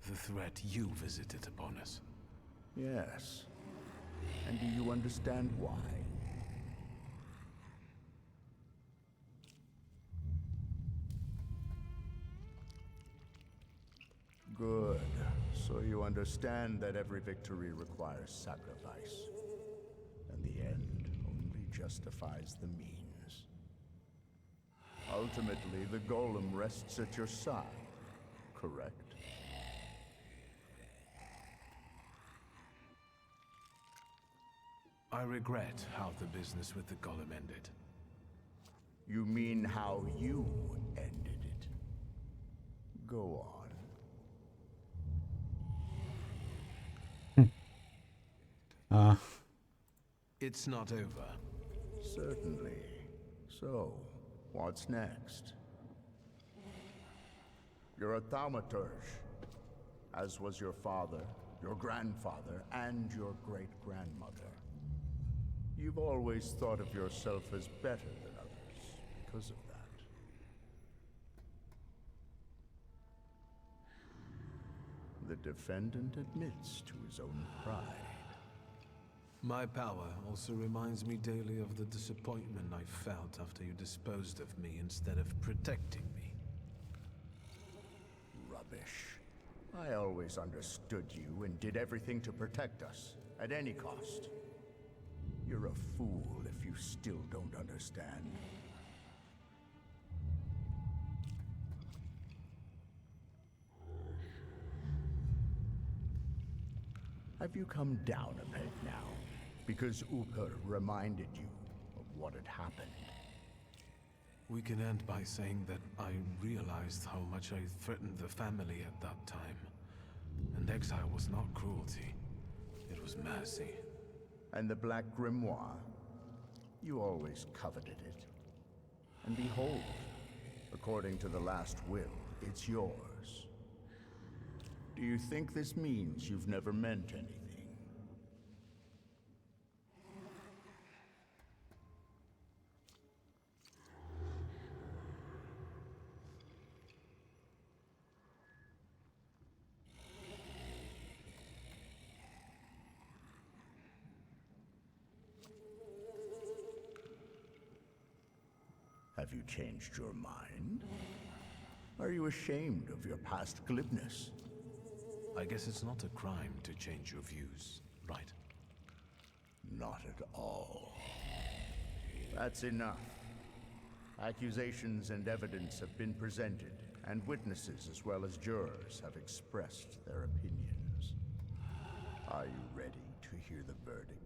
The threat you visited upon us. Yes. And do you understand why? Good. So you understand that every victory requires sacrifice. And the end only justifies the means. Ultimately, the golem rests at your side, correct? I regret how the business with the golem ended. You mean how you ended it? Go on. It's not over. Certainly. So, what's next? You're a Thaumaturge, as was your father, your grandfather, and your great-grandmother. You've always thought of yourself as better than others because of that. The defendant admits to his own pride. My power also reminds me daily of the disappointment I felt after you disposed of me instead of protecting me. Rubbish. I always understood you and did everything to protect us, at any cost. You're a fool if you still don't understand. Have you come down a peg now? Because Uper reminded you of what had happened. We can end by saying that I realized how much I threatened the family at that time. And exile was not cruelty. It was mercy. And the Black Grimoire? You always coveted it. And behold, according to the last will, it's yours. Do you think this means you've never meant anything? Have you changed your mind? Are you ashamed of your past glibness? I guess it's not a crime to change your views, right? Not at all. That's enough. Accusations and evidence have been presented, and witnesses as well as jurors have expressed their opinions. Are you ready to hear the verdict?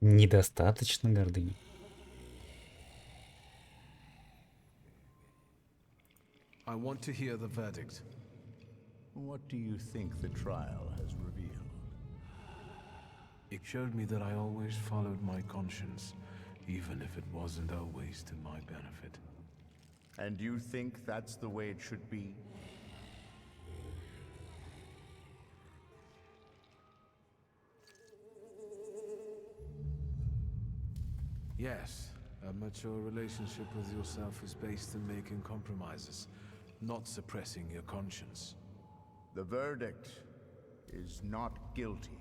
Недостаточно гордыни. I want to hear the verdict. What do you think the trial has revealed? It showed me that I always followed my conscience, even if it wasn't always to my benefit. And you think that's the way it should be? Yes, a mature relationship with yourself is based in making compromises, not suppressing your conscience. The verdict is not guilty.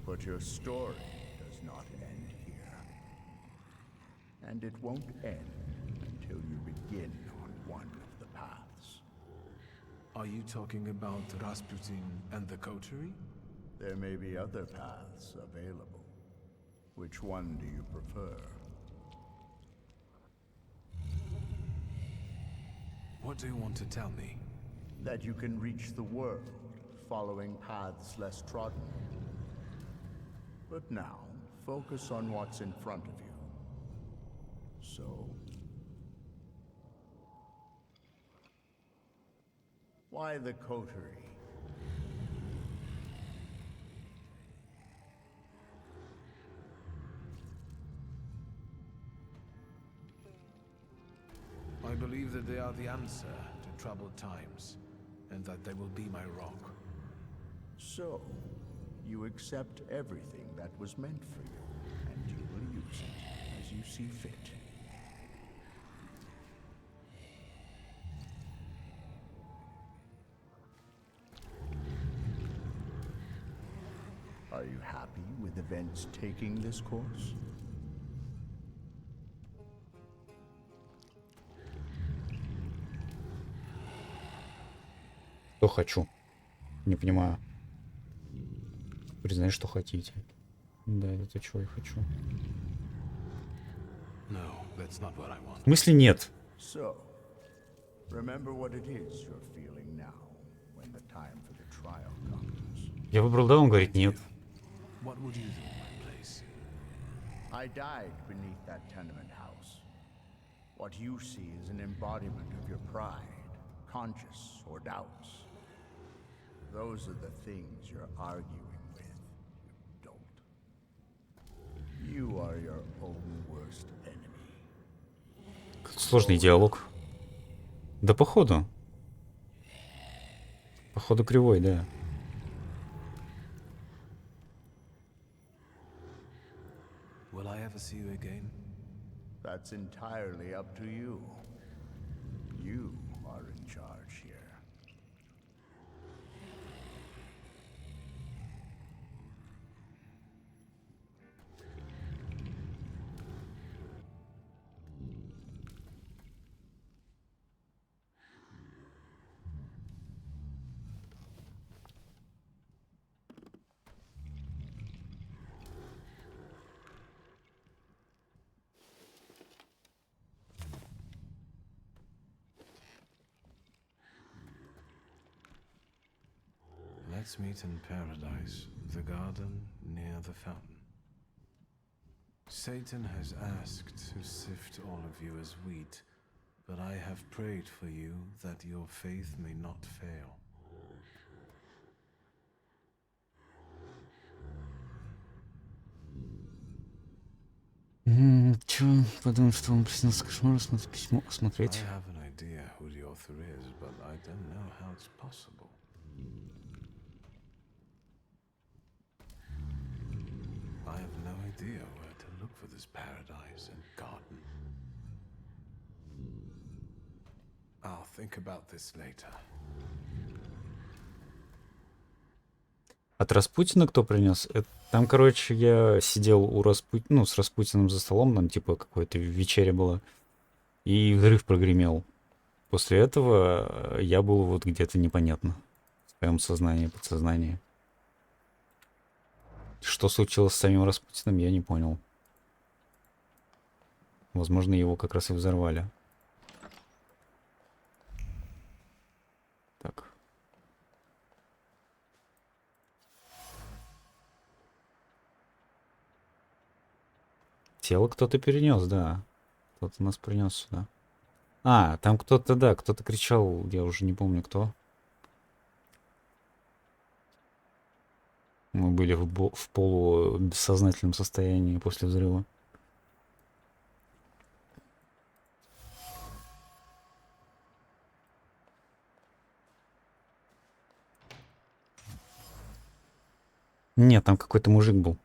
But your story does not end here. And it won't end until you begin on one of the paths. Are you talking about Rasputin and the coterie? There may be other paths available. Which one do you prefer? What do you want to tell me? That you can reach the world, following paths less trodden. But now, focus on what's in front of you. So... why the coterie? I believe that they are the answer to troubled times, and that they will be my rock. So, you accept everything that was meant for you, and you will use it as you see fit. Are you happy with events taking this course? Что хочу? Не понимаю. Признай, что хотите. Да, это чего я хочу. No, that's not what I want. В смысле нет? So, remember what it is you're feeling now, when the time for the trial comes. Я выбрал да, он говорит нет. What would you do in my place? I died beneath that tenement house. What you see is an embodiment of your pride, conscience, or doubts. Those are the things you're arguing with. You don't. You are your own worst enemy. Сложный диалог. Да походу. Походу кривой, да. Will I ever see you again? That's entirely up to you. You are in charge here. Let's meet in paradise, the garden near the fountain. Satan has asked to sift all of you as wheat, but I have prayed for you that your faith may not fail. Чё, подумал, что он приснился кошмар, письмо I смотреть. have an idea who the author is, but I don't know how it's possible. I have no idea where to look for this paradise and garden. I'll think about this later. От Распутина кто принес? Там, короче, я сидел у ну, с Распутиным за столом, там типа какой-то вечеря была, и взрыв прогремел. После этого я был вот где-то непонятно. В своем сознании, подсознании. Что случилось с самим Распутиным, я не понял. Возможно, его как раз и взорвали. Так. Тело кто-то перенес, да. Кто-то нас принес сюда. А, там кто-то, да, кто-то кричал, я уже не помню кто. Мы были в полубессознательном состоянии после взрыва. Нет, там какой-то мужик был.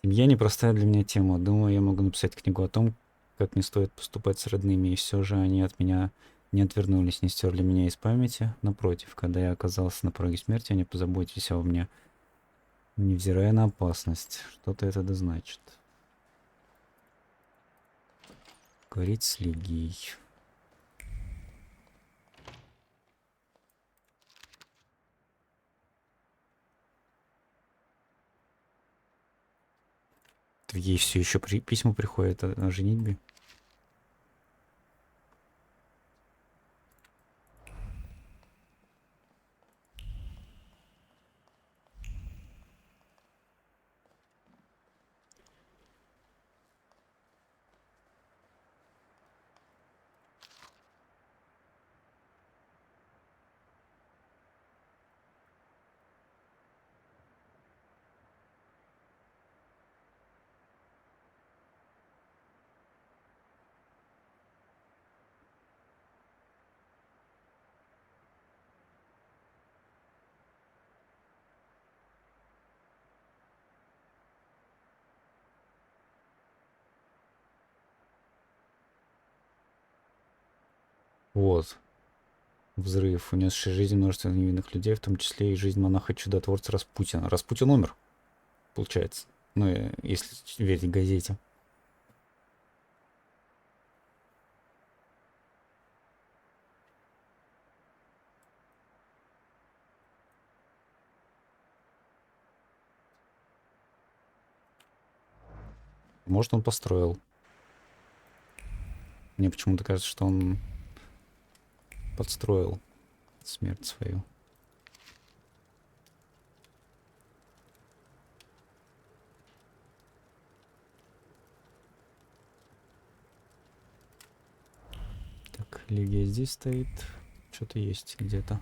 Семья непростая для меня тема. Думаю, я могу написать книгу о том, как не стоит поступать с родными, и все же они от меня не отвернулись, не стерли меня из памяти. Напротив, когда я оказался на пороге смерти, они позаботились обо мне, невзирая на опасность. Что-то это да значит. Говорить с Лигией. Ей все еще письма приходят о женитьбе. Вот. Взрыв, унесший жизнь множества невинных людей, в том числе и жизнь монаха-чудотворца Распутина. Распутин умер, получается. Ну, если верить газете. Может, он построил. Мне почему-то кажется, что он подстроил смерть свою. Так, Лигия здесь стоит. Что-то есть где-то.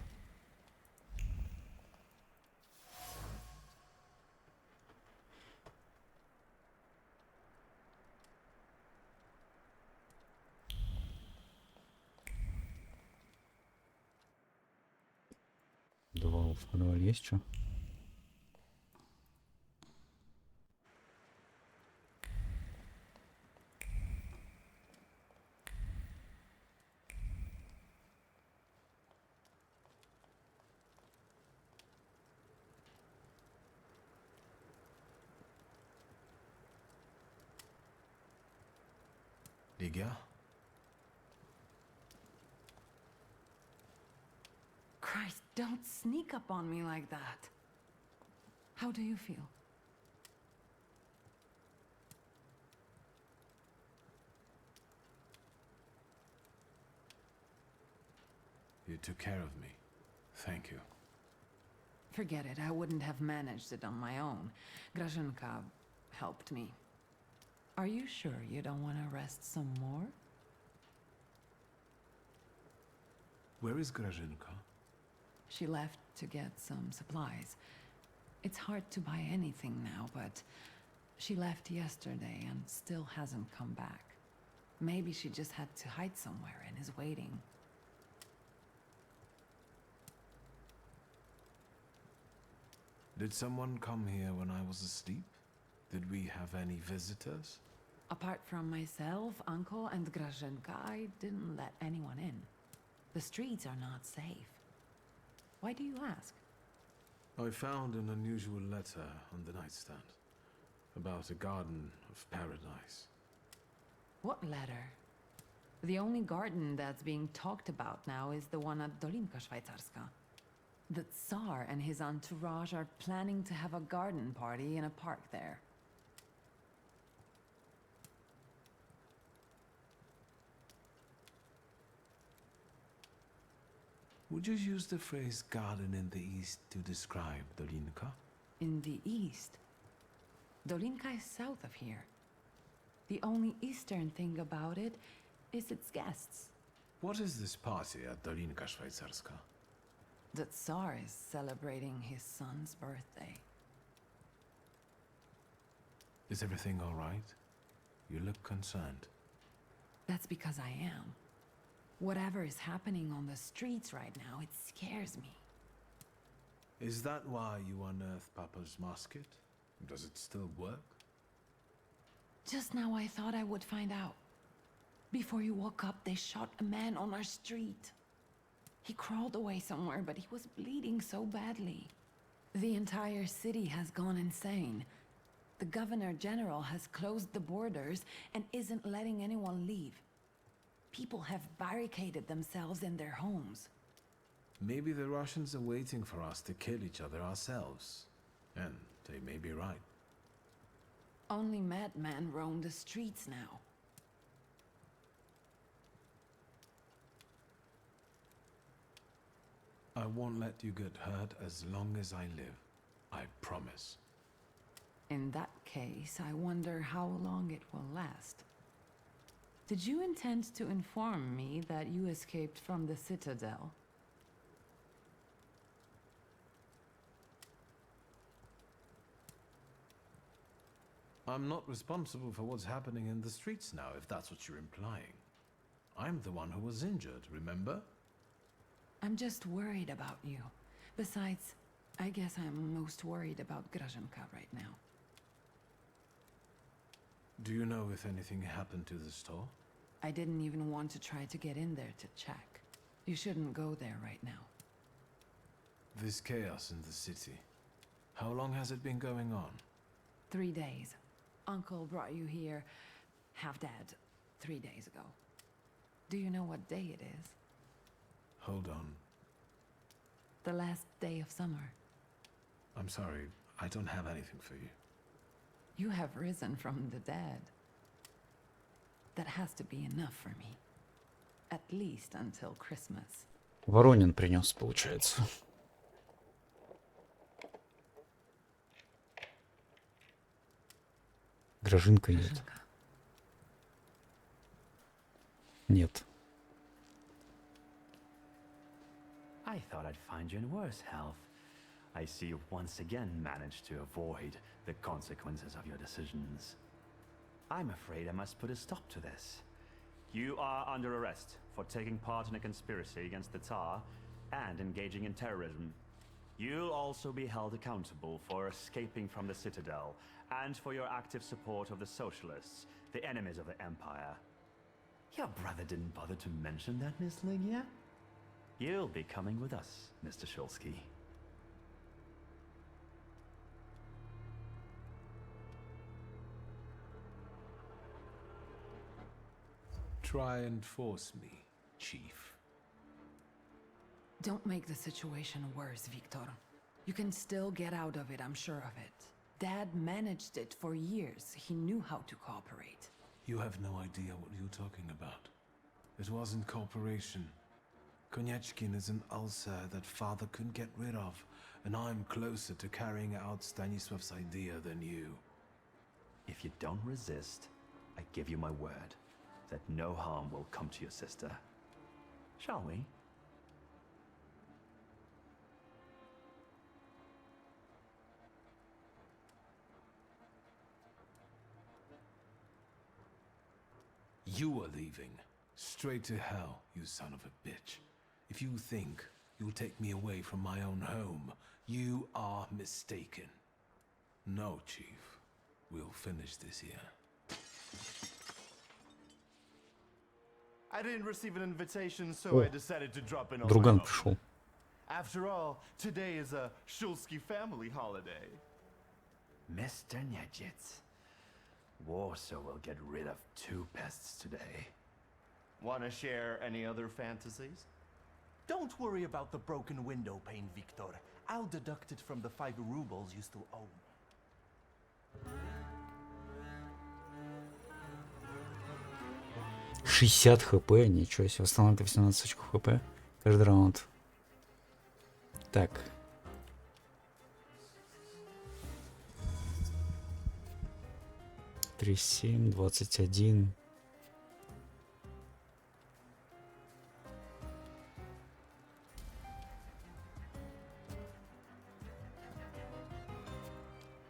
В подвале есть что? Ligia? Christ, don't sneak up on me like that. How do you feel? You took care of me. Thank you. Forget it, I wouldn't have managed it on my own. Grażynka helped me. Are you sure you don't want to rest some more? Where is Grażynka? She left to get some supplies. It's hard to buy anything now, but she left yesterday and still hasn't come back. Maybe she just had to hide somewhere and is waiting. Did someone come here when I was asleep? Did we have any visitors? Apart from myself, Uncle, and Grażynka, I didn't let anyone in. The streets are not safe. Why do you ask? I found an unusual letter on the nightstand about a garden of paradise. What letter? The only garden that's being talked about now is the one at Dolinka Szwajcarska. The Tsar and his entourage are planning to have a garden party in a park there. Would you use the phrase garden in the east to describe Dolinka? In the east? Dolinka is south of here. The only eastern thing about it is its guests. What is this party at Dolinka Szwajcarska? The Tsar is celebrating his son's birthday. Is everything all right? You look concerned. That's because I am. Whatever is happening on the streets right now, it scares me. Is that why you unearthed Papa's musket? Does it still work? Just now I thought I would find out. Before you woke up, they shot a man on our street. He crawled away somewhere, but he was bleeding so badly. The entire city has gone insane. The Governor General has closed the borders and isn't letting anyone leave. People have barricaded themselves in their homes. Maybe the Russians are waiting for us to kill each other ourselves. And they may be right. Only madmen roam the streets now. I won't let you get hurt as long as I live. I promise. In that case, I wonder how long it will last. Did you intend to inform me that you escaped from the Citadel? I'm not responsible for what's happening in the streets now, if that's what you're implying. I'm the one who was injured, remember? I'm just worried about you. Besides, I guess I'm most worried about Grażynka right now. Do you know if anything happened to the store? I didn't even want to try to get in there to check. You shouldn't go there right now. This chaos in the city. How long has it been going on? 3 days. Uncle brought you here, half dead, 3 days ago. Do you know what day it is? Hold on. The last day of summer. I'm sorry, I don't have anything for you. You have risen from the dead. That has to be enough for me. At least until Christmas. Воронин принес, получается. Grażynka нет. Нет. I thought I'd find you in worse health. I see you've once again managed to avoid the consequences of your decisions. I'm afraid I must put a stop to this. You are under arrest for taking part in a conspiracy against the Tsar and engaging in terrorism. You'll also be held accountable for escaping from the Citadel and for your active support of the Socialists, the enemies of the Empire. Your brother didn't bother to mention that, Miss Ligia? You'll be coming with us, Mr. Shulsky. Try and force me, Chief. Don't make the situation worse, Victor. You can still get out of it, I'm sure of it. Dad managed it for years. He knew how to cooperate. You have no idea what you're talking about. It wasn't cooperation. Konieczkin is an ulcer that father couldn't get rid of, and I'm closer to carrying out Stanisław's idea than you. If you don't resist, I give you my word that no harm will come to your sister. Shall we? You are leaving. Straight to hell, you son of a bitch. If you think you'll take me away from my own home, you are mistaken. No, Chief. We'll finish this here. I didn't receive an invitation, so I decided to drop in on my Друган own. пришел. After all, today is a Shulsky family holiday. Mr. Niedziec, Warsaw will get rid of 2 pests today. Wanna share any other fantasies? Don't worry about the broken window pane, Victor. I'll deduct it from the 5 rubles you still owe. 60 хп, ничего себе. Восстанавливает 18 очков хп каждый раунд. Так. Три, 7, 21.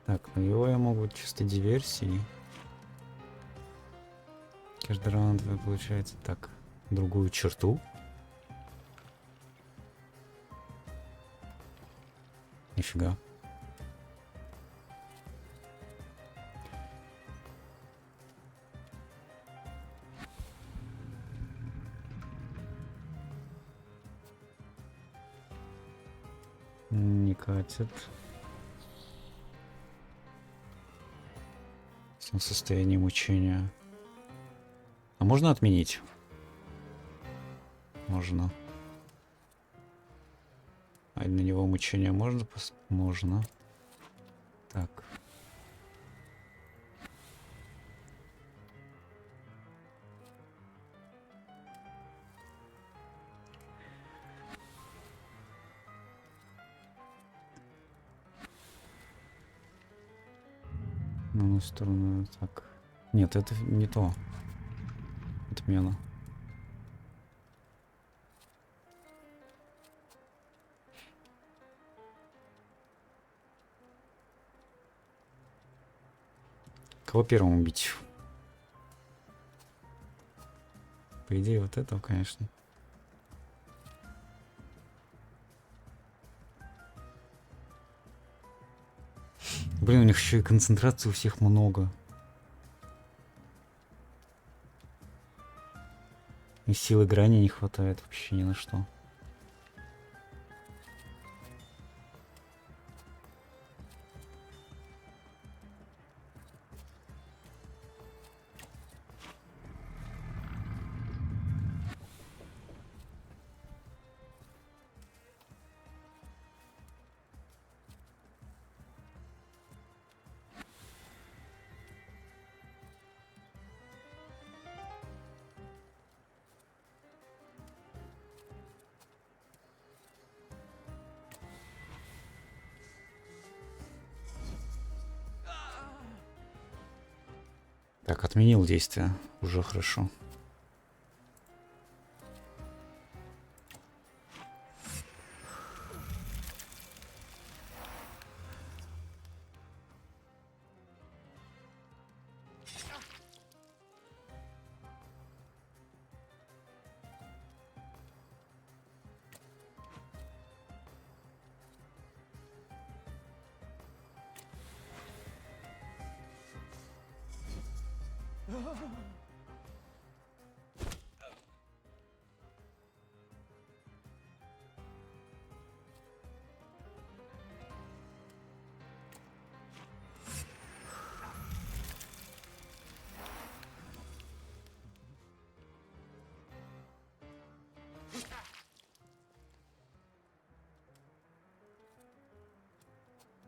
Так, ну его я могу чисто диверсией. Каждый раунд получается так. Другую черту. Нифига. Не катит. В состоянии мучения. А можно отменить? Можно. А на него мучение можно? Можно. Так. На одну сторону так. Нет, это не то. Отмена. Кого первым убить? По идее, вот этого, конечно. Блин, у них еще и концентрации у всех много. И силы грани не хватает вообще ни на что. Так, отменил действие. Уже хорошо.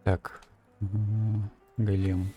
Так, голем.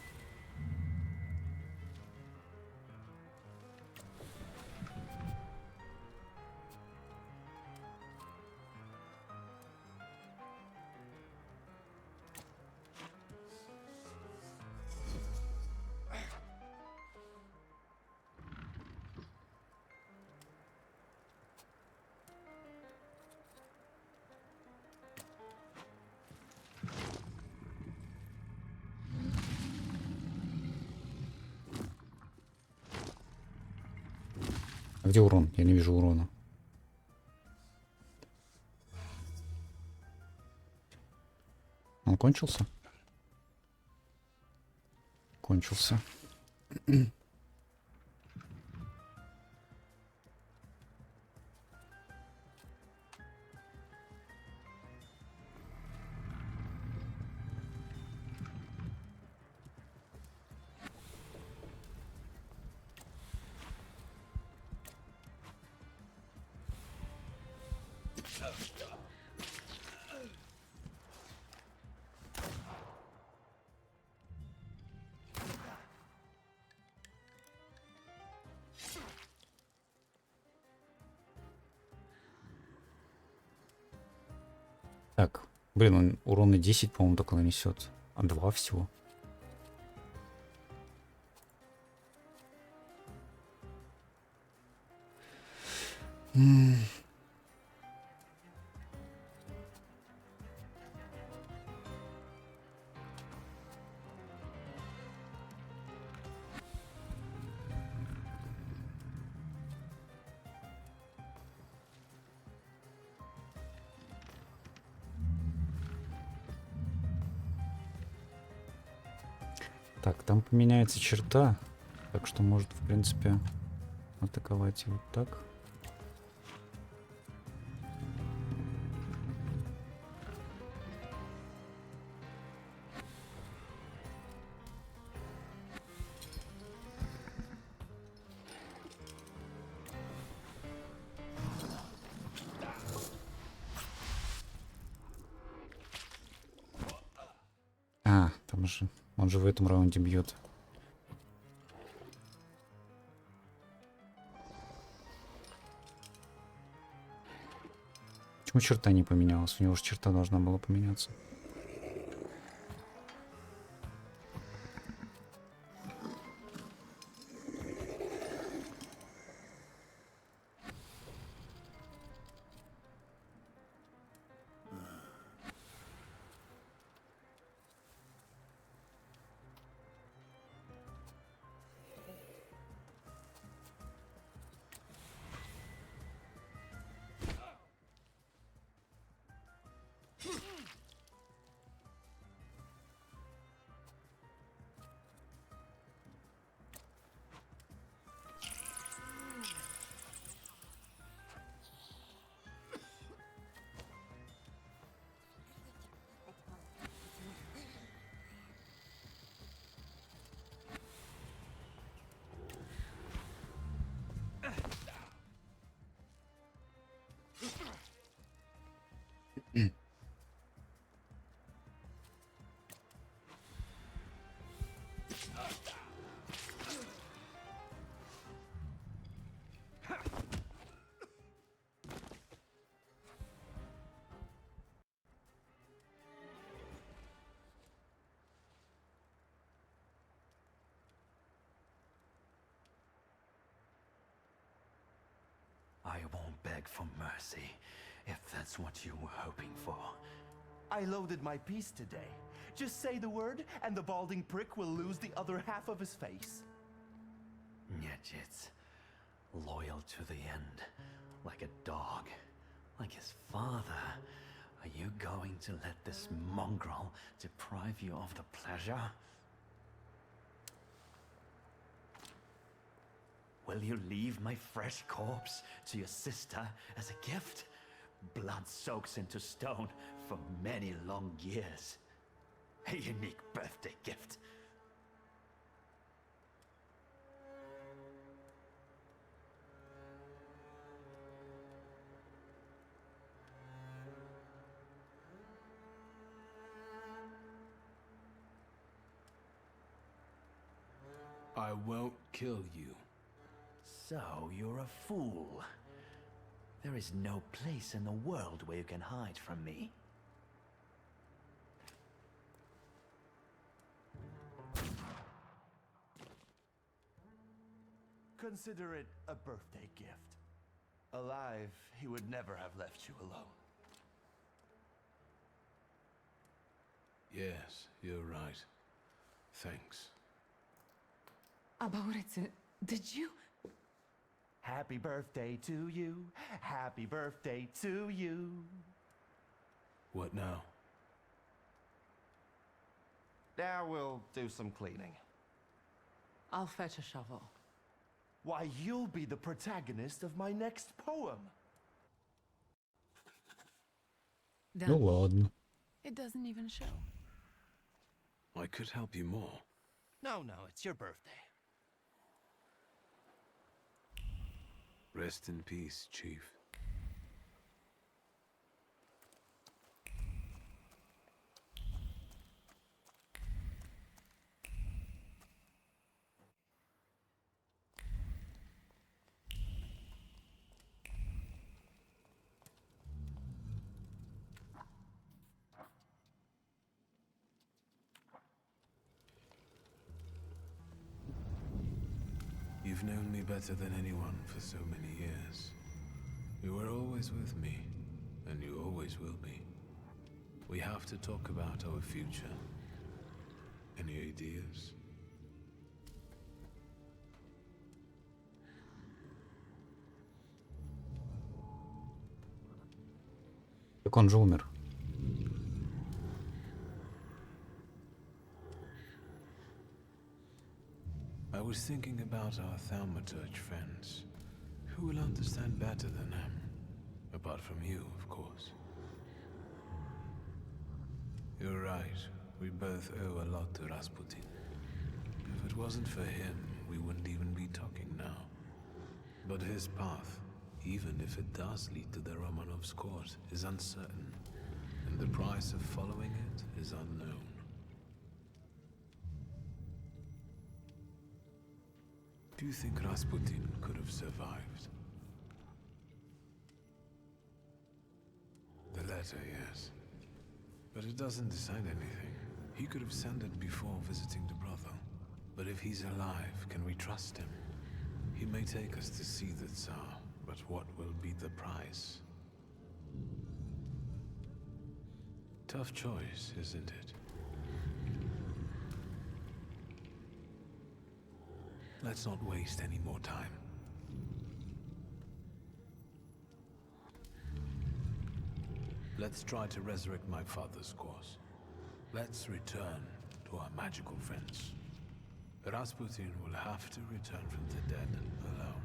А где урон? Я не вижу урона. Он кончился? Кончился. Так, блин, он урона 10, по-моему, только нанесет. А 2 всего. Так, там поменяется черта, так что может, в принципе, атаковать вот так. А, там же, он же в этом раунде бьет. Почему черта не поменялась? У него же черта должна была поменяться. I won't beg for mercy, if that's what you were hoping for. I loaded my piece today. Just say the word, and the balding prick will lose the other half of his face. Nyetjits, loyal to the end, like a dog, like his father. Are you going to let this mongrel deprive you of the pleasure? Will you leave my fresh corpse to your sister as a gift? Blood soaks into stone for many long years. A unique birthday gift. I won't kill you. So you're a fool. There is no place in the world where you can hide from me. Consider it a birthday gift. Alive, he would never have left you alone. Yes, you're right. Thanks. Abauritse, did you? Happy birthday to you. Happy birthday to you. What now? Now we'll do some cleaning. I'll fetch a shovel. Why, you'll be the protagonist of my next poem. Ну ладно. It doesn't even show. I could help you more. No, it's your birthday. Rest in peace, Chief. You've known me better than anyone for so many years. You were always with me, and you always will be. We have to talk about our future. Any ideas? Так он же умер. I was thinking about our Thaumaturge friends. Who will understand better than them? Apart from you, of course. You're right. We both owe a lot to Rasputin. If it wasn't for him, we wouldn't even be talking now. But his path, even if it does lead to the Romanovs' court, is uncertain. And the price of following it is unknown. Do you think Rasputin could have survived? The letter, yes. But it doesn't decide anything. He could have sent it before visiting the brothel. But if he's alive, can we trust him? He may take us to see the Tsar, but what will be the price? Tough choice, isn't it? Let's not waste any more time. Let's try to resurrect my father's cause. Let's return to our magical friends. Rasputin will have to return from the dead alone.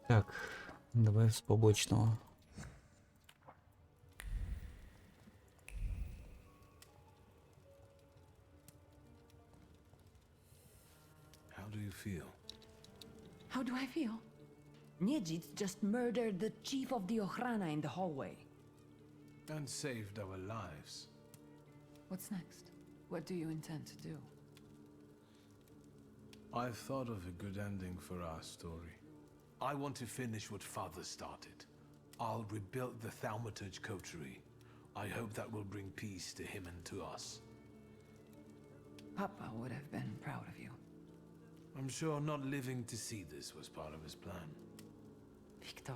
Так, давай с побочного. How do you feel? How do I feel? Niedzit just murdered the chief of the Ochrana in the hallway. And saved our lives. What's next? What do you intend to do? I've thought of a good ending for our story. I want to finish what Father started. I'll rebuild the Thaumaturge coterie. I hope that will bring peace to him and to us. Papa would have been proud of you. I'm sure not living to see this was part of his plan. Victor.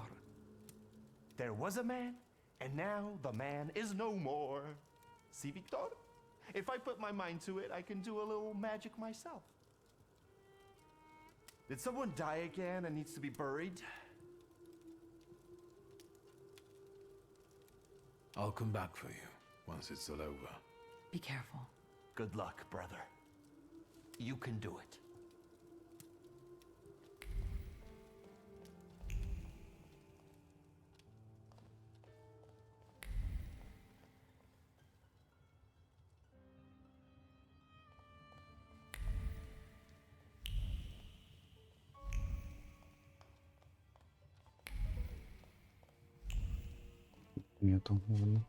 There was a man, and now the man is no more. See, Victor? If I put my mind to it, I can do a little magic myself. Did someone die again and needs to be buried? I'll come back for you once it's all over. Be careful. Good luck, brother. You can do it. Нету. Ладно.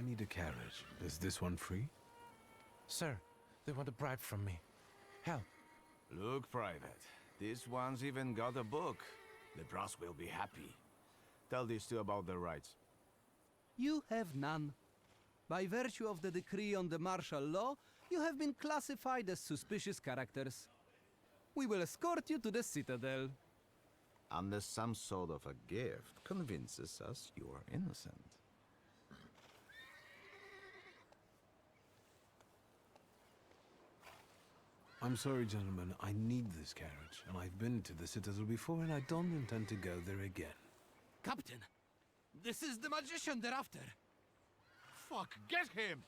I need a carriage. Is this one free? Sir, they want a bribe from me. Help. Look, Private. This one's even got a book. The brass will be happy. Tell these two about their rights. You have none. By virtue of the decree on the martial law, you have been classified as suspicious characters. We will escort you to the Citadel. Unless some sort of a gift convinces us you are innocent. I'm sorry, gentlemen. I need this carriage, and I've been to the Citadel before, and I don't intend to go there again. Captain, this is the magician they're after. Fuck, get him!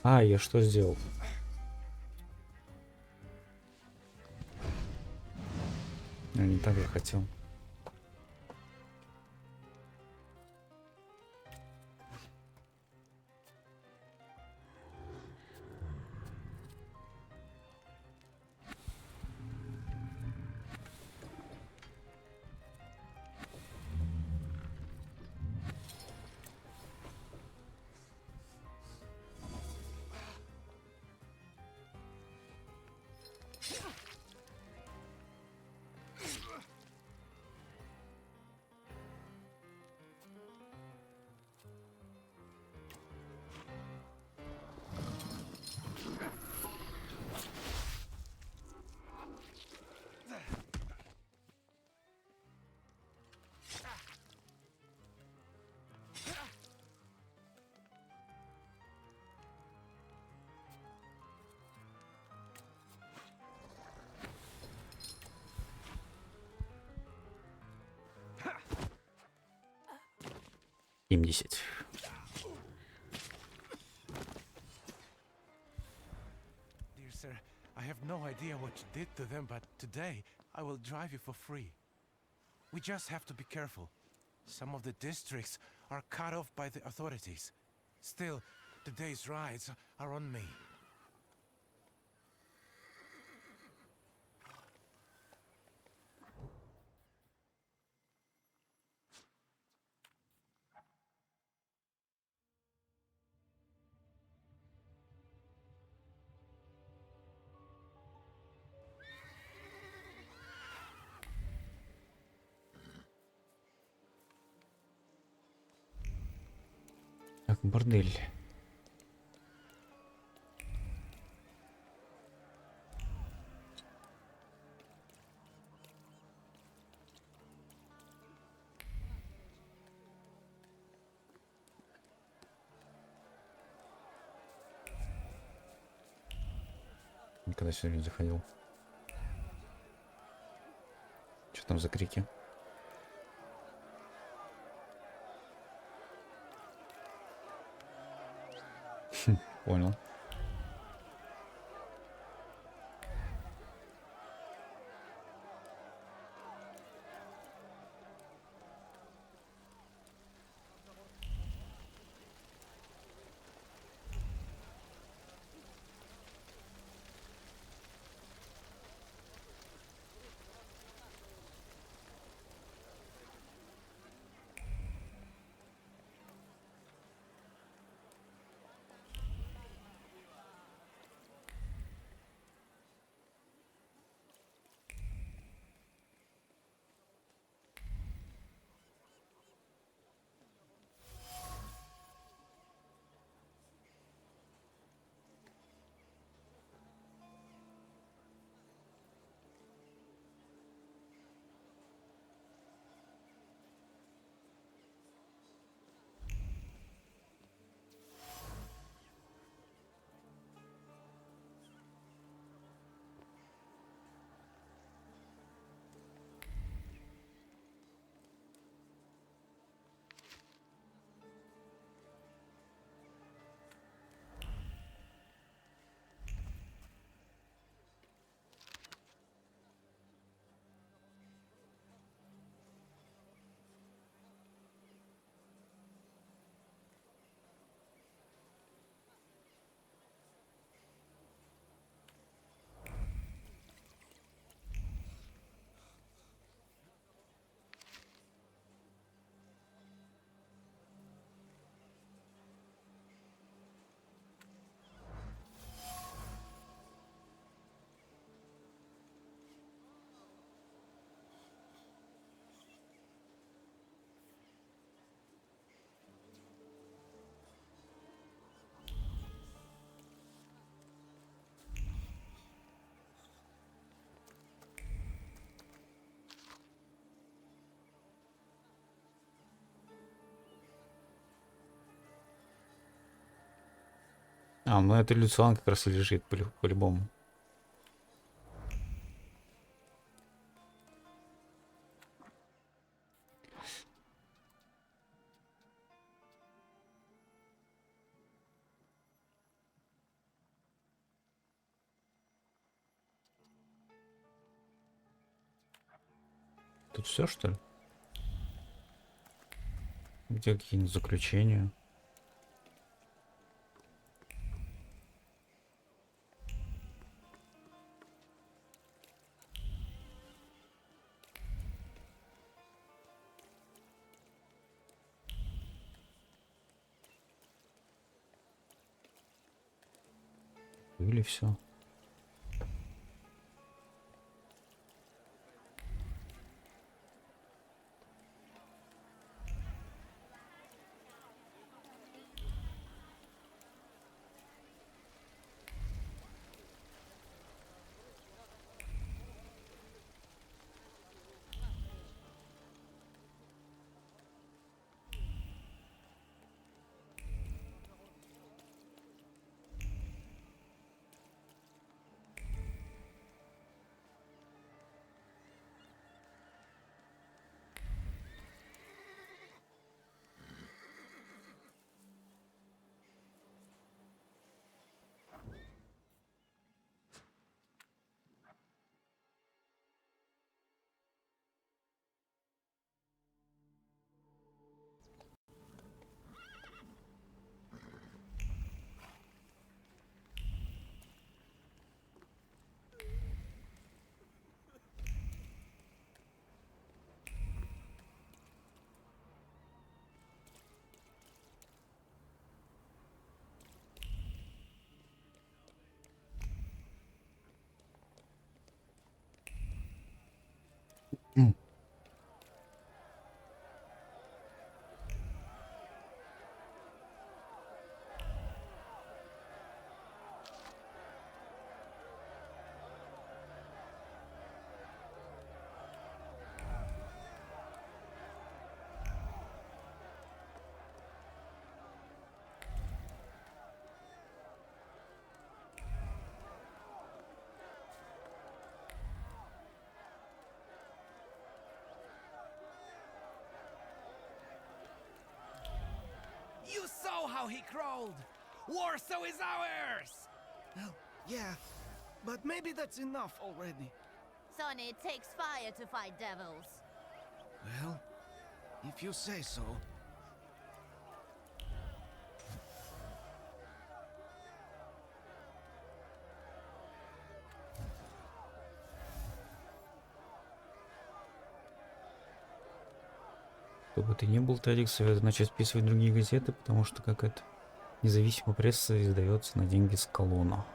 А, я что сделал? Я не так я хотел. Dear sir, I have no idea what you did to them, but today I will drive you for free. We just have to be careful. Some of the districts are cut off by the authorities. Still, today's rides are on me. Так, бордель. Когда сегодня заходил. Что там за крики? Понял. А, ну это Люциан как раз и лежит по-любому. Тут все, что ли? Где какие-нибудь заключения? Или все? You saw how he crawled! Warsaw is ours! Well, yeah, but maybe that's enough already. Son, it takes fire to fight devils. Well, if you say so. Кто бы ты ни был, Тадик, советую начать списывать другие газеты, потому что какая-то независимая пресса издается на деньги с колонна.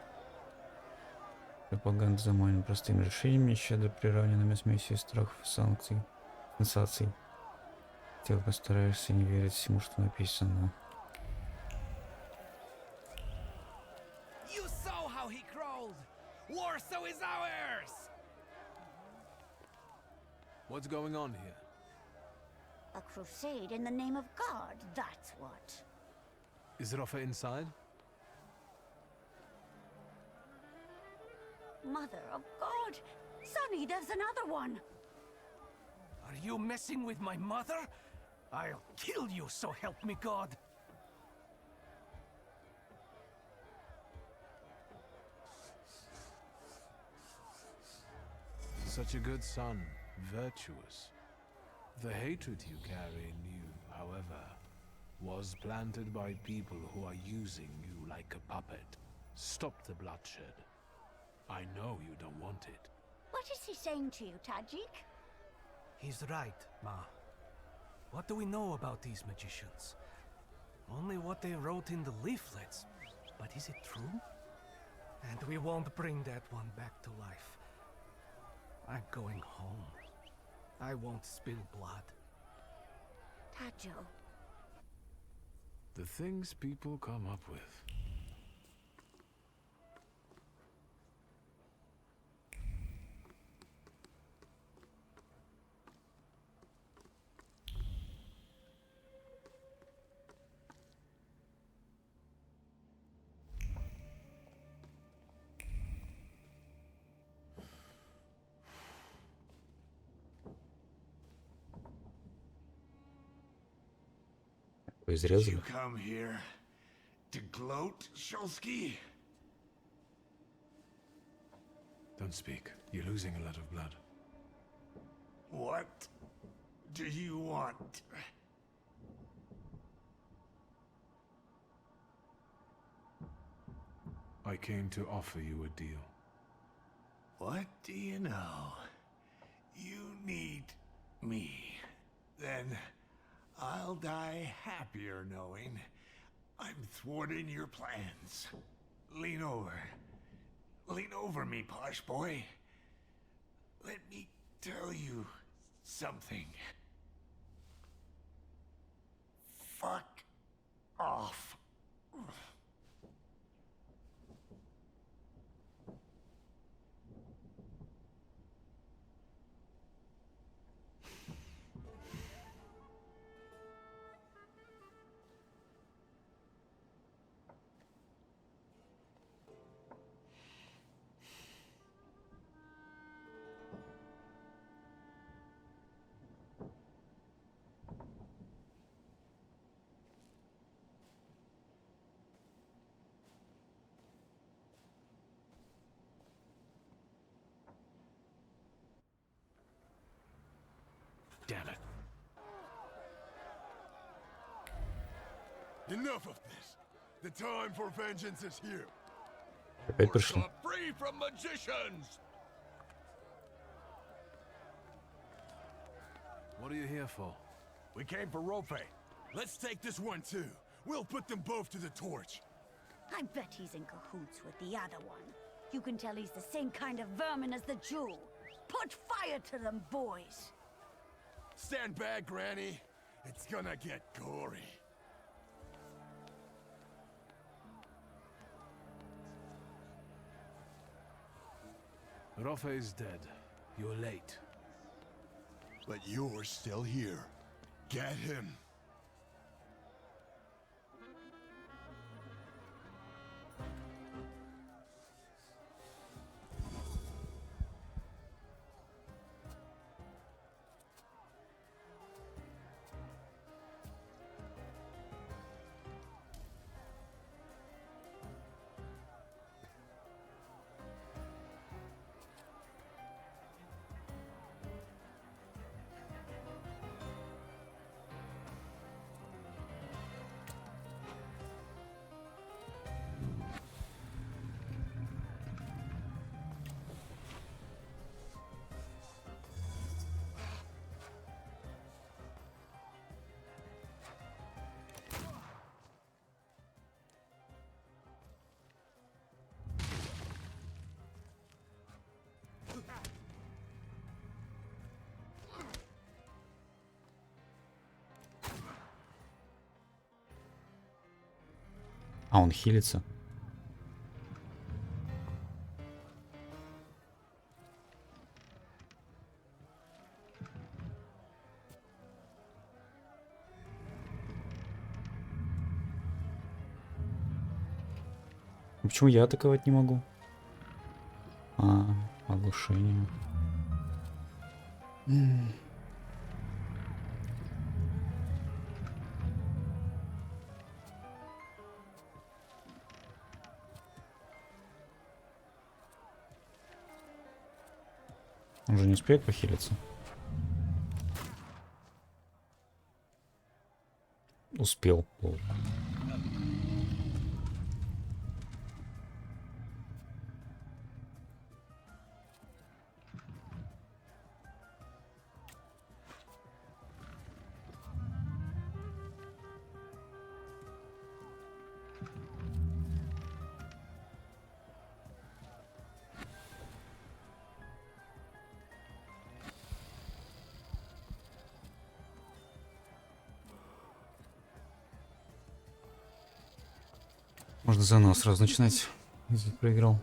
Пропаганда заманена простыми решениями, щедро приравненными смесью страхов и санкций, сенсаций. Ты постараешься не верить всему, что написано. You saw how he crawled! Warsaw is ours! What's going on here? A crusade in the name of God, that's what. Is Rafa inside? Mother of God! Sonny, there's another one! Are you messing with my mother? I'll kill you, so help me God. Such a good son, virtuous. The hatred you carry in you, however, was planted by people who are using you like a puppet. Stop the bloodshed. I know you don't want it. What is he saying to you, Tajik? He's right, Ma. What do we know about these magicians? Only what they wrote in the leaflets. But is it true? And we won't bring that one back to life. I'm going home. I won't spill blood. Tajo. The things people come up with. Изрезали? Come here to gloat, Shulsky? Don't speak. You're losing a lot of blood. What do you want? I came to offer you a deal. What do you know? You need me. Then I'll die happier knowing I'm thwarting your plans. Lean over. Lean over me, posh boy. Let me tell you something. Fuck off. Damn it. Enough of this. The time for vengeance is here. Опять пришли. Free from magicians. What are you here for? We came for Rope. Let's take this one too. We'll put them both to the torch. I bet he's in cahoots with the other one. You can tell he's the same kind of vermin as the Jew. Put fire to them, boys. Stand back, Granny. It's gonna get gory. Rofe is dead. You're late. But you're still here. Get him. А, он хилится. Почему я атаковать не могу? А, оглушение. Он же не успеет похилиться. Успел. Лол. Можно заново сразу начинать, если проиграл.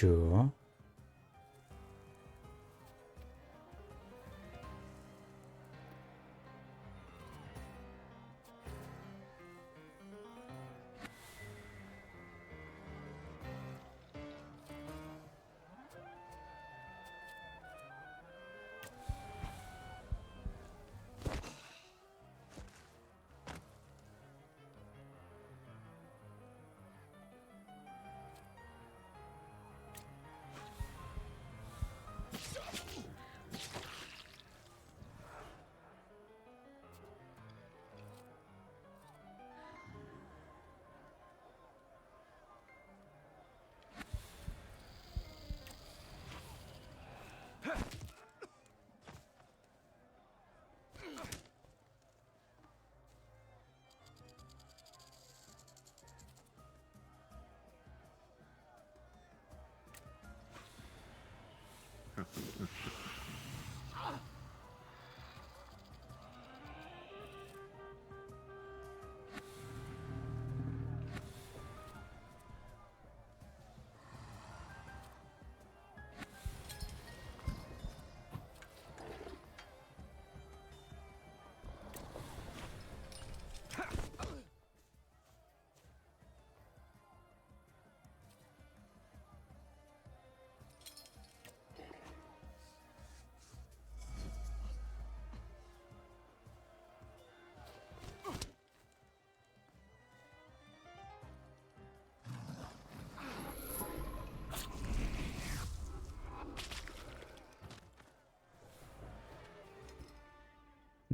Чё?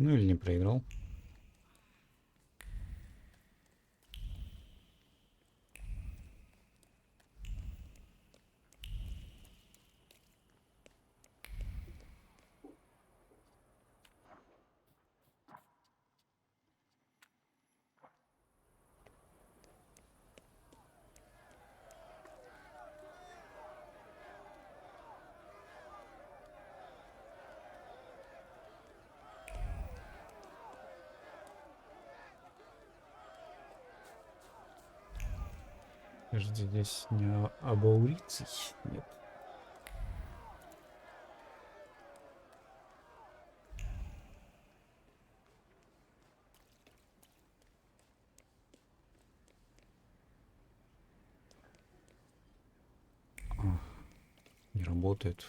Ну или не проиграл. Подожди, здесь не Абауриций? Нет. А, не работает.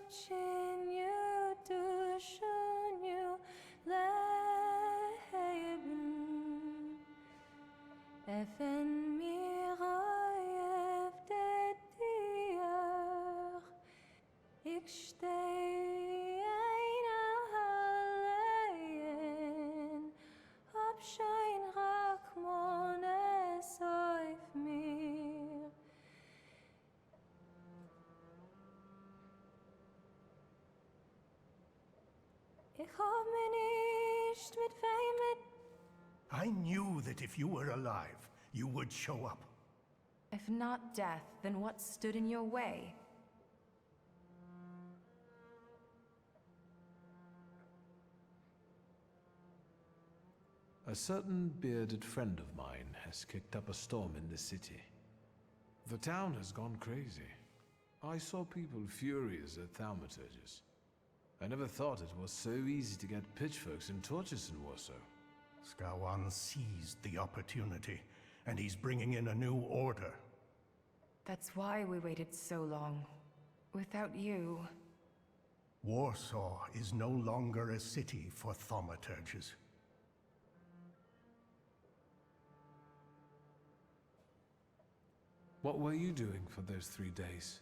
Навченню душою leben. Effen mir öftet dir. Ich steh einer Hallein. Abschein Rachmones auf mir. Ich hab mir nicht mit wem mit. I knew that if you were alive, you would show up. If not death, then what stood in your way? A certain bearded friend of mine has kicked up a storm in the city. The town has gone crazy. I saw people furious at Thaumaturges. I never thought it was so easy to get pitchforks and torches in Warsaw. Skawan seized the opportunity, and he's bringing in a new order. That's why we waited so long. Without you... Warsaw is no longer a city for Thaumaturges. What were you doing for those 3 days?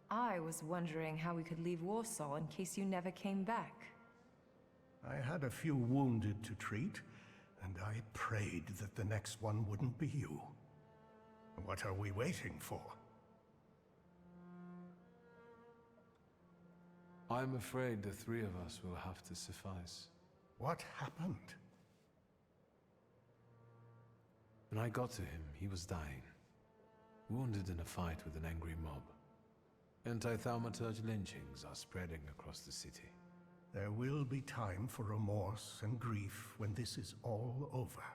I was wondering how we could leave Warsaw in case you never came back. I had a few wounded to treat, and I prayed that the next one wouldn't be you. What are we waiting for? I'm afraid the 3 of us will have to suffice. What happened? When I got to him, he was dying. Wounded in a fight with an angry mob. Anti-Thaumaturge lynchings are spreading across the city. There will be time for remorse and grief when this is all over.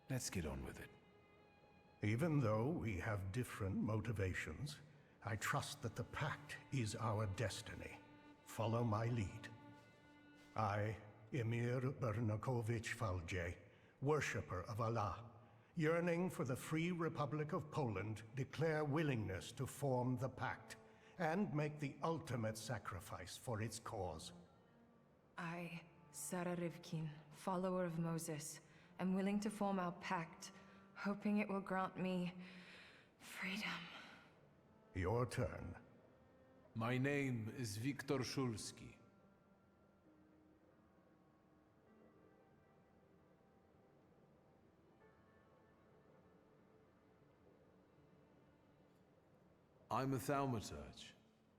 Let's get on with it. Even though we have different motivations, I trust that the Pact is our destiny. Follow my lead. I, Emir Bernakovich Falje, worshipper of Allah, yearning for the free Republic of Poland, declare willingness to form the Pact and make the ultimate sacrifice for its cause. I, Sarah Rivkin, follower of Moses, am willing to form our pact, hoping it will grant me freedom. Your turn. My name is Viktor Szulski. I'm a Thaumaturge.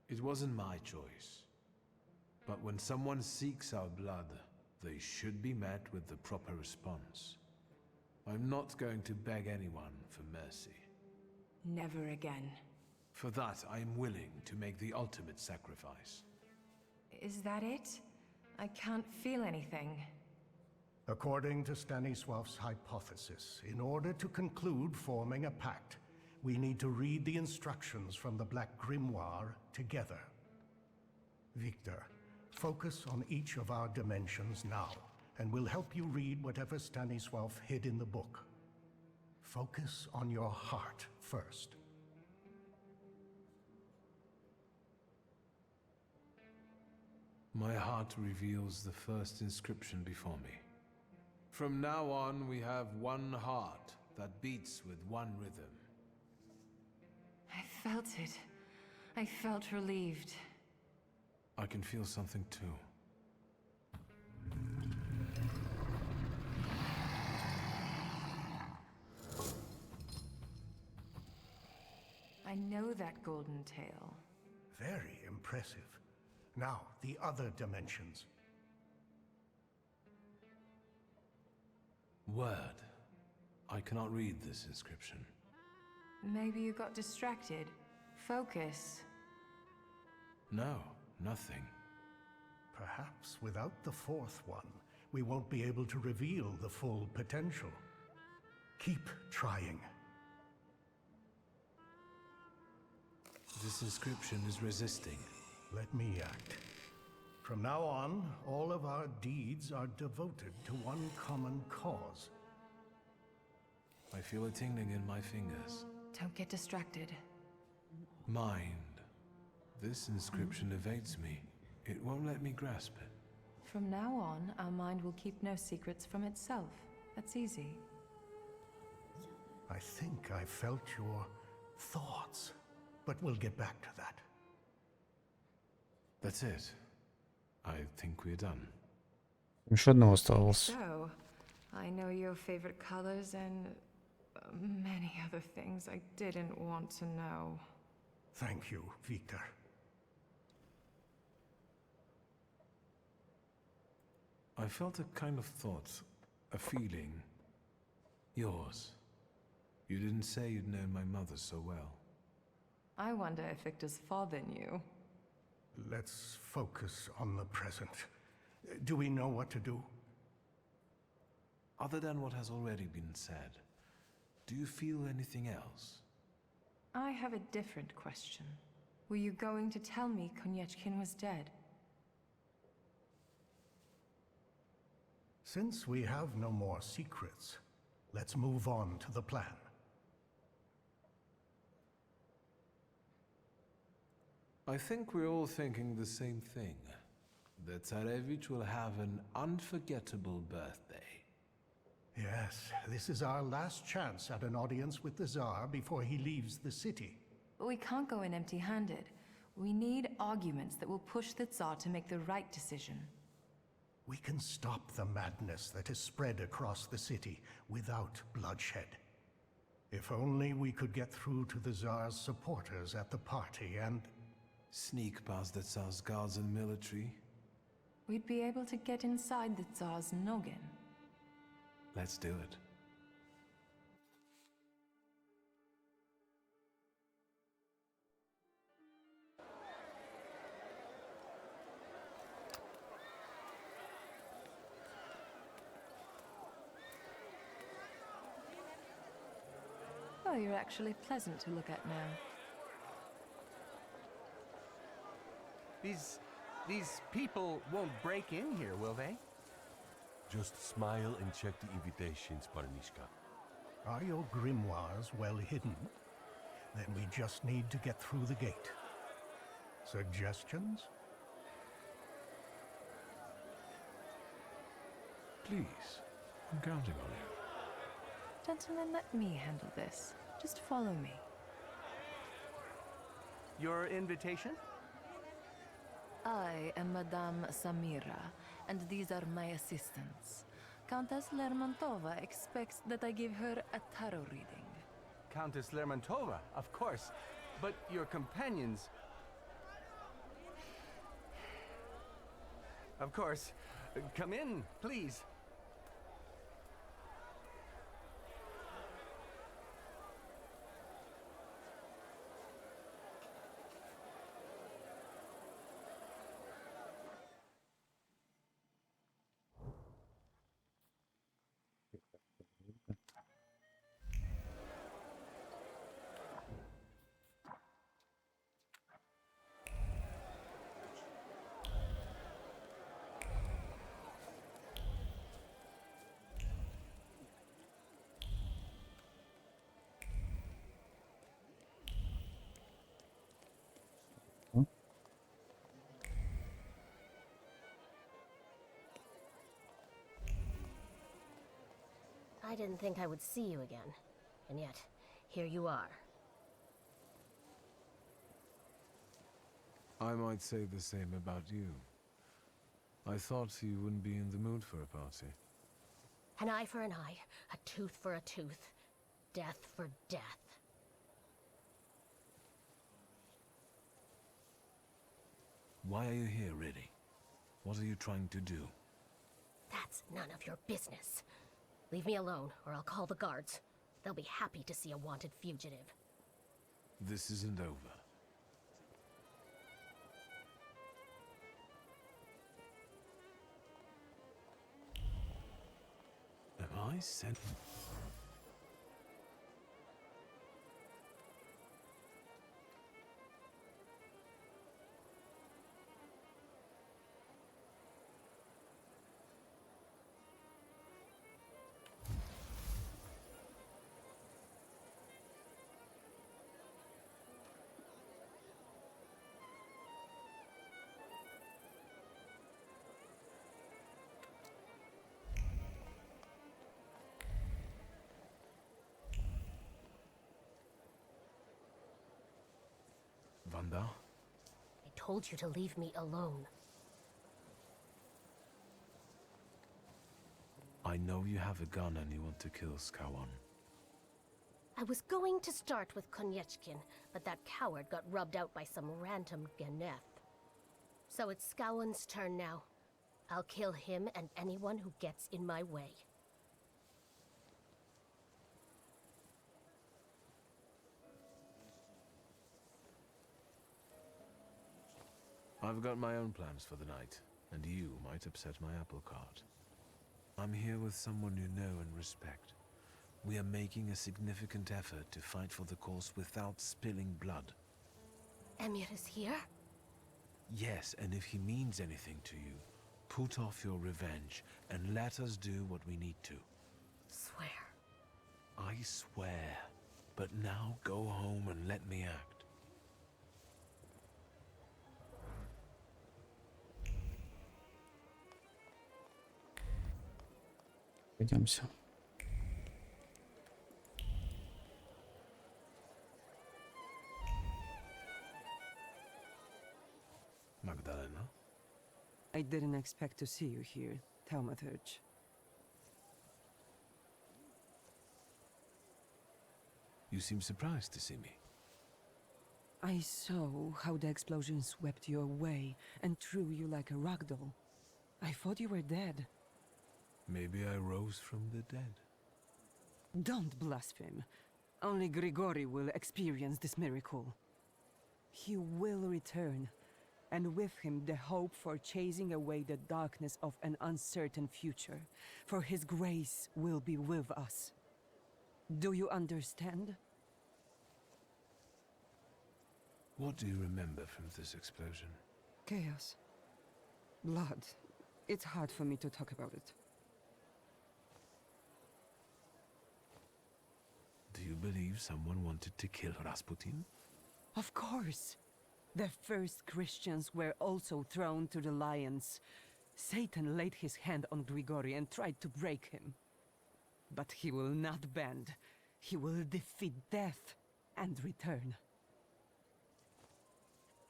It wasn't my choice. But when someone seeks our blood, they should be met with the proper response. I'm not going to beg anyone for mercy. Never again. For that, I am willing to make the ultimate sacrifice. Is that it? I can't feel anything. According to Stanisław's hypothesis, in order to conclude forming a pact, we need to read the instructions from the Black Grimoire together. Victor, focus on each of our dimensions now, and we'll help you read whatever Stanisław hid in the book. Focus on your heart first. My heart reveals the first inscription before me. From now on, we have one heart that beats with one rhythm. I felt it. I felt relieved. I can feel something too. I know that golden tail. Very impressive. Now, the other dimensions. Word. I cannot read this inscription. Maybe you got distracted. Focus. No, nothing. Perhaps without the fourth one, we won't be able to reveal the full potential. Keep trying. This inscription is resisting. Let me act. From now on, all of our deeds are devoted to one common cause. I feel a tingling in my fingers. Don't get distracted. Mind. This inscription evades me. It won't let me grasp it. From now on, our mind will keep no secrets from itself. That's easy. I think I felt your thoughts, but we'll get back to that. That's it. I think we're done. Еще одного оставалось. So, I know your favorite colors and many other things I didn't want to know. Thank you, Victor. I felt a kind of thought, a feeling. Yours. You didn't say you'd known my mother so well. I wonder if Victor's father knew. Let's focus on the present. Do we know what to do? Other than what has already been said, Do you feel anything else? I have a different question. Were you going to tell me Konyechkin was dead? Since we have no more secrets, let's move on to the plan. I think we're all thinking the same thing. That Tsarevich will have an unforgettable birthday. Yes, this is our last chance at an audience with the Tsar before he leaves the city. But we can't go in empty-handed. We need arguments that will push the Tsar to make the right decision. We can stop the madness that has spread across the city without bloodshed. If only we could get through to the Tsar's supporters at the party and... Sneak past the Tsar's guards and military? We'd be able to get inside the Tsar's noggin. Let's do it. Oh, you're actually pleasant to look at now. These people won't break in here, will they? Just smile and check the invitations, Parnishka. Are your grimoires well hidden? Then we just need to get through the gate. Suggestions? Please, I'm counting on you. Gentlemen, let me handle this. Just follow me. Your invitation? I am Madame Samira, and these are my assistants. Countess Lermontova expects that I give her a tarot reading. Countess Lermontova, of course. But your companions... Of course. Come in, please. I didn't think I would see you again, and yet, here you are. I might say the same about you. I thought you wouldn't be in the mood for a party. An eye for an eye, a tooth for a tooth, death for death. Why are you here, really? What are you trying to do? That's none of your business. Leave me alone, or I'll call the guards. They'll be happy to see a wanted fugitive. This isn't over. Am I sent? Vanda? I told you to leave me alone. I know you have a gun and you want to kill Skawan. I was going to start with Konyechkin, but that coward got rubbed out by some random Geneth. So it's Skawan's turn now. I'll kill him and anyone who gets in my way. I've got my own plans for the night, and you might upset my apple cart. I'm here with someone you know and respect. We are making a significant effort to fight for the cause without spilling blood. Emir is here? Yes, and if he means anything to you, put off your revenge and let us do what we need to. Swear. I swear. But now go home and let me act. Пойдемся. Magdalena? I didn't expect to see you here, Thaumaturge. You seem surprised to see me. I saw how the explosion swept you away and threw you like a ragdoll. I thought you were dead. Maybe I rose from the dead. Don't blaspheme. Only Grigori will experience this miracle. He will return, and with him the hope for chasing away the darkness of an uncertain future. For his grace will be with us. Do you understand? What do you remember from this explosion? Chaos. Blood. It's hard for me to talk about it. Do you believe someone wanted to kill Rasputin? Of course. The first Christians were also thrown to the lions. Satan laid his hand on Grigori and tried to break him. But he will not bend. He will defeat death and return.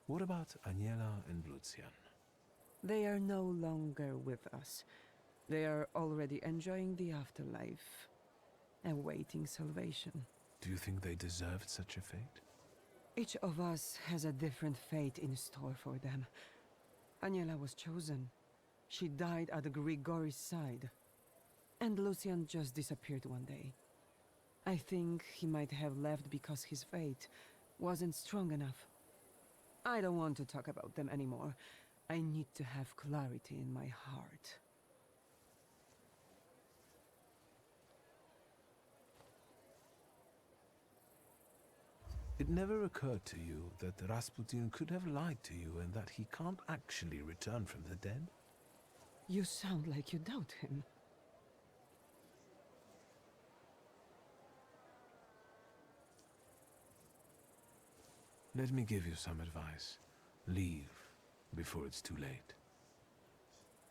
What about Aniela and Lucian? They are no longer with us. They are already enjoying the afterlife, awaiting salvation. Do you think they deserved such a fate? Each of us has a different fate in store for them. Aniela was chosen. She died at Grigori's side. And Lucian just disappeared one day. I think he might have left because his fate wasn't strong enough. I don't want to talk about them anymore. I need to have clarity in my heart. It never occurred to you that Rasputin could have lied to you and that he can't actually return from the dead? You sound like you doubt him. Let me give you some advice. Leave before it's too late.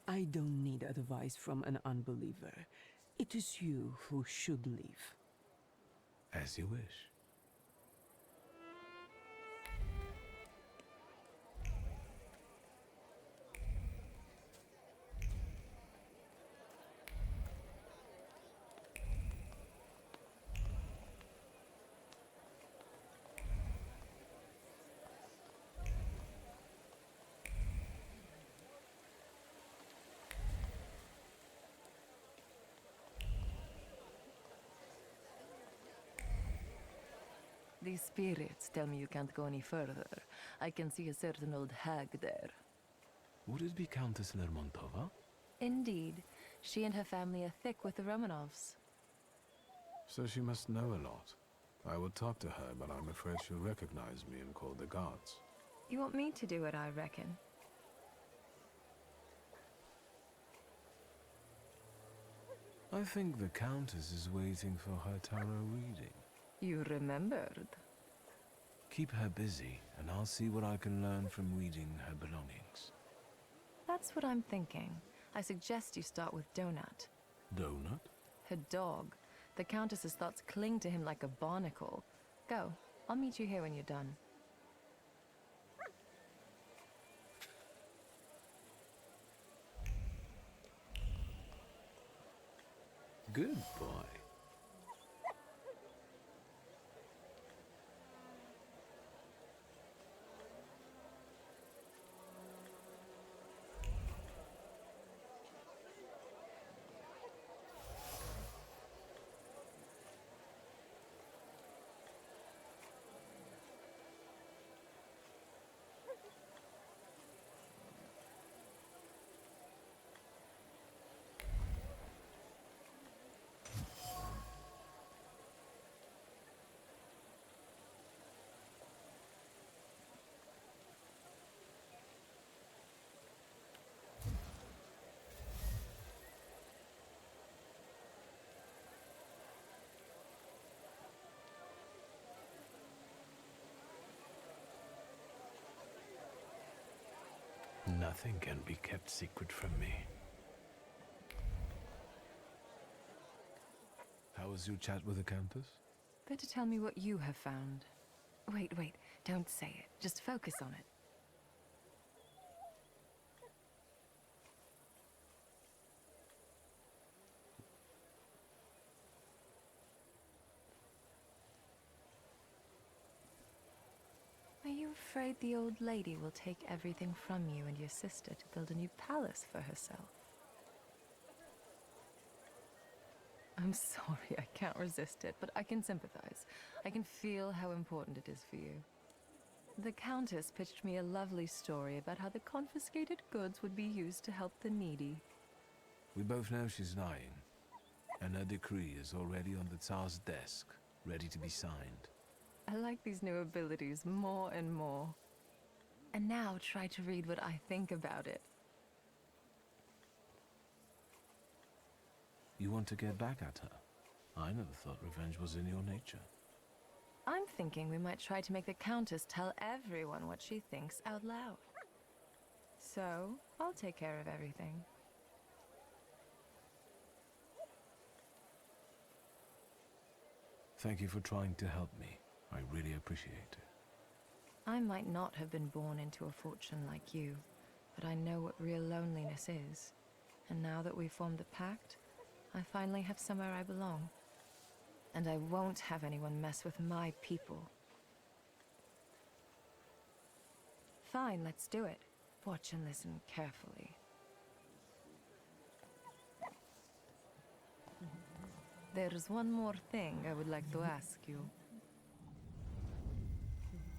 I don't need advice from an unbeliever. It is you who should leave. As you wish. The spirits tell me you can't go any further. I can see a certain old hag there. Would it be Countess Lermontova? Indeed. She and her family are thick with the Romanovs. So she must know a lot. I will talk to her, but I'm afraid she'll recognize me and call the guards. You want me to do it, I reckon. I think the Countess is waiting for her tarot reading. You remembered. Keep her busy, and I'll see what I can learn from reading her belongings. That's what I'm thinking. I suggest you start with Donut. Donut? Her dog. The Countess's thoughts cling to him like a barnacle. Go. I'll meet you here when you're done. Good boy. Nothing can be kept secret from me. How was your chat with the Countess? Better tell me what you have found. Wait, don't say it. Just focus on it. Are you afraid the old lady will take everything from you and your sister to build a new palace for herself? I'm sorry, I can't resist it, but I can sympathize. I can feel how important it is for you. The Countess pitched me a lovely story about how the confiscated goods would be used to help the needy. We both know she's lying, and her decree is already on the Tsar's desk, ready to be signed. I like these new abilities more and more. And now try to read what I think about it. You want to get back at her? I never thought revenge was in your nature. I'm thinking we might try to make the Countess tell everyone what she thinks out loud. So, I'll take care of everything. Thank you for trying to help me. I really appreciate it. I might not have been born into a fortune like you, but I know what real loneliness is. And now that we've formed a pact, I finally have somewhere I belong. And I won't have anyone mess with my people. Fine, let's do it. Watch and listen carefully. There's one more thing I would like to ask you.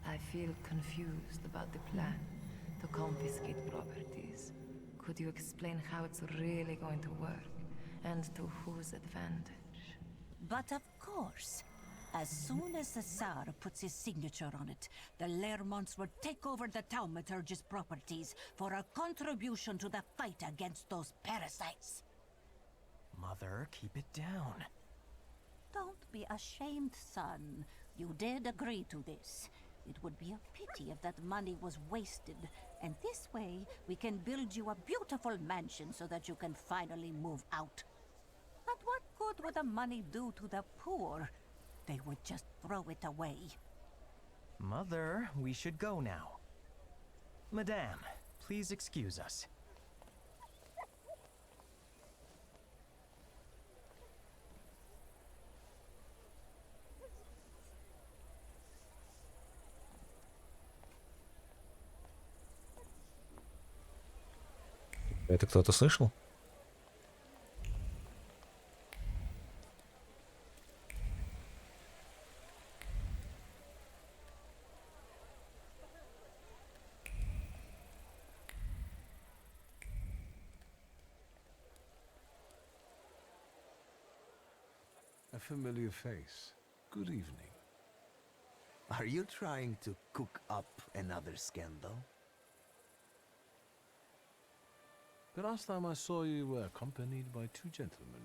I feel confused about the plan to confiscate properties. Could you explain how it's really going to work, and to whose advantage? But of course. As soon as the Tsar puts his signature on it, the Lermonts will take over the Thaumaturge's properties for a contribution to the fight against those parasites. Mother, keep it down. Don't be ashamed, son. You did agree to this. It would be a pity if that money was wasted, and this way we can build you a beautiful mansion so that you can finally move out. And what good would the money do to the poor? They would just throw it away. Mother, we should go now. Madame, please excuse us. Это кто-то слышал? A familiar face. Good evening. Are you trying to cook up another scandal? The last time I saw you were accompanied by two gentlemen.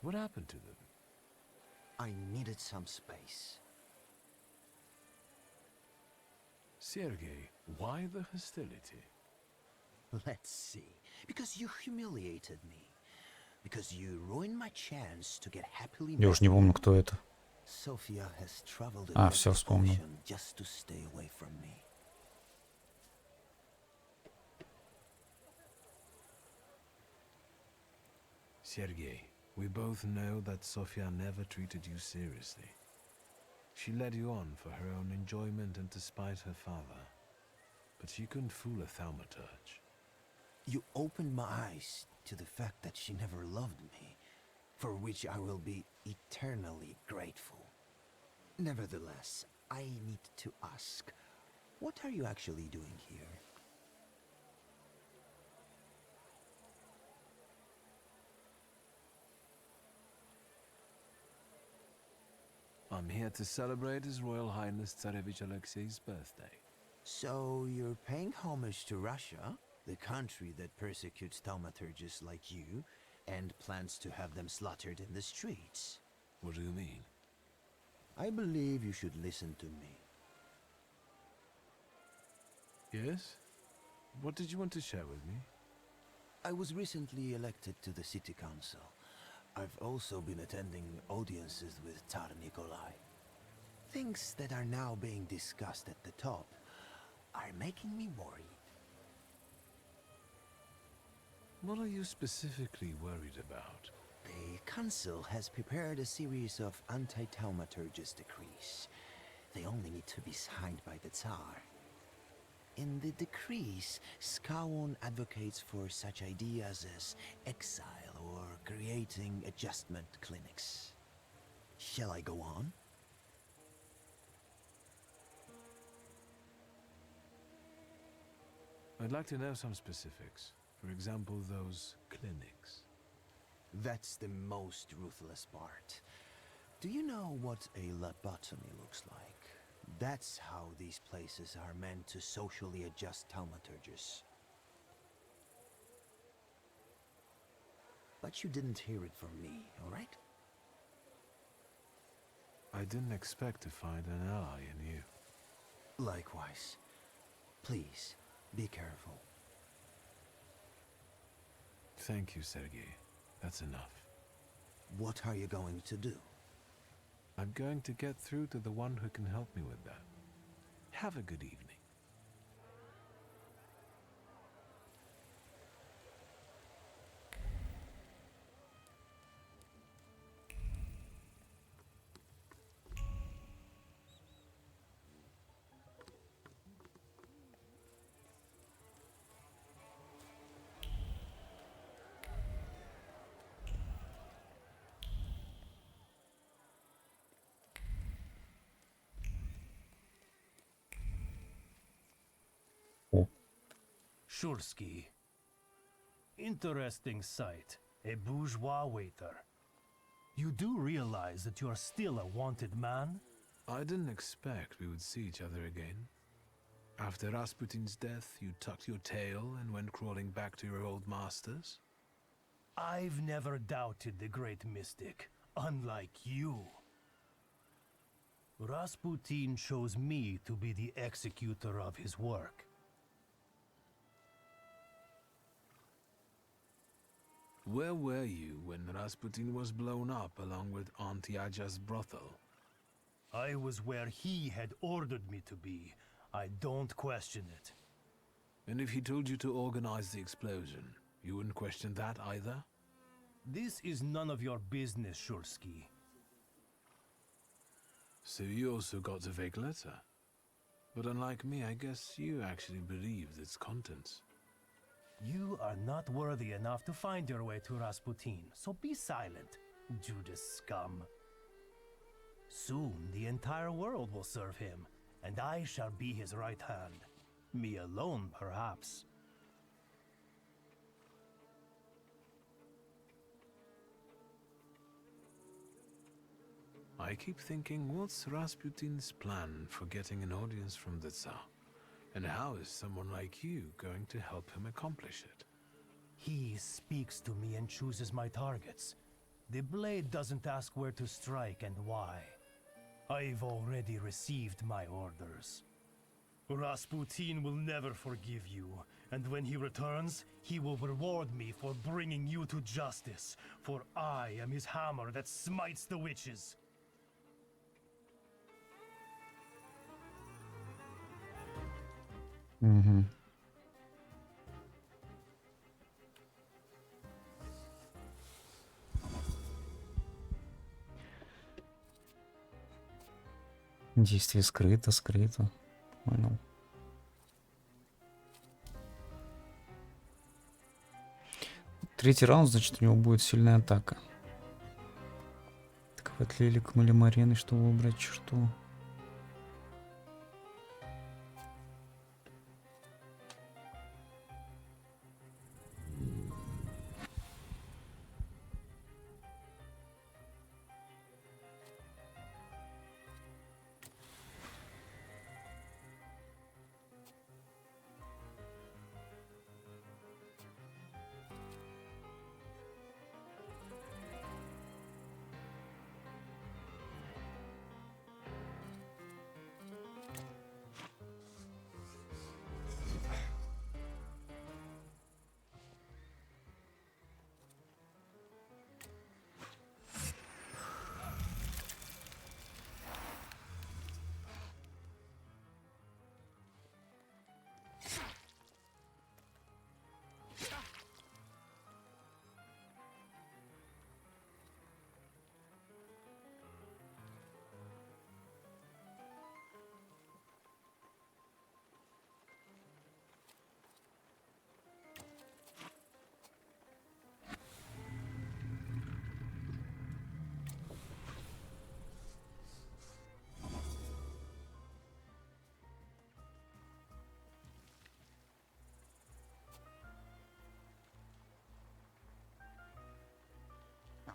What happened to them? I needed some space. Sergei, why the hostility? Let's see. Because you humiliated me. Because you ruined my chance to get happily Я уж не помню, кто это. Sophia has traveled А, все вспомнил. just to stay away from me. Sergei, we both know that Sofia never treated you seriously. She led you on for her own enjoyment and to spite her father. But she couldn't fool a Thaumaturge. You opened my eyes to the fact that she never loved me, for which I will be eternally grateful. Nevertheless, I need to ask, what are you actually doing here? I'm here to celebrate His Royal Highness Tsarevich Alexei's birthday. So you're paying homage to Russia, the country that persecutes thaumaturges like you, and plans to have them slaughtered in the streets. What do you mean? I believe you should listen to me. Yes? What did you want to share with me? I was recently elected to the city council. I've also been attending audiences with Tsar Nikolai. Things that are now being discussed at the top are making me worried. What are you specifically worried about? The council has prepared a series of anti-Thaumaturge's decrees. They only need to be signed by the Tsar. In the decrees, Skawon advocates for such ideas as exile or creating adjustment clinics. Shall I go on? I'd like to know some specifics. For example, those clinics. That's the most ruthless part. Do you know what a lobotomy looks like? That's how these places are meant to socially adjust Thaumaturges. But you didn't hear it from me, all right? I didn't expect to find an ally in you. Likewise. Please, be careful. Thank you, Sergei. That's enough. What are you going to do? I'm going to get through to the one who can help me with that. Have a good evening. Shursky. Interesting sight. A bourgeois waiter. You do realize that you're still a wanted man? I didn't expect we would see each other again. After Rasputin's death, you tucked your tail and went crawling back to your old masters? I've never doubted the great mystic, unlike you. Rasputin chose me to be the executor of his work. Where were you when Rasputin was blown up along with Auntie Aja's brothel? I was where he had ordered me to be. I don't question it. And if he told you to organize the explosion, you wouldn't question that either? This is none of your business, Shursky. So you also got the fake letter. But unlike me, I guess you actually believed its contents. You are not worthy enough to find your way to Rasputin, so be silent, Judas scum. Soon the entire world will serve him, and I shall be his right hand. Me alone, perhaps. I keep thinking, what's Rasputin's plan for getting an audience from the Tsar? And how is someone like you going to help him accomplish it? He speaks to me and chooses my targets. The blade doesn't ask where to strike and why. I've already received my orders. Rasputin will never forgive you, and when he returns, he will reward me for bringing you to justice, for I am his hammer that smites the witches. Угу. Действие скрыто, скрыто. Понял. Третий раунд, значит, у него будет сильная атака. Так, отлили к Малимарены, чтобы убрать черту.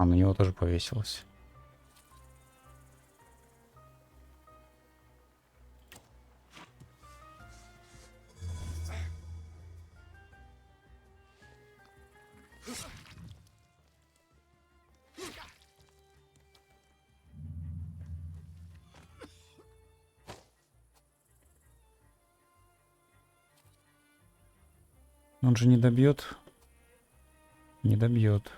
А, на него тоже повесилось. Он же не добьет. Не добьет.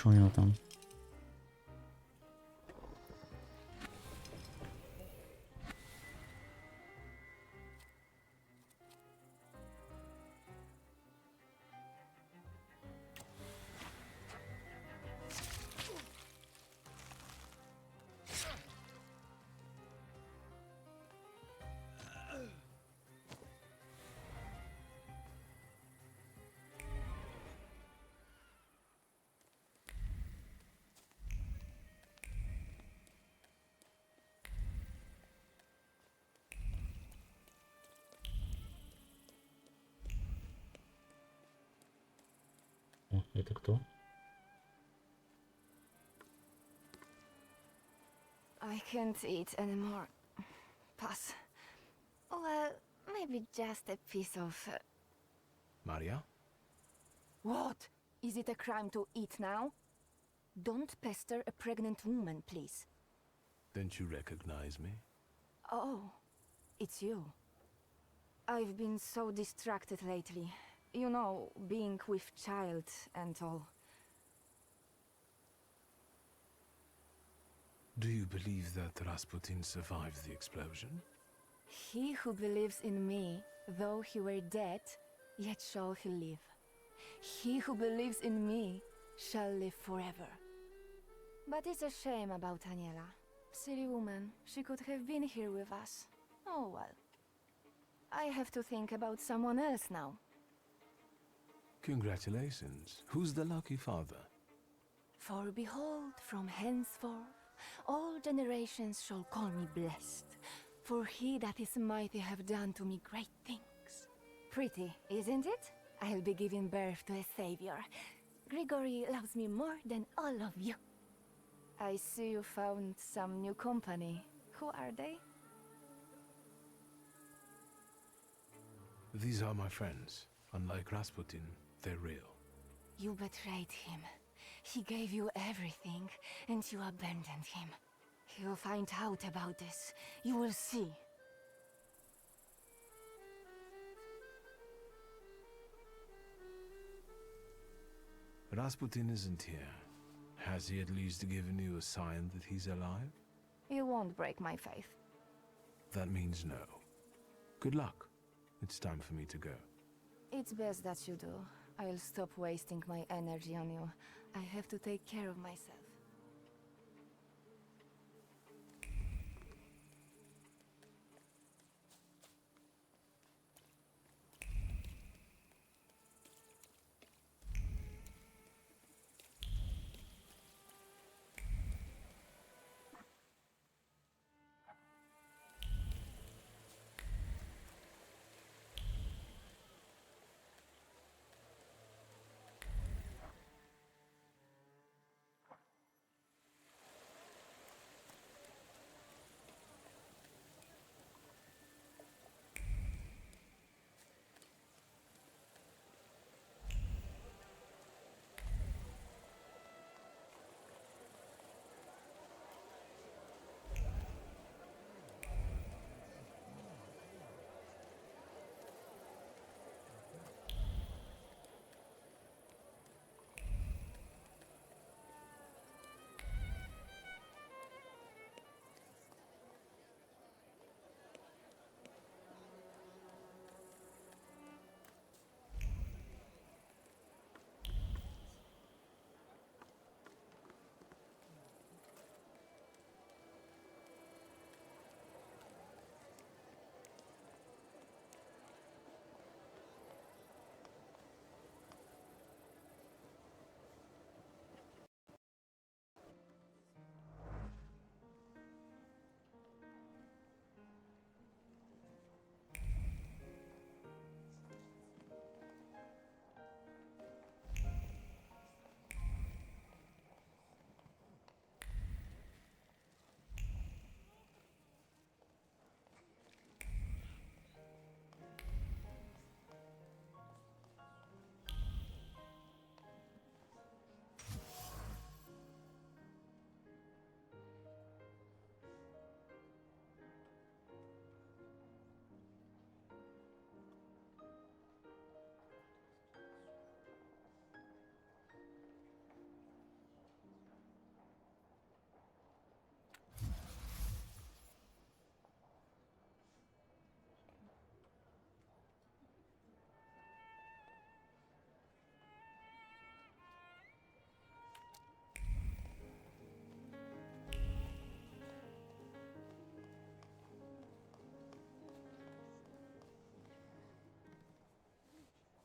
Что у него там? О, это кто? I can't eat anymore. Pass. Well, maybe just a piece of... Maria? What? Is it a crime to eat now? Don't pester a pregnant woman, please. Don't you recognize me? Oh, it's you. I've been so distracted lately. You know, being with child and all. Do you believe that Rasputin survived the explosion? He who believes in me, though he were dead, yet shall he live. He who believes in me shall live forever. But it's a shame about Aniela. Silly woman, she could have been here with us. Oh well. I have to think about someone else now. Congratulations. Who's the lucky father? For behold, from henceforth, all generations shall call me blessed. For he that is mighty have done to me great things. Pretty, isn't it? I'll be giving birth to a savior. Grigory loves me more than all of you. I see you found some new company. Who are they? These are my friends. Unlike Rasputin, they're real. You betrayed him. He gave you everything, and you abandoned him. He'll find out about this. You will see. Rasputin isn't here. Has he at least given you a sign that he's alive? You won't break my faith. That means no. Good luck. It's time for me to go. It's best that you do. I'll stop wasting my energy on you. I have to take care of myself.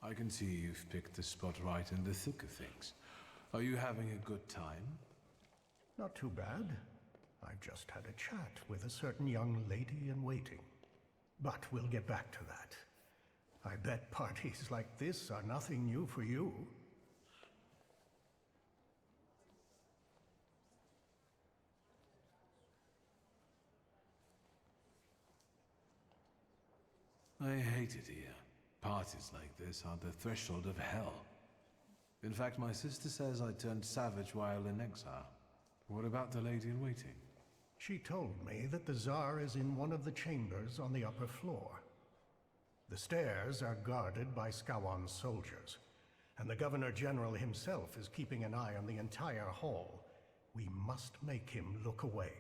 I can see you've picked the spot right in the thick of things. Are you having a good time? Not too bad. I've just had a chat with a certain young lady in waiting. But we'll get back to that. I bet parties like this are nothing new for you. I hate it here. Parties like this are the threshold of hell. In fact, my sister says I turned savage while in exile. What about the lady in waiting? She told me that the Tsar is in one of the chambers on the upper floor. The stairs are guarded by Skawan's soldiers, and the Governor General himself is keeping an eye on the entire hall. We must make him look away.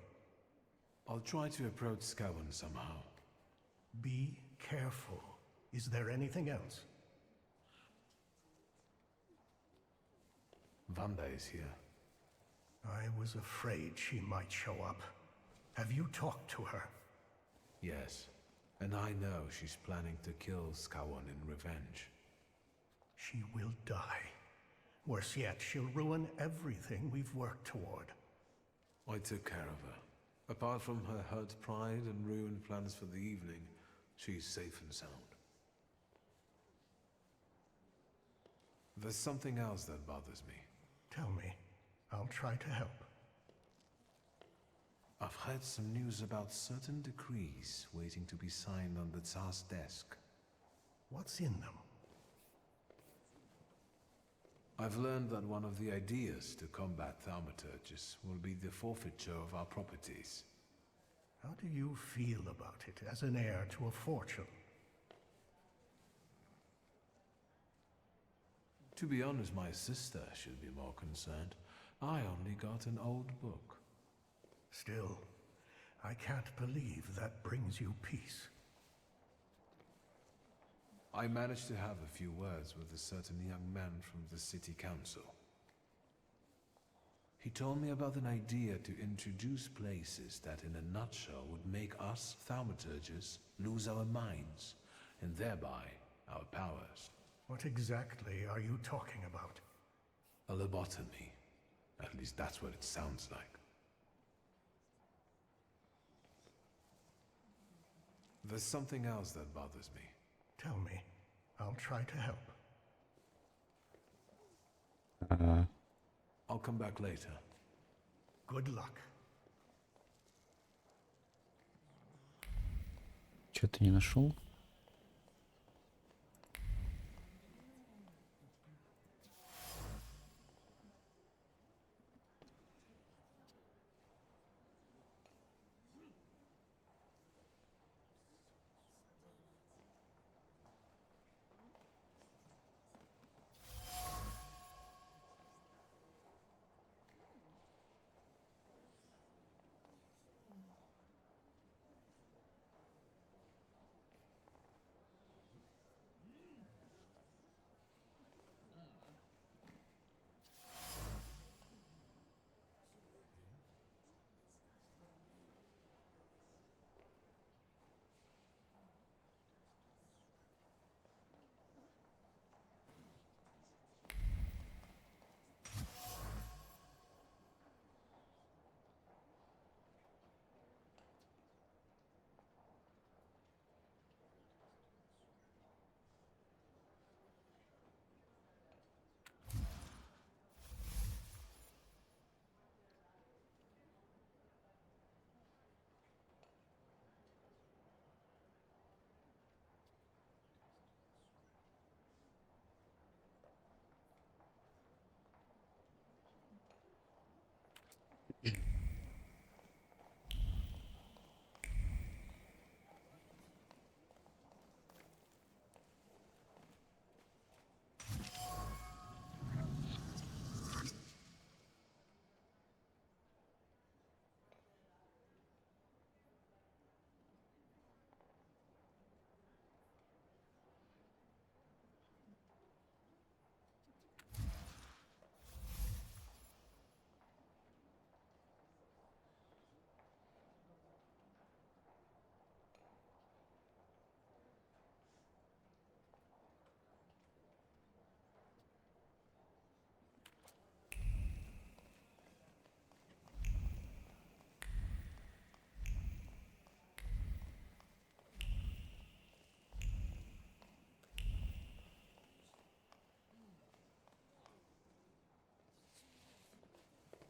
I'll try to approach Skawan somehow. Be careful. Is there anything else? Vanda is here. I was afraid she might show up. Have you talked to her? Yes, and I know she's planning to kill Skawan in revenge. She will die. Worse yet, she'll ruin everything we've worked toward. I took care of her. Apart from her hurt pride and ruined plans for the evening, she's safe and sound. There's something else that bothers me. Tell me. I'll try to help. I've heard some news about certain decrees waiting to be signed on the Tsar's desk. What's in them? I've learned that one of the ideas to combat Thaumaturges will be the forfeiture of our properties. How do you feel about it as an heir to a fortune? To be honest, my sister should be more concerned. I only got an old book. Still, I can't believe that brings you peace. I managed to have a few words with a certain young man from the city council. He told me about an idea to introduce places that in a nutshell would make us Thaumaturges lose our minds, and thereby our powers. What exactly are you talking about? A lobotomy. At least that's what it sounds like. There's something else that bothers me. Tell me. I'll try to help. I'll come back later. Good luck. Что-то не нашел.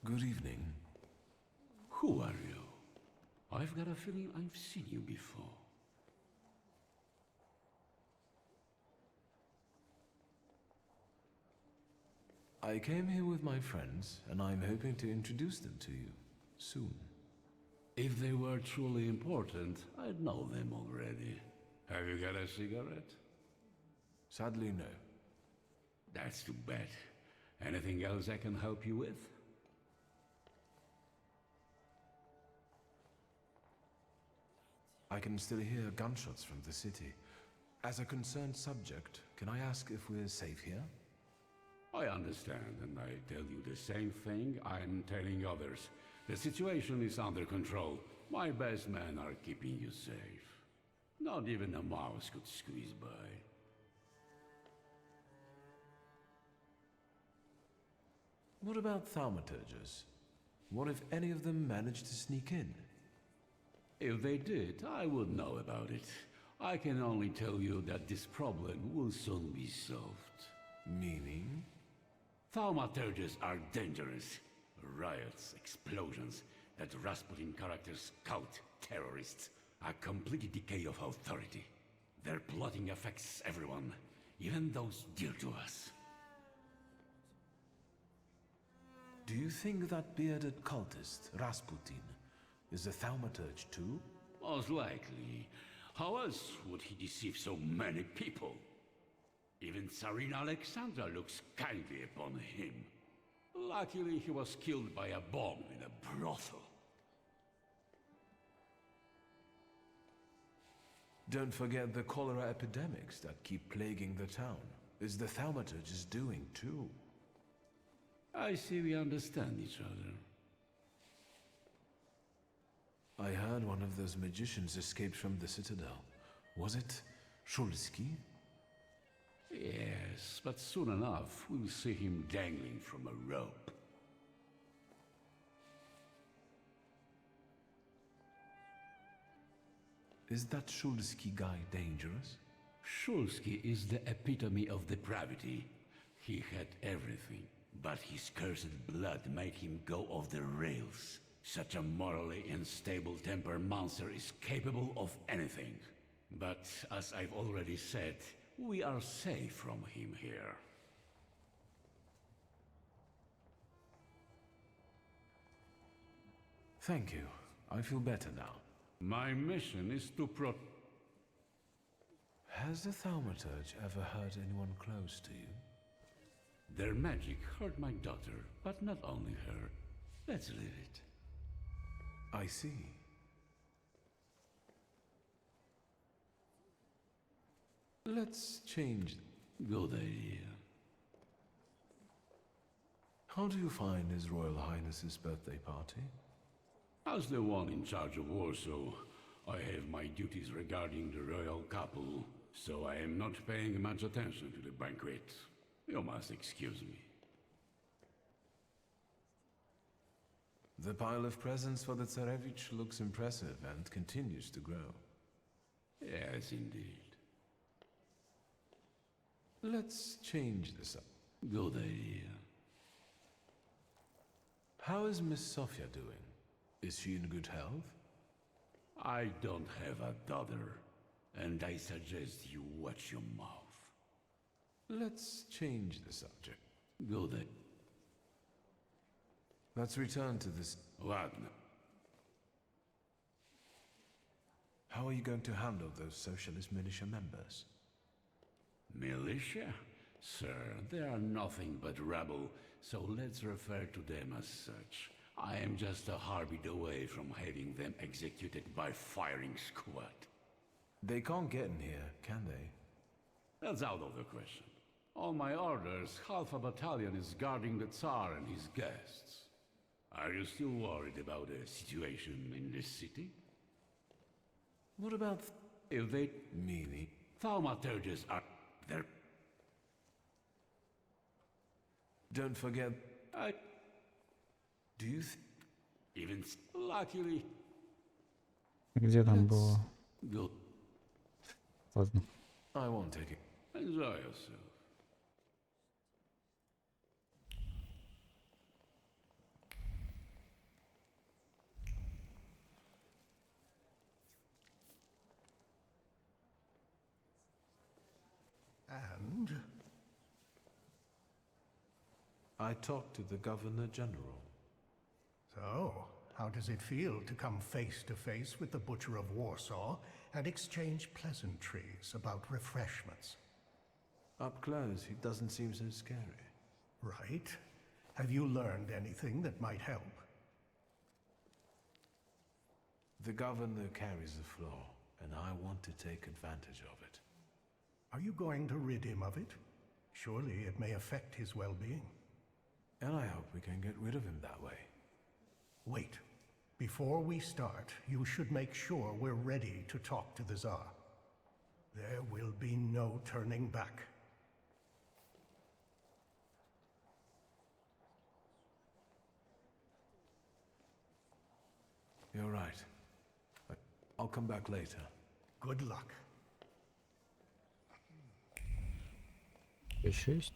Good evening. Who are you? I've got a feeling I've seen you before. I came here with my friends, and I'm hoping to introduce them to you soon. If they were truly important, I'd know them already. Have you got a cigarette? Sadly, no. That's too bad. Anything else I can help you with? I can still hear gunshots from the city. As a concerned subject, can I ask if we're safe here? I understand, and I tell you the same thing I'm telling others. The situation is under control. My best men are keeping you safe. Not even a mouse could squeeze by. What about thaumaturges? What if any of them managed to sneak in? If they did, I would know about it. I can only tell you that this problem will soon be solved. Meaning? Thaumaturges are dangerous. Riots, explosions, that Rasputin characters cult terrorists. A complete decay of authority. Their plotting affects everyone, even those dear to us. Do you think that bearded cultist, Rasputin, is a thaumaturge too? Most likely. How else would he deceive so many people? Even Tsarina Alexandra looks kindly upon him. Luckily, he was killed by a bomb in a brothel. Don't forget the cholera epidemics that keep plaguing the town. Is the thaumaturge doing too? I see we understand each other. I heard one of those magicians escaped from the Citadel. Was it Shulsky? Yes, but soon enough we'll see him dangling from a rope. Is that Shulsky guy dangerous? Shulsky is the epitome of depravity. He had everything, but his cursed blood made him go off the rails. Such a morally unstable temper monster is capable of anything. But as I've already said, we are safe from him here. Thank you. I feel better now. My mission is to Has the thaumaturge ever hurt anyone close to you? Their magic hurt my daughter, but not only her. Let's leave it. I see. Let's change. Good idea. How do you find His Royal Highness's birthday party? As the one in charge of Warsaw, I have my duties regarding the royal couple, so I am not paying much attention to the banquet. You must excuse me. The pile of presents for the Tsarevich looks impressive and continues to grow. Yes, indeed. Let's change this up. Good idea. How is Miss Sophia doing? Is she in good health? I don't have a daughter, and I suggest you watch your mouth. Let's change the subject. Good idea. Let's return to this. Ладно. How are you going to handle those socialist militia members? Militia? Sir, they are nothing but rabble, so let's refer to them as such. I am just a heartbeat away from having them executed by firing squad. They can't get in here, can they? That's out of the question. On my orders, half a battalion is guarding the Tsar and his guests. Are you still worried about the situation in this city? What about if they... Meaning? Thaumaturges are... They're... Don't forget... Do you Even... Luckily... Где там было? Good. Ладно. I won't take it. Enjoy yourself. I talked to the Governor General. So, how does it feel to come face to face with the Butcher of Warsaw and exchange pleasantries about refreshments? Up close, he doesn't seem so scary. Right. Have you learned anything that might help? The Governor carries the flaw, and I want to take advantage of it. Are you going to rid him of it? Surely it may affect his well-being. And I hope we can get rid of him that way. Wait. Before we start, you should make sure we're ready to talk to the Tsar. There will be no turning back. You're right. I'll come back later. Good luck. P6.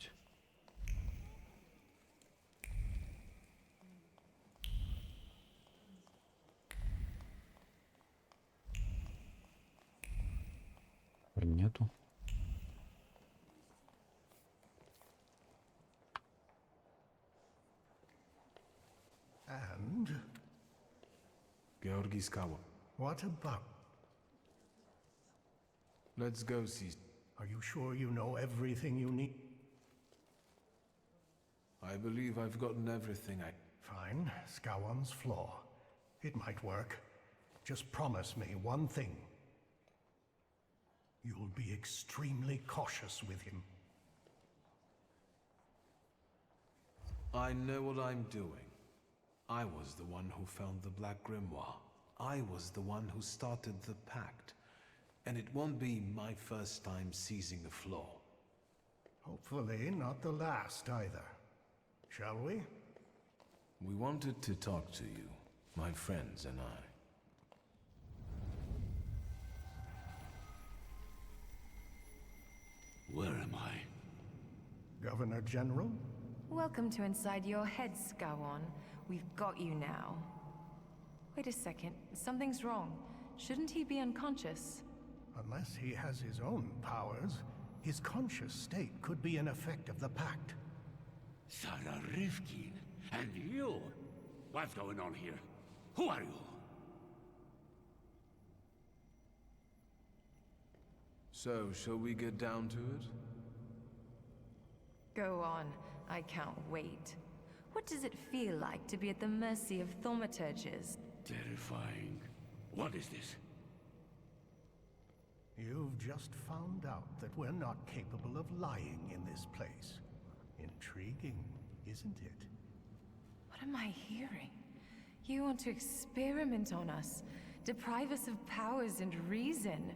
Нету. And? Georgi Skawa. What about? Let's go see. Are you sure you know everything you need? I believe I've gotten everything I... Fine. Scowan's flaw. It might work. Just promise me one thing. You'll be extremely cautious with him. I know what I'm doing. I was the one who found the Black Grimoire. I was the one who started the pact. And it won't be my first time seizing a flaw. Hopefully not the last either. Shall we? We wanted to talk to you, my friends and I. Where am I? Governor General? Welcome to inside your head, Skowon. We've got you now. Wait a second. Something's wrong. Shouldn't he be unconscious? Unless he has his own powers, his conscious state could be an effect of the pact. Sarah Rifkin, and you? What's going on here? Who are you? So, shall we get down to it? Go on. I can't wait. What does it feel like to be at the mercy of Thaumaturges? Terrifying. What is this? You've just found out that we're not capable of lying in this place. Intriguing, isn't it? What am I hearing? You want to experiment on us, deprive us of powers and reason.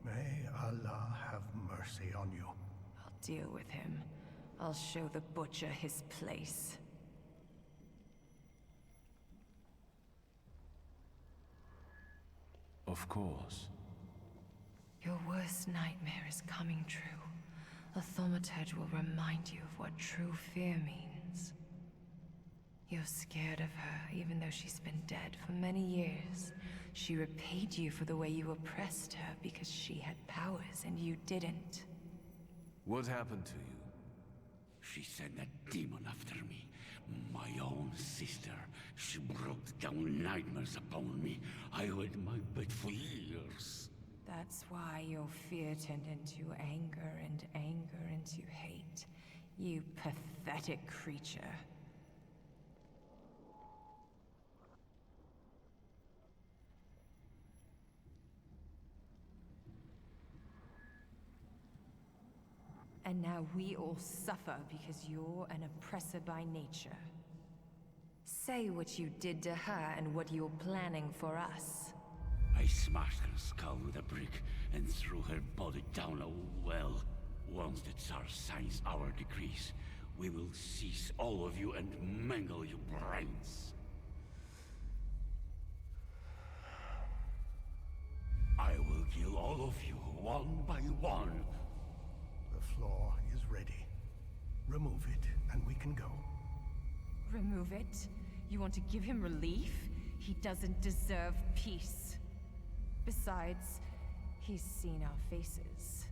May Allah have mercy on you. I'll deal with him. I'll show the Butcher his place. Of course. Your worst nightmare is coming true. The Thaumaturge will remind you of what true fear means. You're scared of her, even though she's been dead for many years. She repaid you for the way you oppressed her because she had powers and you didn't. What happened to you? She sent a demon after me. My own sister. She brought down nightmares upon me. I went my bed for years. That's why your fear turned into anger and anger into hate. You pathetic creature. And now we all suffer because you're an oppressor by nature. Say what you did to her and what you're planning for us. I smashed her skull with a brick and threw her body down a well. Once the Tsar signs our decrees, we will seize all of you and mangle your brains. I will kill all of you, one by one. The flaw is ready. Remove it, and we can go. Remove it? You want to give him relief? He doesn't deserve peace. Besides, he's seen our faces.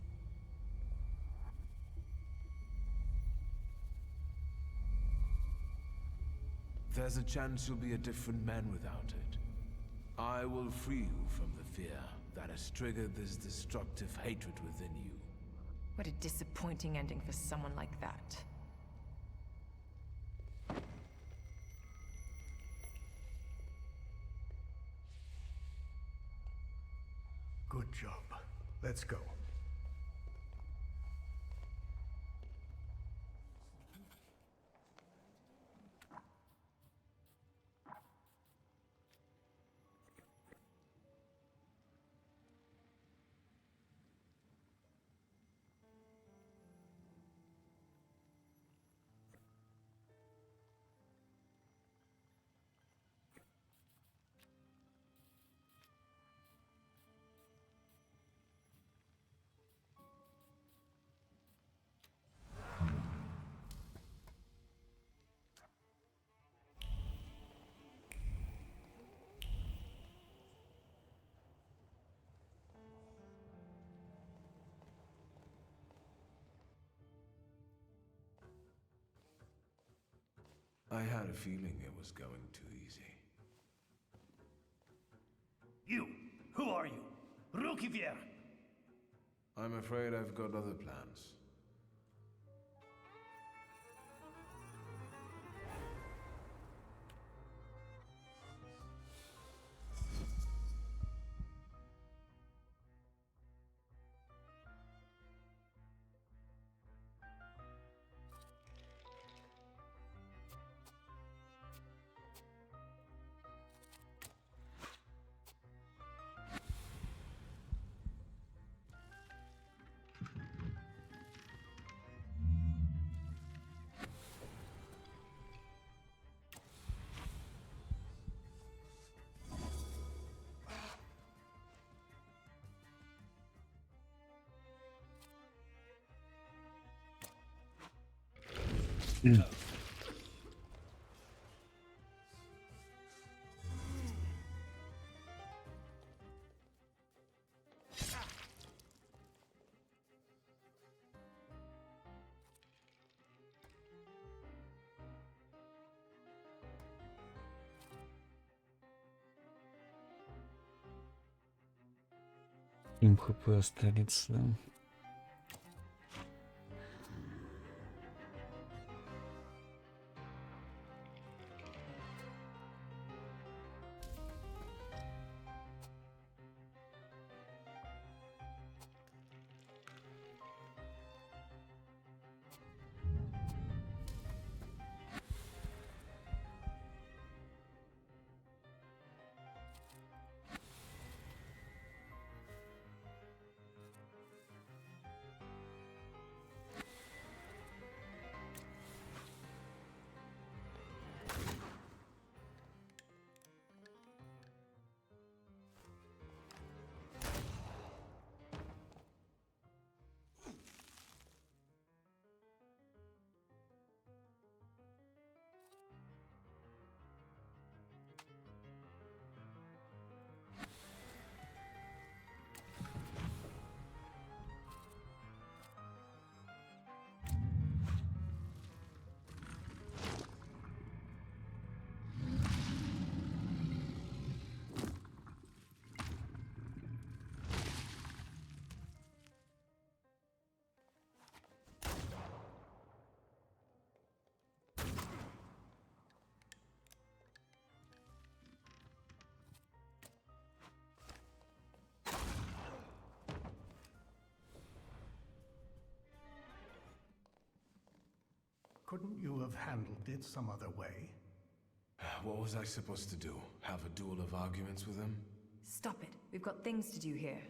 There's a chance you'll be a different man without it. I will free you from the fear that has triggered this destructive hatred within you. What a disappointing ending for someone like that. Good job. Let's go. I had a feeling it was going too easy. You! Who are you? Rukivier! I'm afraid I've got other plans. Им хп останется. Couldn't you have handled it some other way? What was I supposed to do? Have a duel of arguments with him? Stop it. We've got things to do here.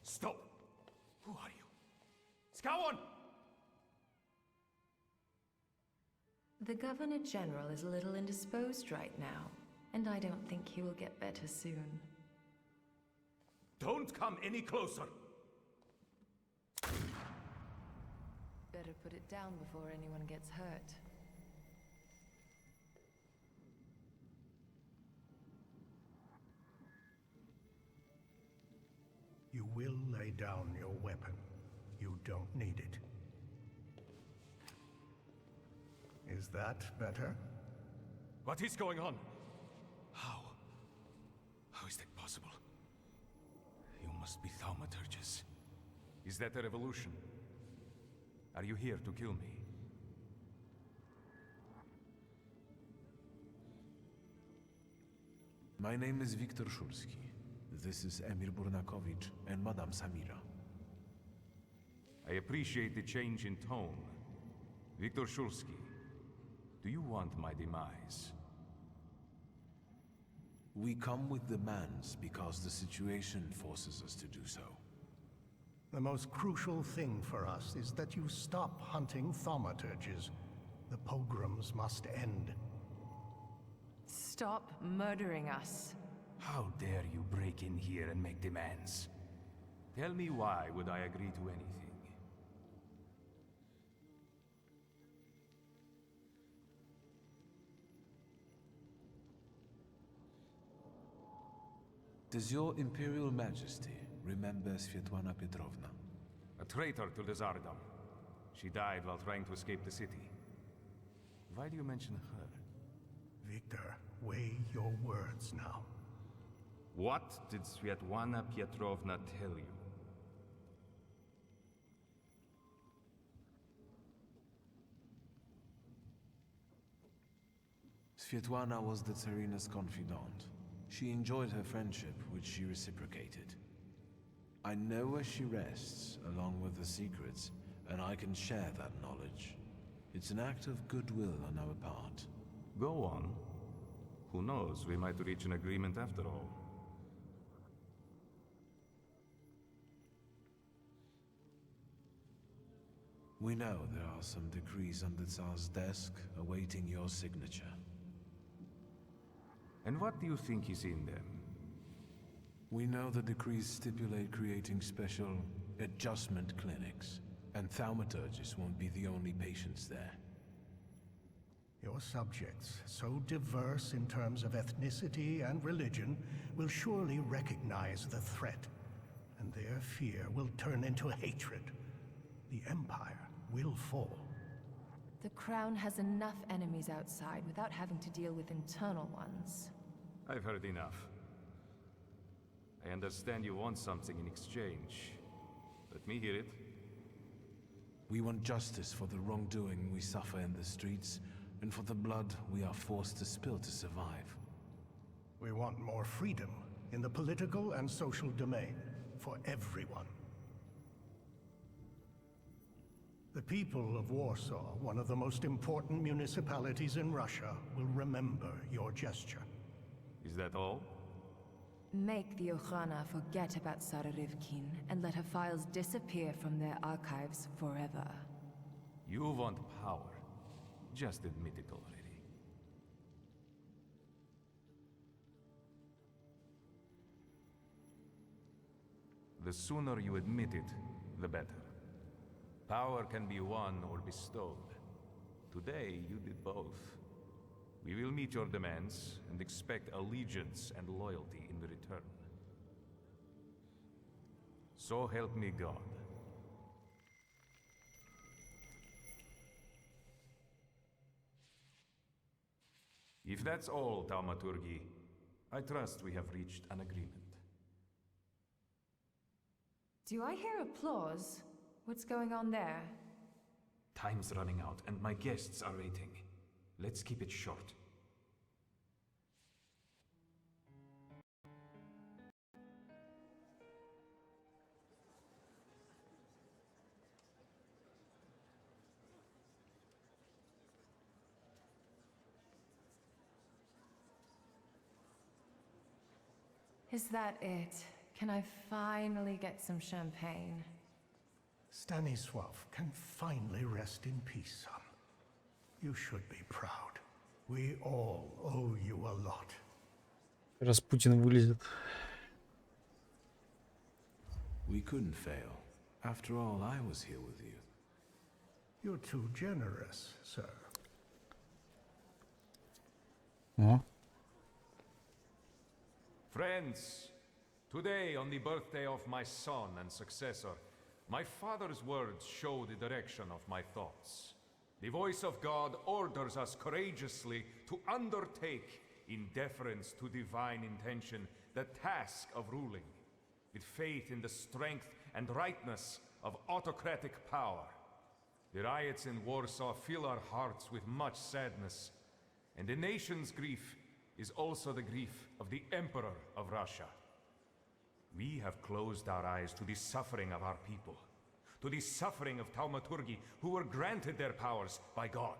Stop! Who are you? Skawan! The Governor General is a little indisposed right now, and I don't think he will get better soon. Don't come any closer! Better put it down before anyone gets hurt. You will lay down your weapon. You don't need it. Is that better? What is going on? How? How is that possible? You must be Thaumaturges. Is that a revolution? Are you here to kill me? My name is Viktor Szulski. This is Emir Burnakovich and Madame Samira. I appreciate the change in tone. Viktor Szulski, do you want my demise? We come with demands because the situation forces us to do so. The most crucial thing for us is that you stop hunting thaumaturges. The pogroms must end. Stop murdering us. How dare you break in here and make demands? Tell me why would I agree to anything? Does your Imperial Majesty remember Svetlana Petrovna? A traitor to the Tsardom. She died while trying to escape the city. Why do you mention her? Victor, weigh your words now. What did Svetlana Petrovna tell you? Svetlana was the Tsarina's confidant. She enjoyed her friendship, which she reciprocated. I know where she rests, along with the secrets, and I can share that knowledge. It's an act of goodwill on our part. Go on. Who knows, we might reach an agreement after all. We know there are some decrees on the Tsar's desk awaiting your signature. And what do you think is in them? We know the decrees stipulate creating special adjustment clinics, and thaumaturges won't be the only patients there. Your subjects, so diverse in terms of ethnicity and religion, will surely recognize the threat, and their fear will turn into hatred. The Empire will fall. The Crown has enough enemies outside without having to deal with internal ones. I've heard enough. I understand you want something in exchange. Let me hear it. We want justice for the wrongdoing we suffer in the streets, and for the blood we are forced to spill to survive. We want more freedom in the political and social domain for everyone. The people of Warsaw, one of the most important municipalities in Russia, will remember your gesture. Is that all? Make the Okhrana forget about Sara Rivkin and let her files disappear from their archives forever. You want power. Just admit it already. The sooner you admit it, the better. Power can be won or bestowed. Today, you did both. We will meet your demands and expect allegiance and loyalty in return. So help me God. If that's all, Thaumaturge, I trust we have reached an agreement. Do I hear applause? What's going on there? Time's running out, and my guests are waiting. Let's keep it short. Is that it? Can I finally get some champagne? Stanisław can finally rest in peace, son. You should be proud. We all owe you a lot. Распутин вылезет. We couldn't fail. After all, I was here with you. You're too generous, sir. О, Friends, today on the birthday of my son and successor, my father's words show the direction of my thoughts. The voice of God orders us courageously to undertake, in deference to divine intention, the task of ruling, with faith in the strength and rightness of autocratic power. The riots in Warsaw fill our hearts with much sadness, and the nation's grief is also the grief of the Emperor of Russia. We have closed our eyes to the suffering of our people, to the suffering of Thaumaturge, who were granted their powers by God.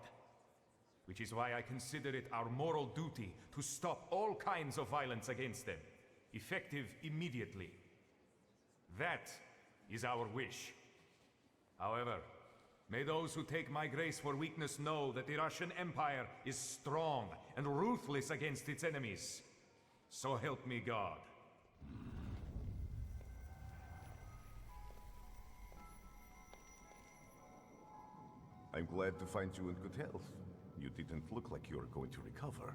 Which is why I consider it our moral duty to stop all kinds of violence against them, effective immediately. That is our wish. However, may those who take my grace for weakness know that the Russian Empire is strong and ruthless against its enemies. So help me God. I'm glad to find you in good health. You didn't look like you were going to recover.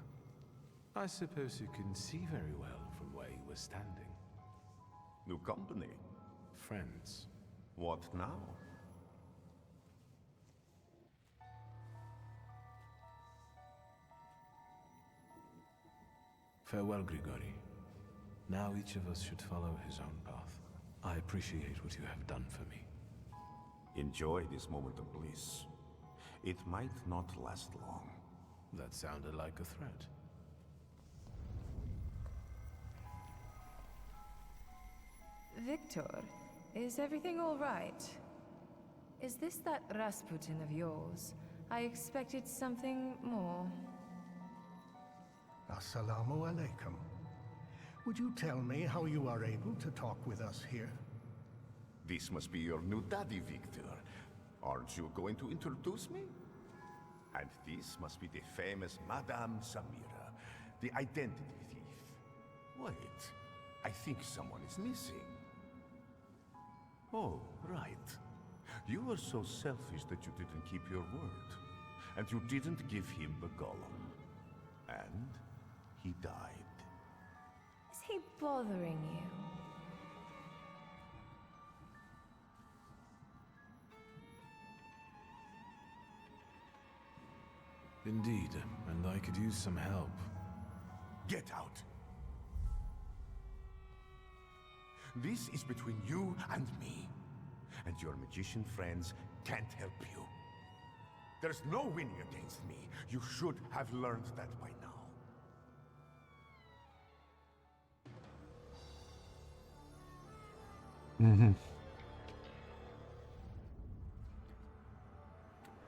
I suppose you can see very well from where you were standing. New company? Friends. What now? Farewell, Grigori. Now each of us should follow his own path. I appreciate what you have done for me. Enjoy this moment of bliss. It might not last long. That sounded like a threat. Victor, is everything all right? Is this that Rasputin of yours? I expected something more. Assalamu alaikum. Would you tell me how you are able to talk with us here? This must be your new daddy, Victor. Aren't you going to introduce me? And this must be the famous Madame Samira, the identity thief. Wait, I think someone is missing. Oh, right. You were so selfish that you didn't keep your word. And you didn't give him the golem. And he died. Is he bothering you? Indeed, and I could use some help. Get out! This is between you and me. And your magician friends can't help you. There's no winning against me. You should have learned that by now.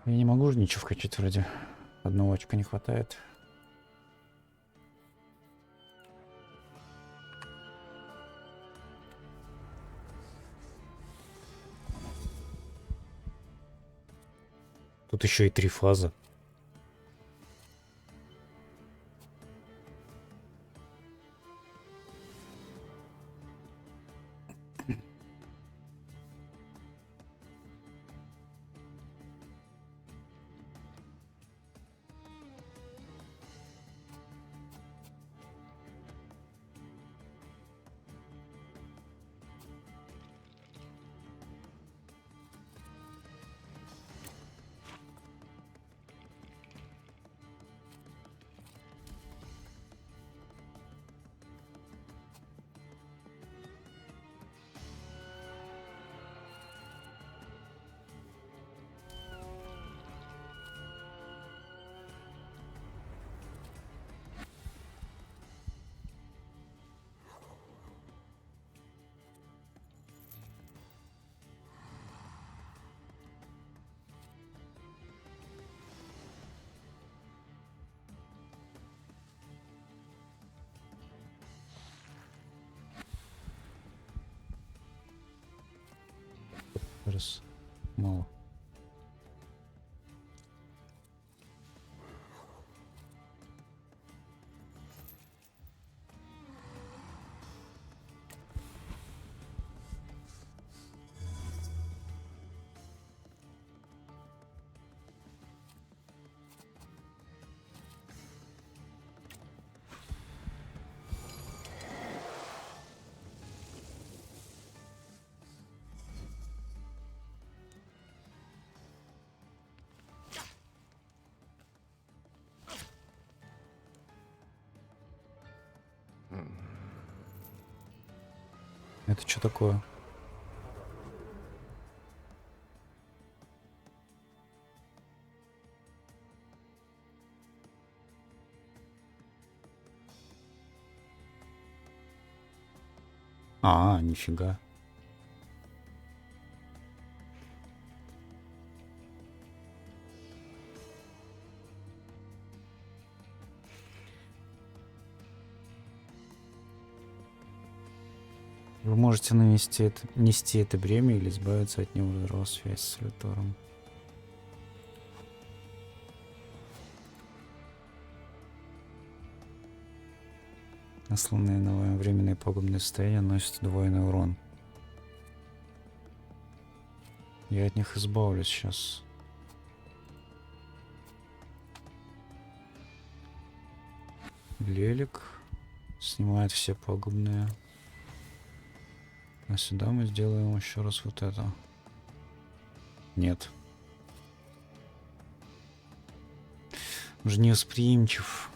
Я не могу же ничего вкачать вроде. Одного очка не хватает. Тут еще и 3 фазы. Раз. Мало. Это что такое? А, нифига. Вы можете нести это бремя или избавиться от него, разорвав связь с Лютором. Насланные на временное пагубное состояние наносят удвоенный урон. Я от них избавлюсь сейчас. Лелик снимает все пагубные. А сюда мы сделаем еще раз вот это. Нет. Уже невосприимчив.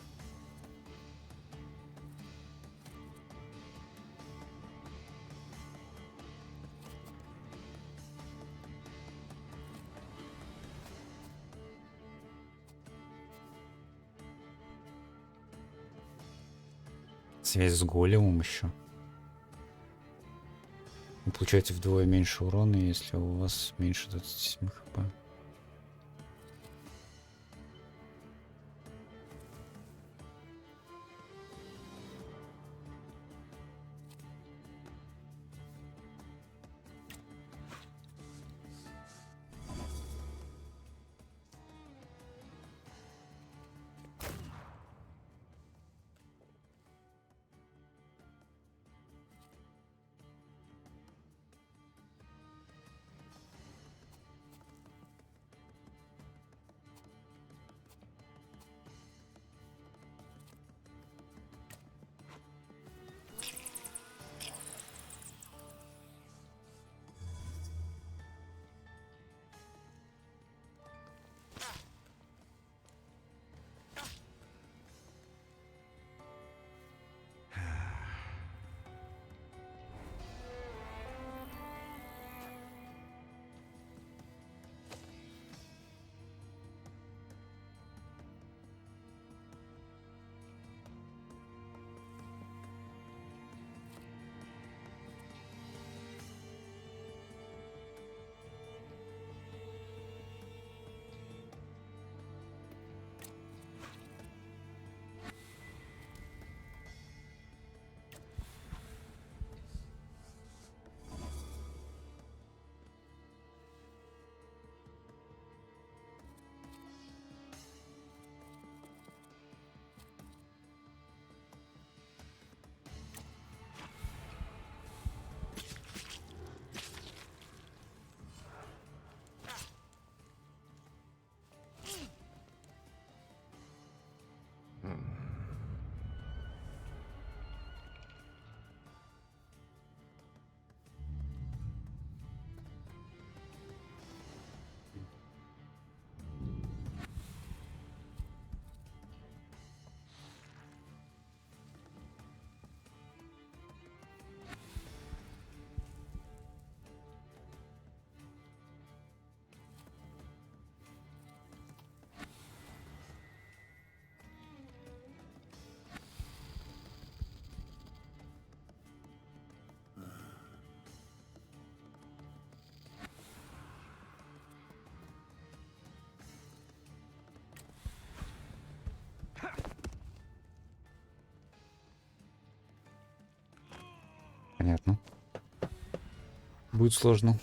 Связь с големом еще. Вы получаете вдвое меньше урона, если у вас меньше 27 хп. Понятно. Будет сложно.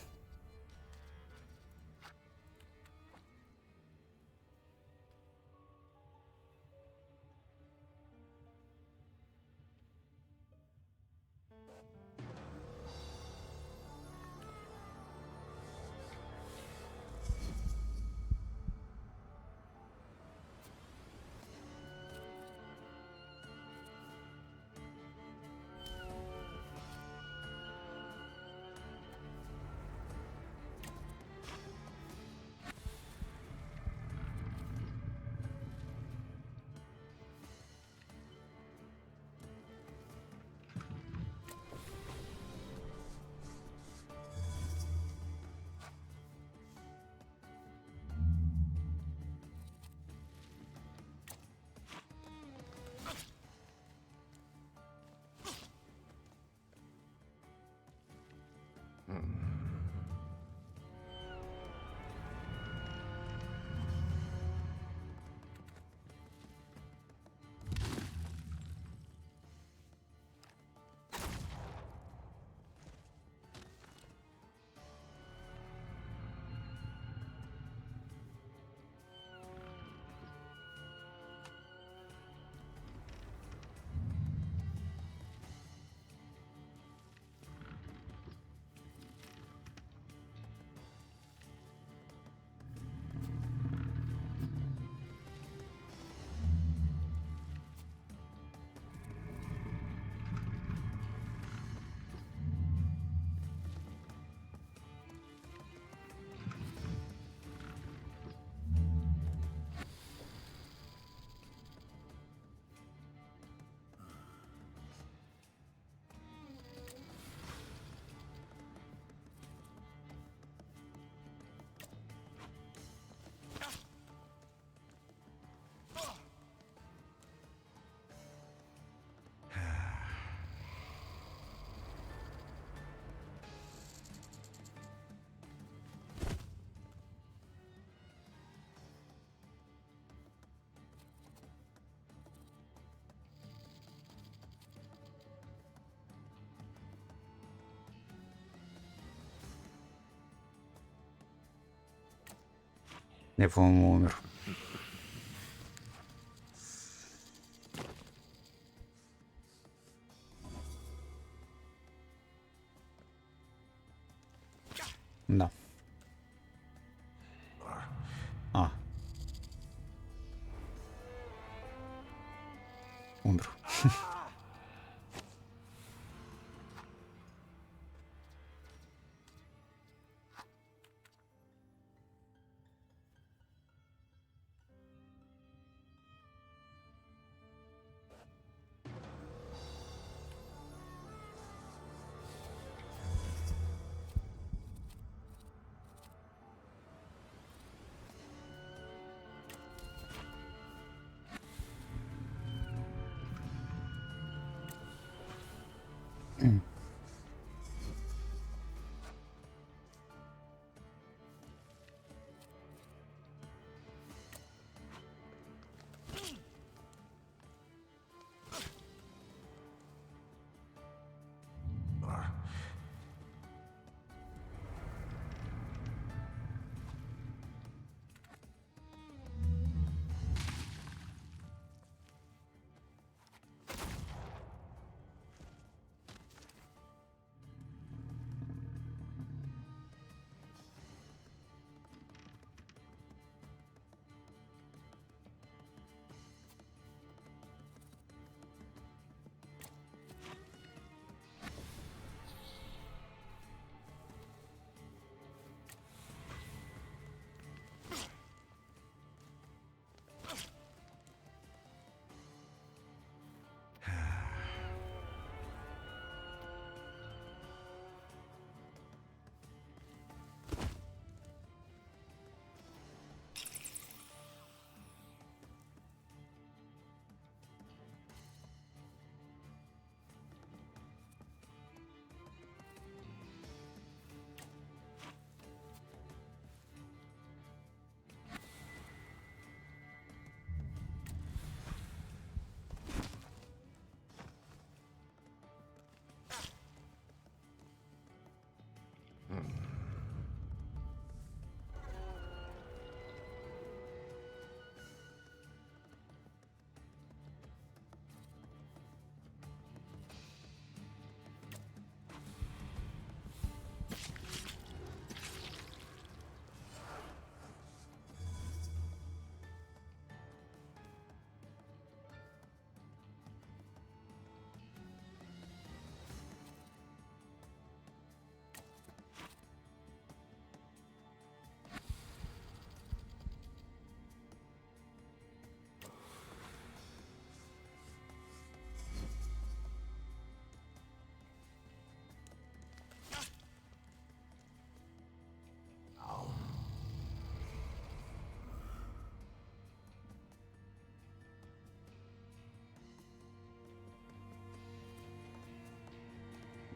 Я, по-моему, умер. Да. А. Умер.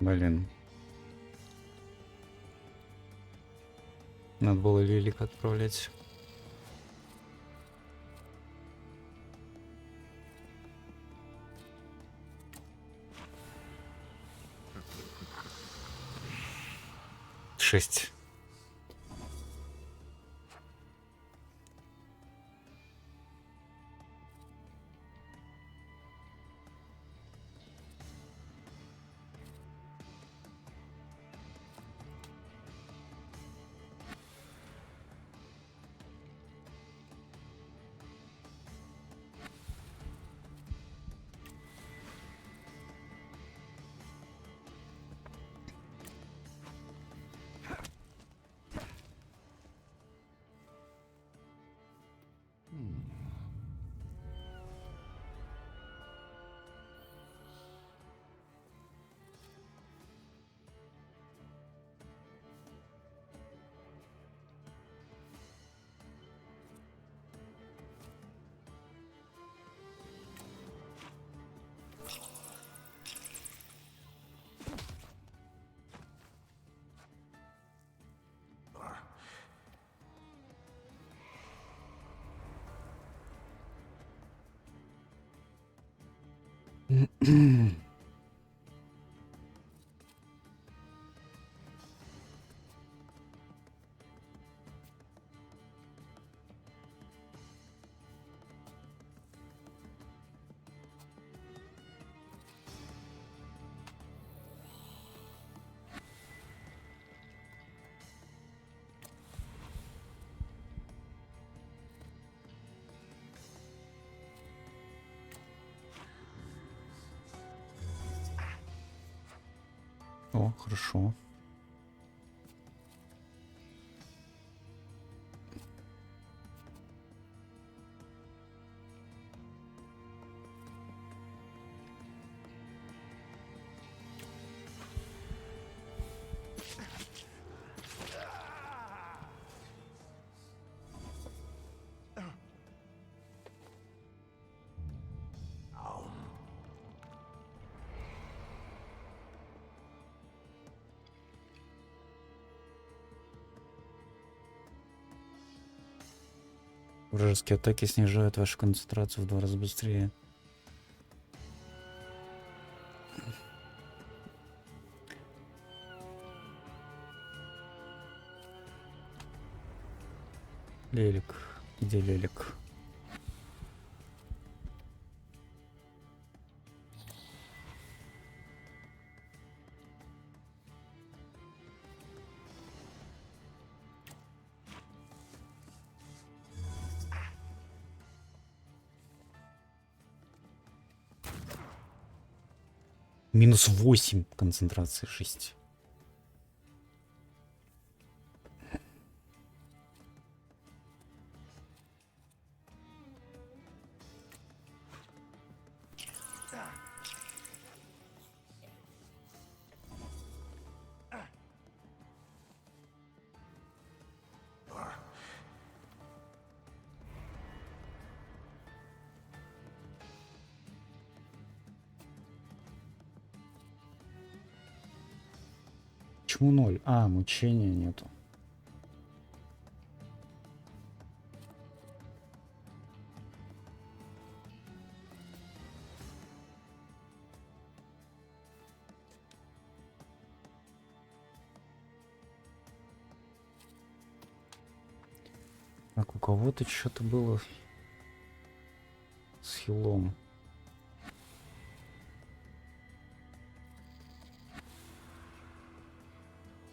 Блин. Надо было Лилик отправлять. Шесть. О, хорошо. Вражеские атаки снижают вашу концентрацию в 2 раза быстрее. Лелик. Где Лелик? Минус 8 концентрации 6. Почему 0? А, мучения нету. Так, у кого-то что-то было с хилом.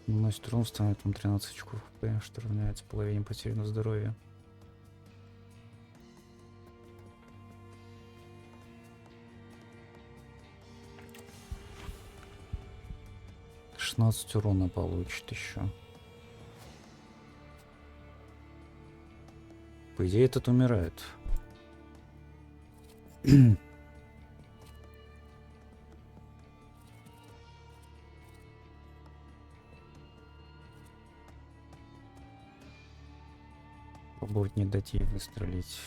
Наносит урон, становится вам 13 очков хп, что равняется половине потерянного здоровья. «16 урона получит еще. По идее, этот умирает. Попробовать не дать ей выстрелить.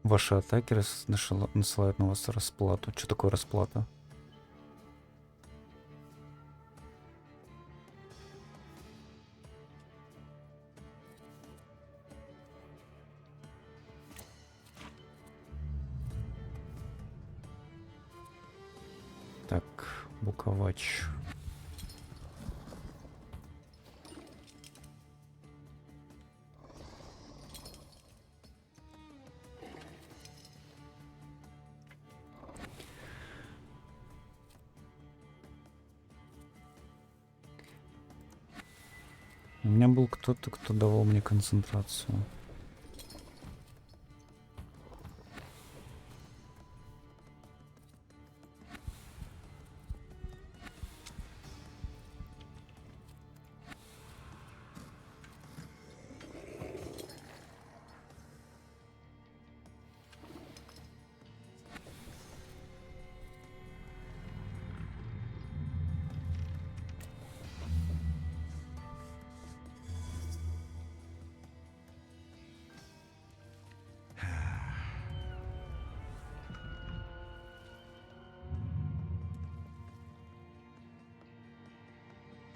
Ваши атаки насылают на вас расплату. Что такое расплата? Так, Буковач. У меня был кто-то, кто давал мне концентрацию.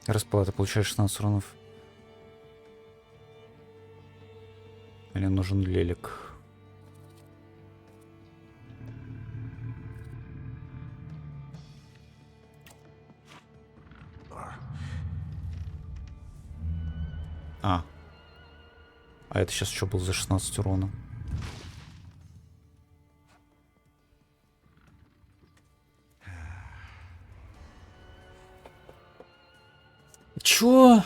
Расплата. Получаешь 16 уронов. Или нужен лелик? А. А это сейчас что был за 16 урона? Чё?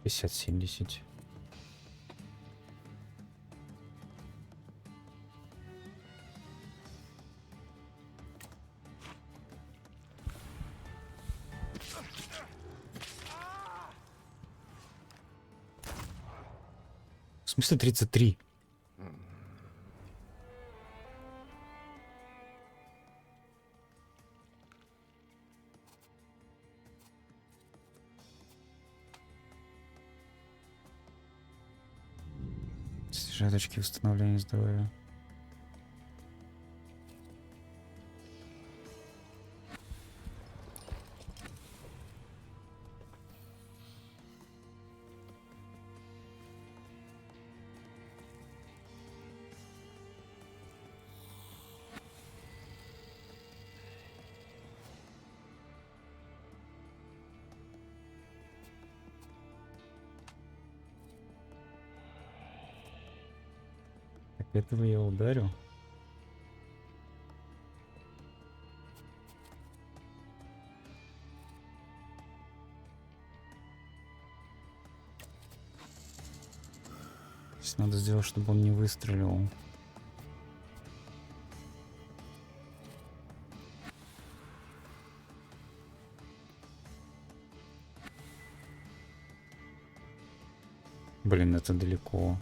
Пятьдесят, 70. В смысле 33? Снижает очки восстановления здоровья. Этого я ударю. Здесь надо сделать, чтобы он не выстрелил. Блин, это далеко.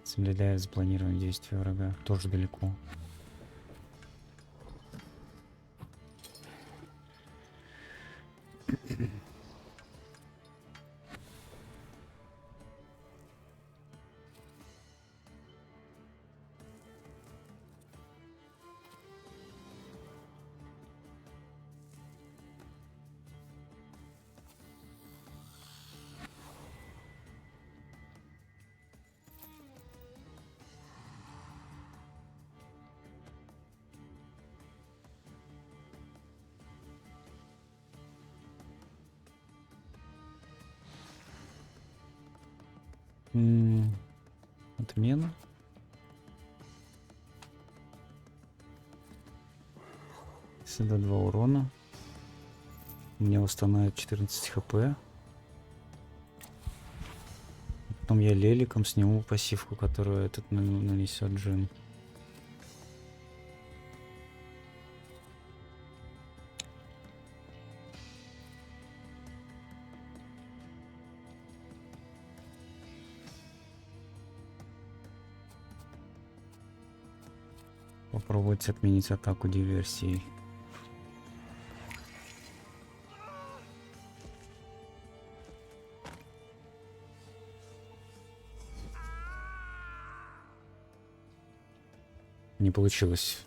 Замедляет запланированные действия врага. Тоже далеко. Отмена. Сюда 2 урона. Мне восстанавливает 14 хп. Потом я леликом сниму пассивку, которую этот нанесет Джин. Попробовать отменить атаку диверсией. Не получилось.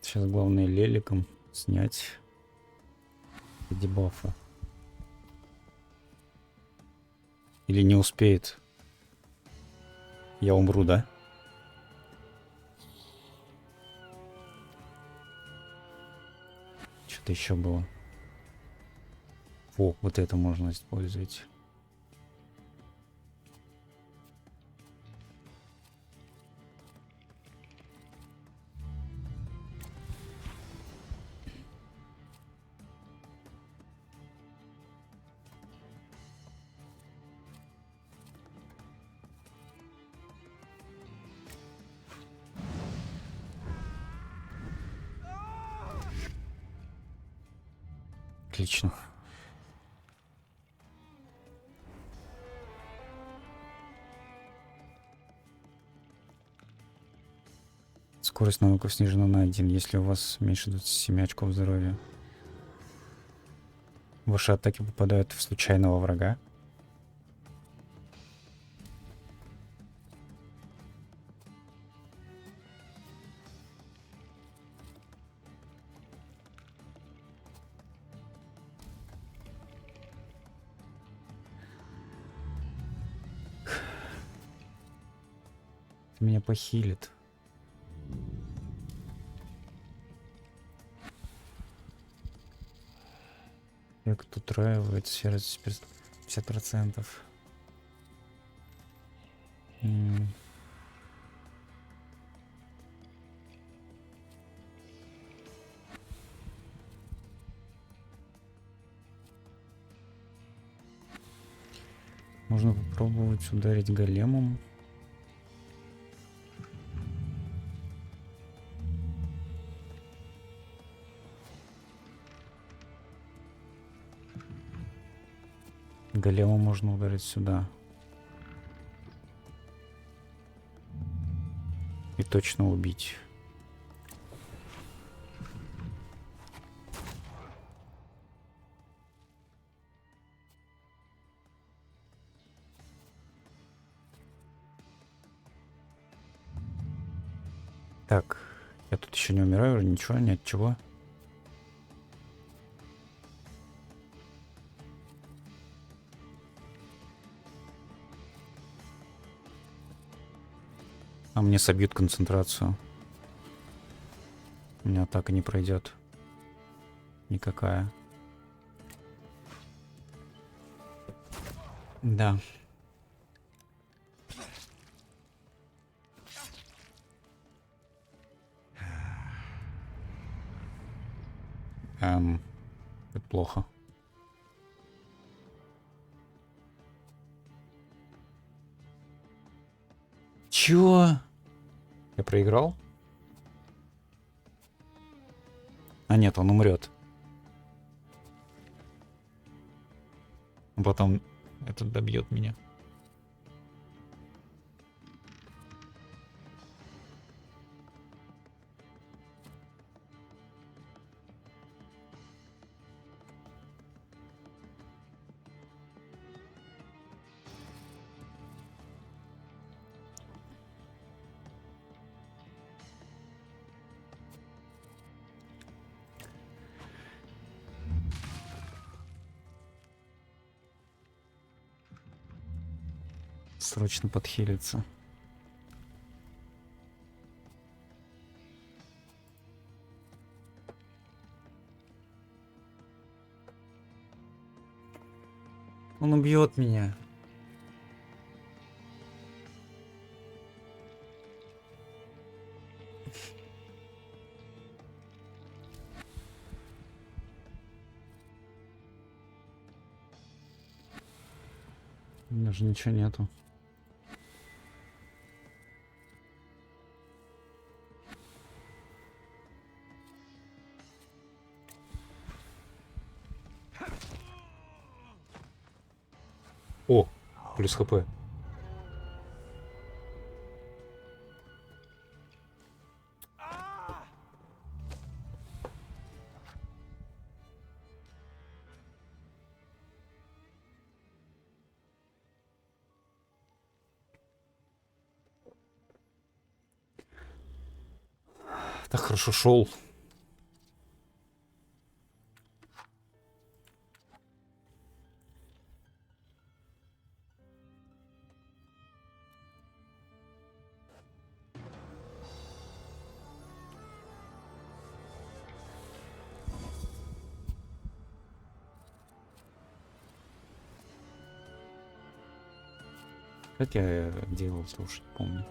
Сейчас главное леликом снять дебафы. Или не успеет. Я умру, да? Что-то еще было. О, вот это можно использовать. Отлично. Скорость навыков снижена на 1, если у вас меньше 27 очков здоровья. Ваши атаки попадают в случайного врага. Меня похилит. Эффект утраивает сфера 50%. Можно попробовать ударить големом. Голема можно ударить сюда. И точно убить. Так, я тут еще не умираю, ничего, ни от чего. А мне собьют концентрацию. У меня атака не пройдет. Никакая. Да. Это плохо. Чё? Я проиграл? А нет, он умрет. Потом этот добьет меня. Срочно подхилиться. Он убьет меня. У меня же ничего нету. О, плюс хп. Так хорошо шел. Как я делал-то, уж не помню.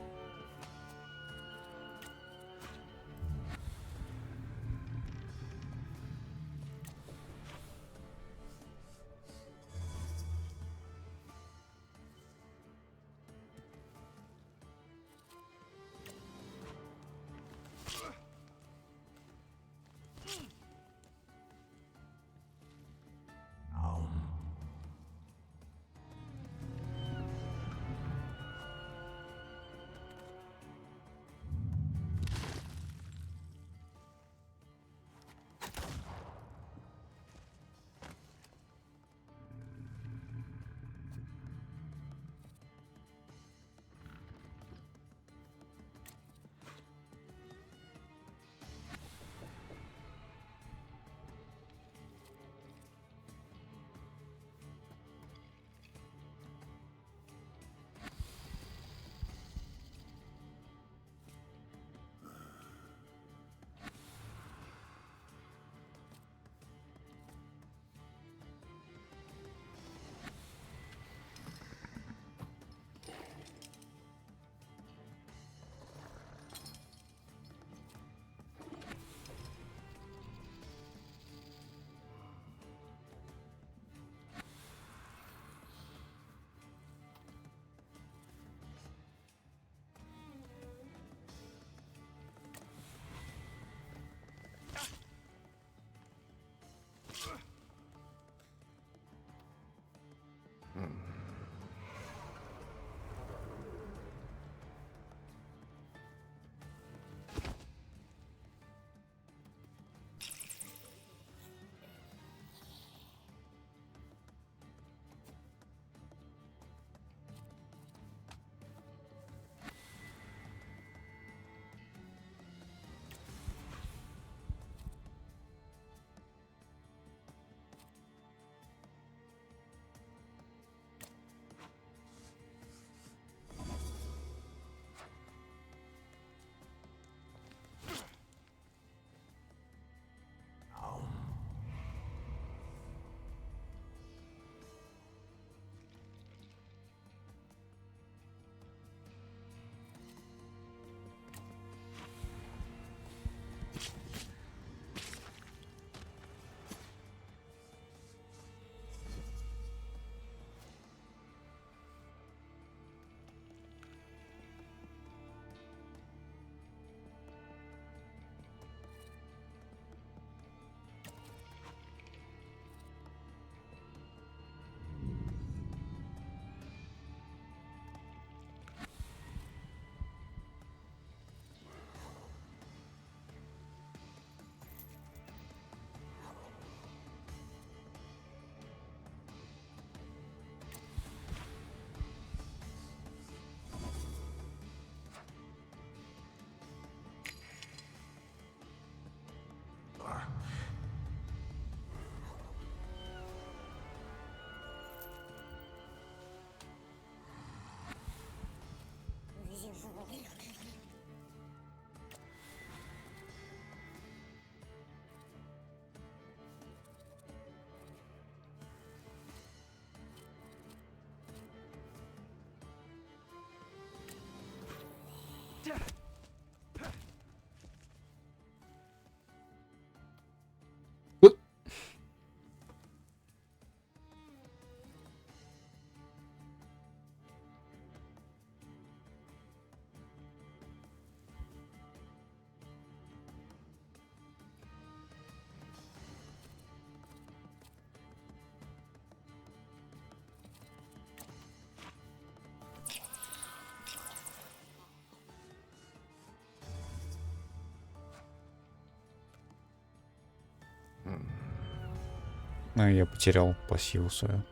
Ну, я потерял пассиву свою.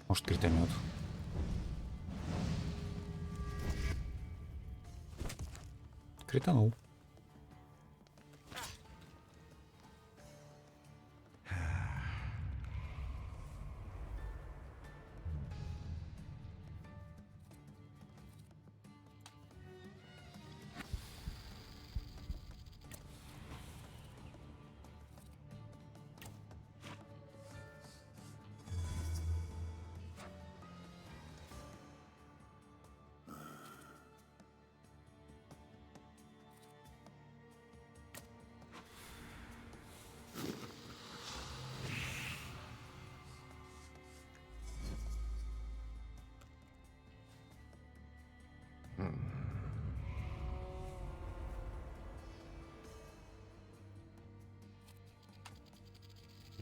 Может, критомет. Кританул.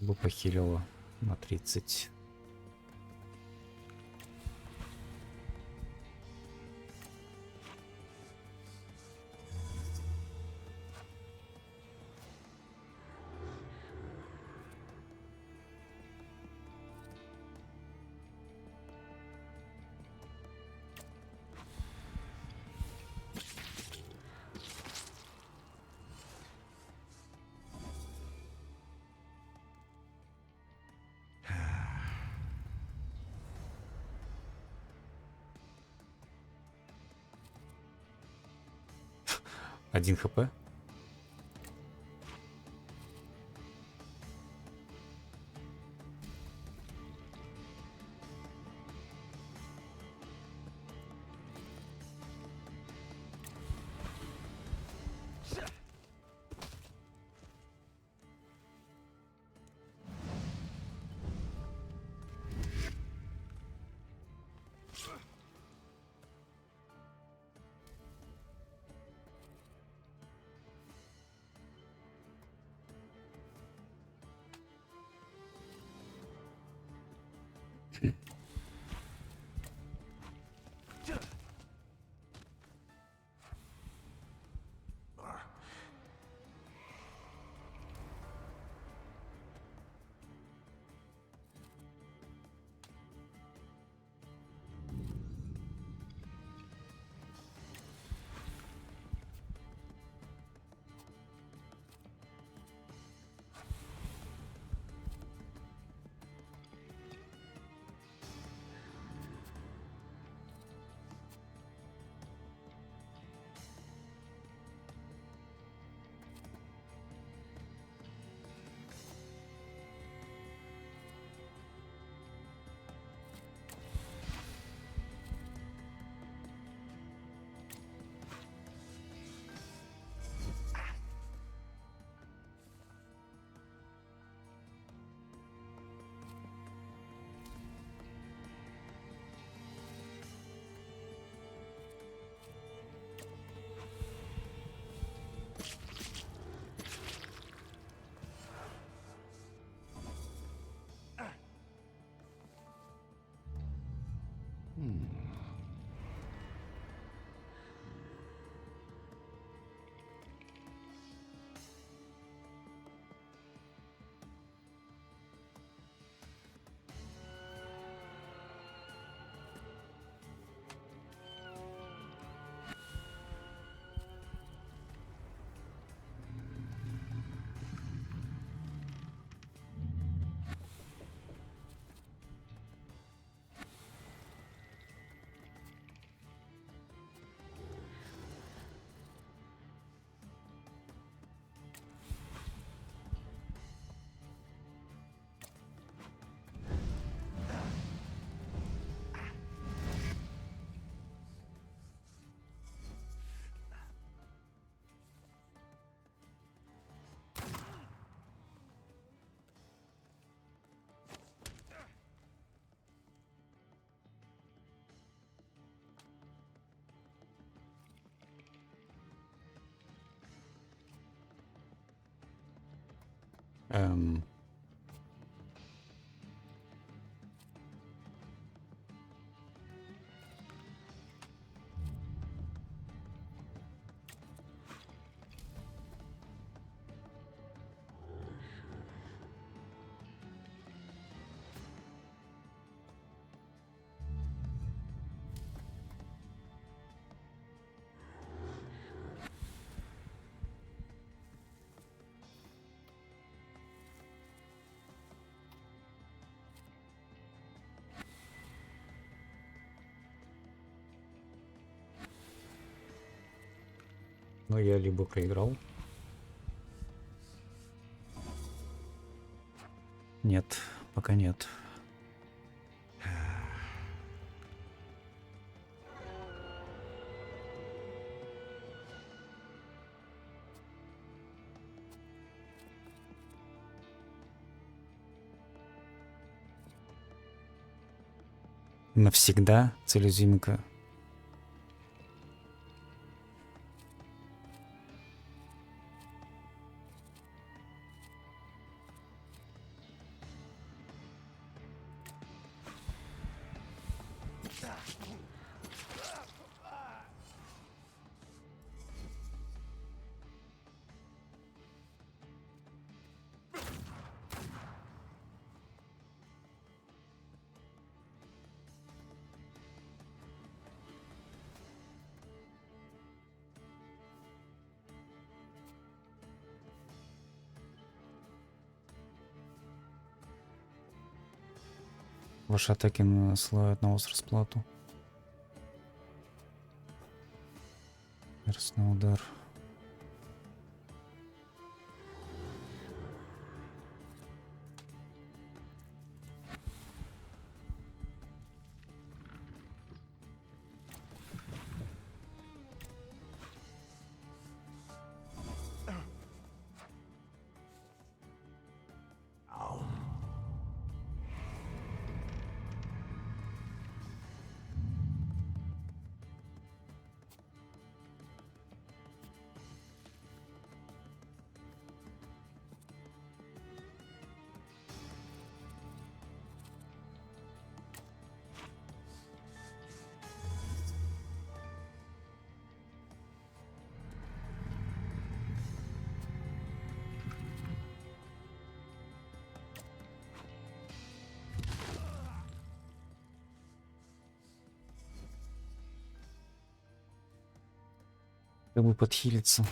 Бы похилила на 30. Один хп. Но я либо проиграл. Нет, пока нет. Навсегда целезимка. Ваши атаки насылают на вас расплату. Яростный удар. Как бы подхилиться.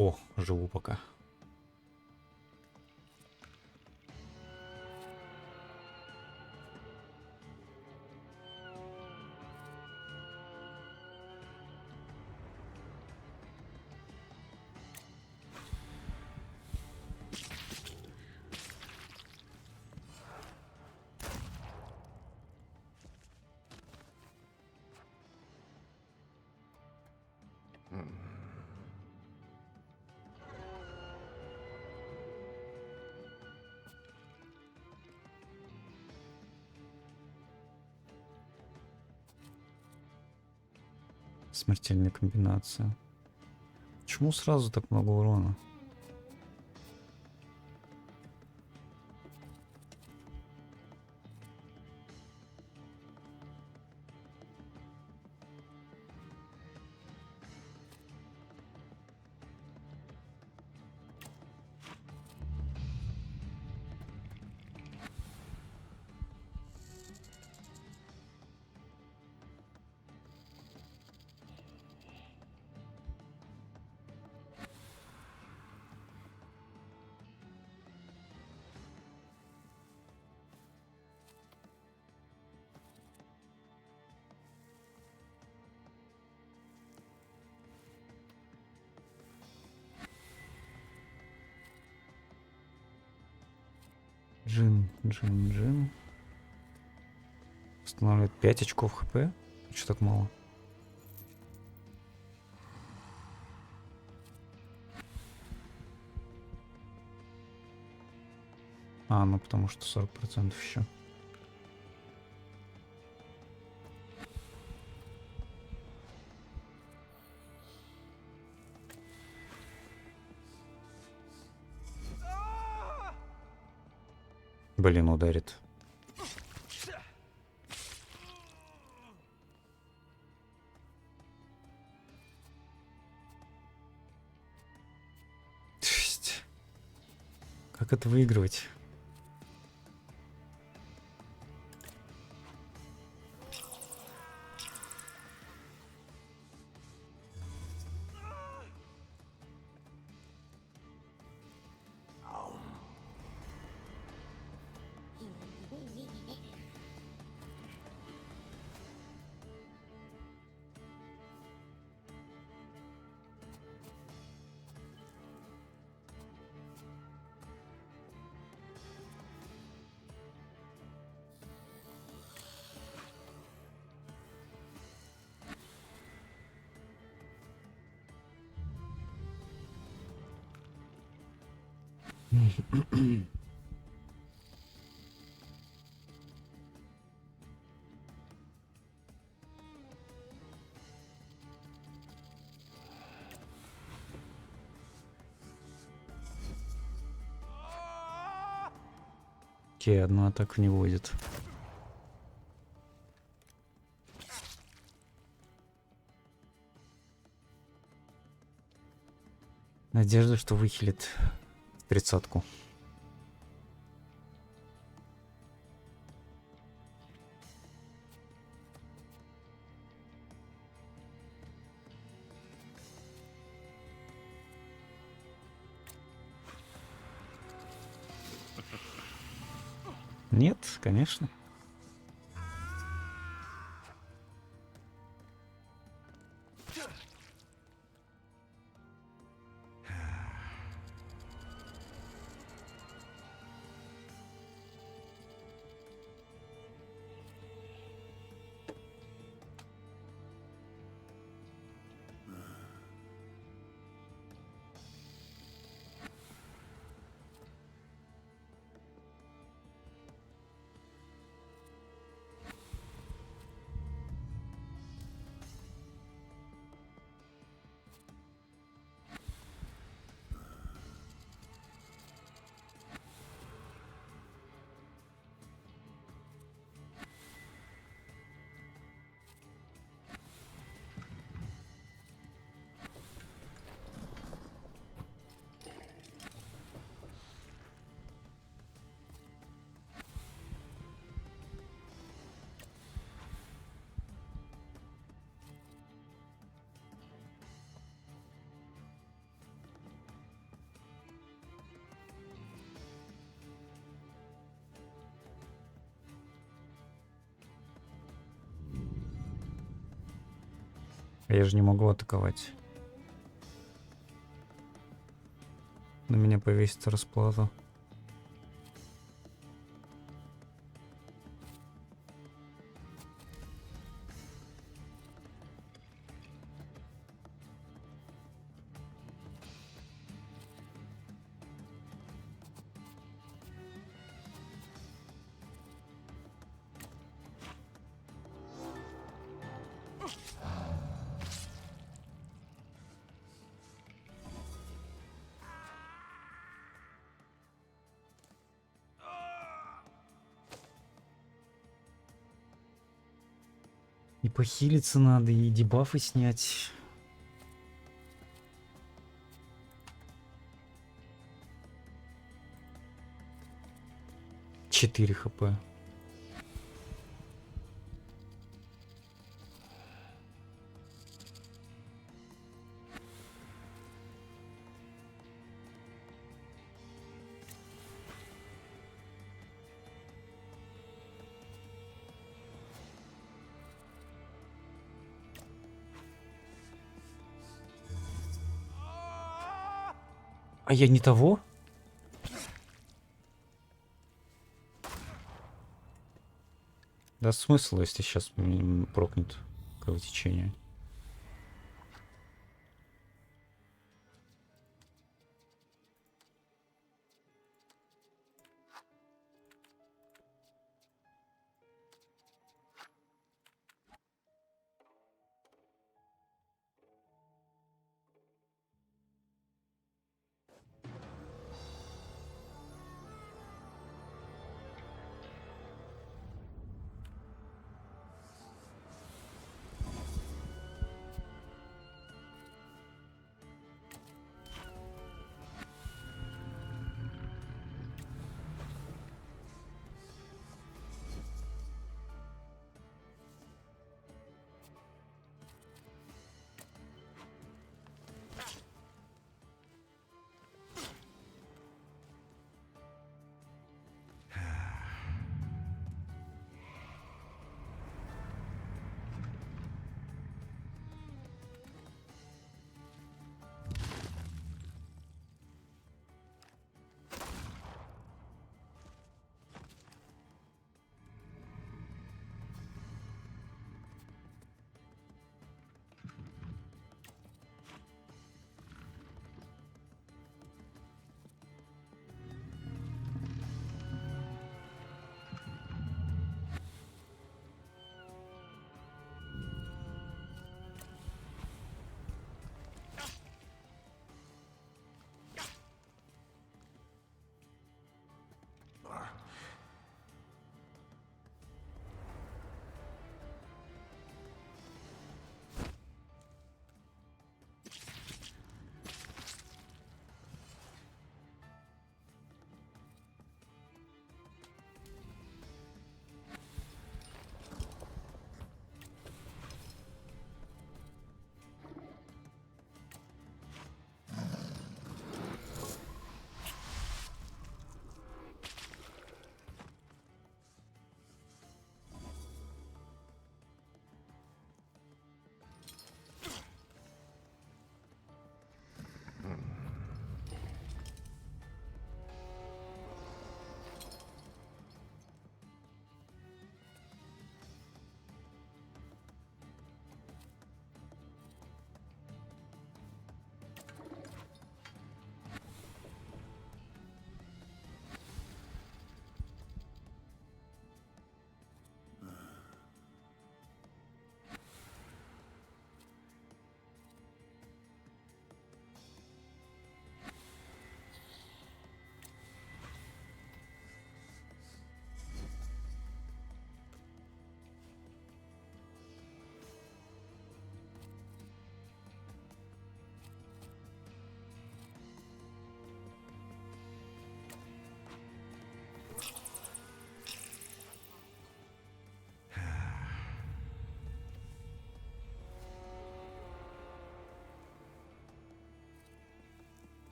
О, живу пока. Смертельная комбинация. Почему сразу так много урона? Джин. Устанавливает 5 очков хп. Что так мало? Ну потому что 40% еще. Блин, ударит. Как это выигрывать? Окей, одна атака не вводит. Надежда, что выхилит 30-ку. Нет, конечно. Я же не могу атаковать. На меня повесится расплата. И похилиться надо, и дебафы снять. Четыре хп. А я не того? Да смысл, если сейчас прокнет кровотечение.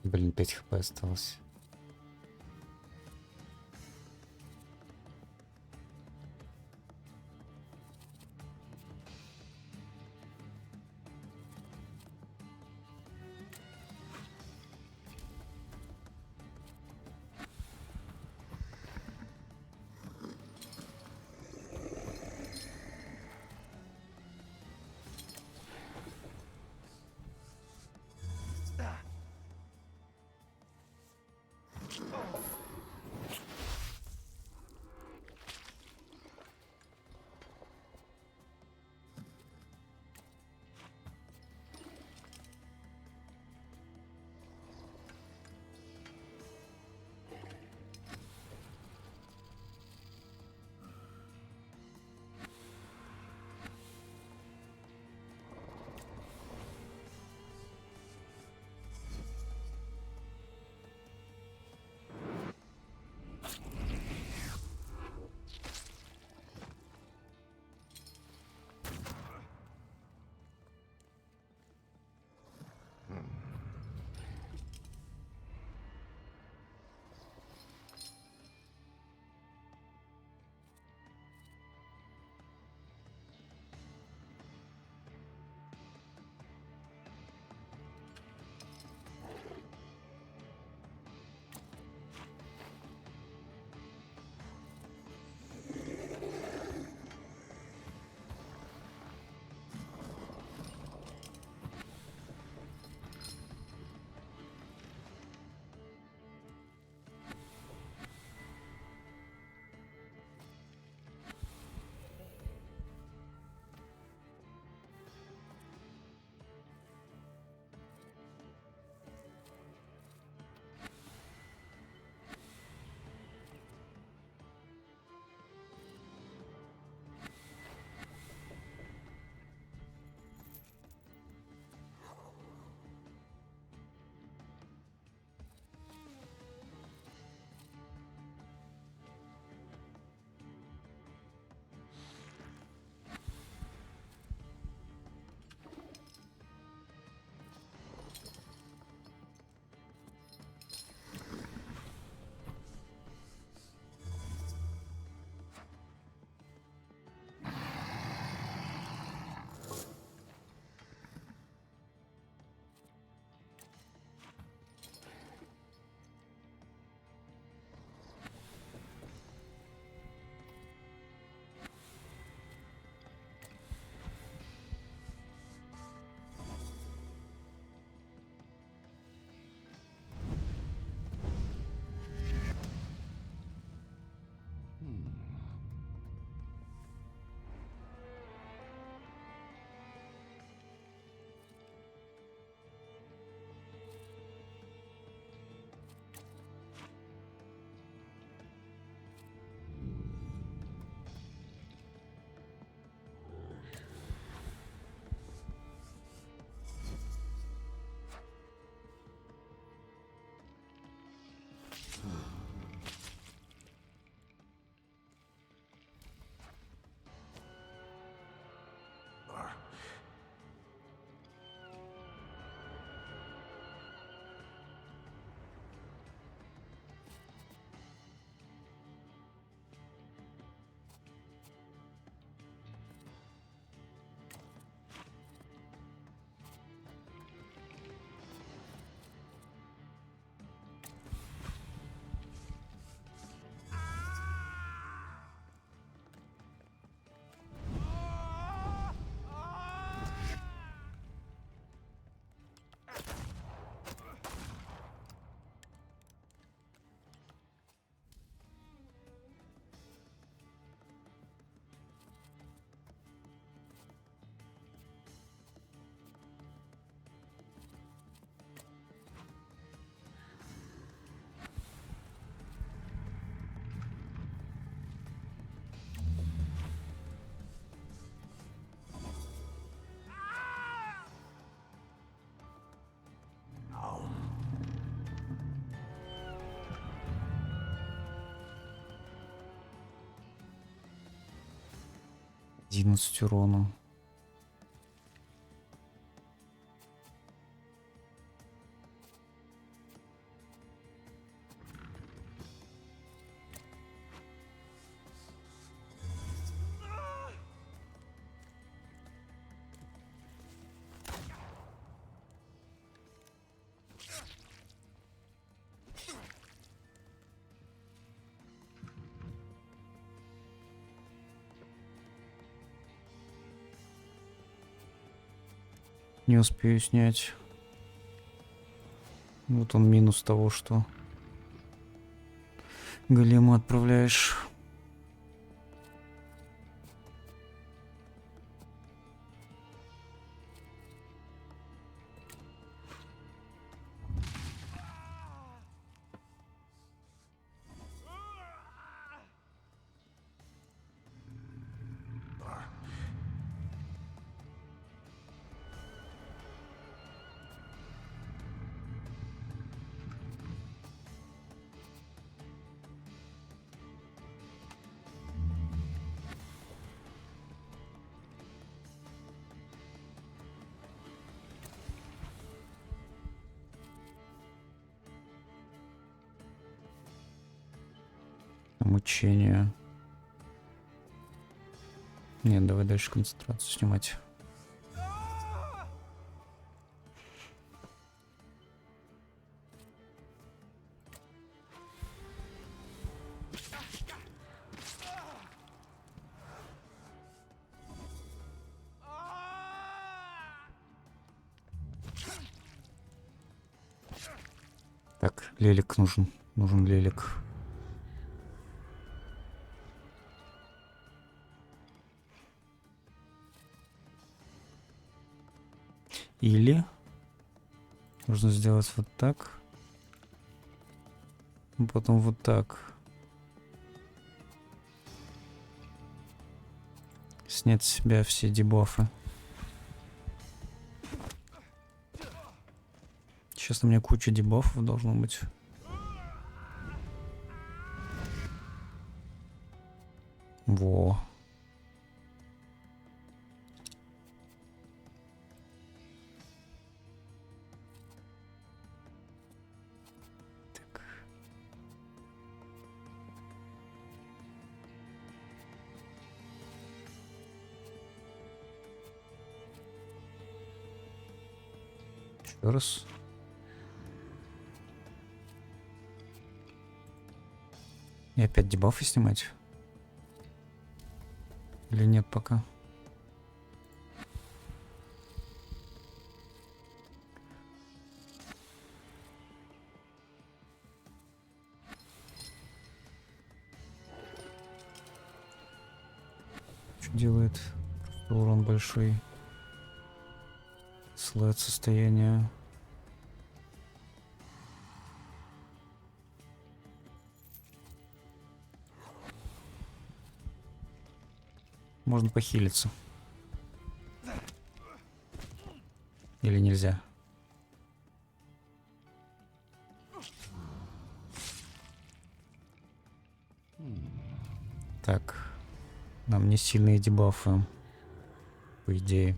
Блин, 5 хп осталось. Одиннадцать урона. Не успею снять. Вот он минус того, что голема отправляешь. Мучение. Нет, давай дальше концентрацию снимать. Так, лелик нужен. Нужен лелик. Или нужно сделать вот так. Потом вот так. Снять с себя все дебафы. Сейчас у меня куча дебафов должно быть. Во. Так. Еще раз. И опять дебафы снимать? Или нет пока? Что делает? Просто урон большой. Слэт состояние. Можно похилиться. Или нельзя? Так. Нам не сильные дебафы. По идее.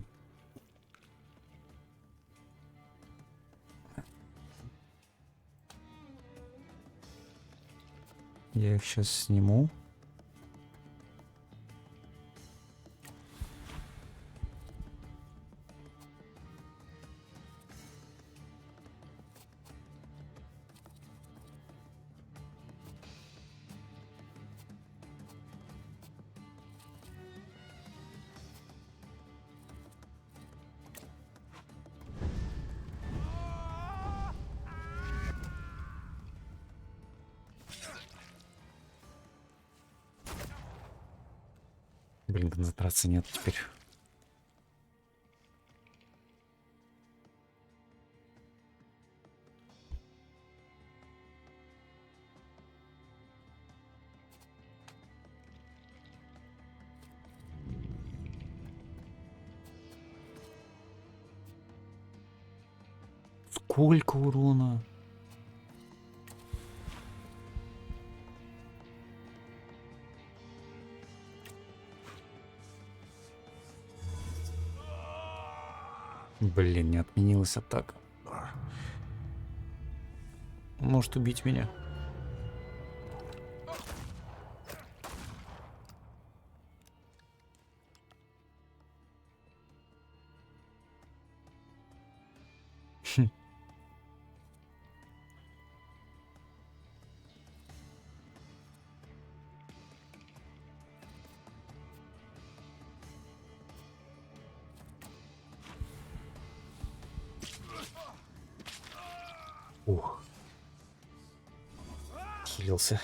Я их сейчас сниму. Блин, концентрации нет теперь. Сколько урона? Блин, не отменилась атака. Может убить меня. Хм. Ух. Хилился.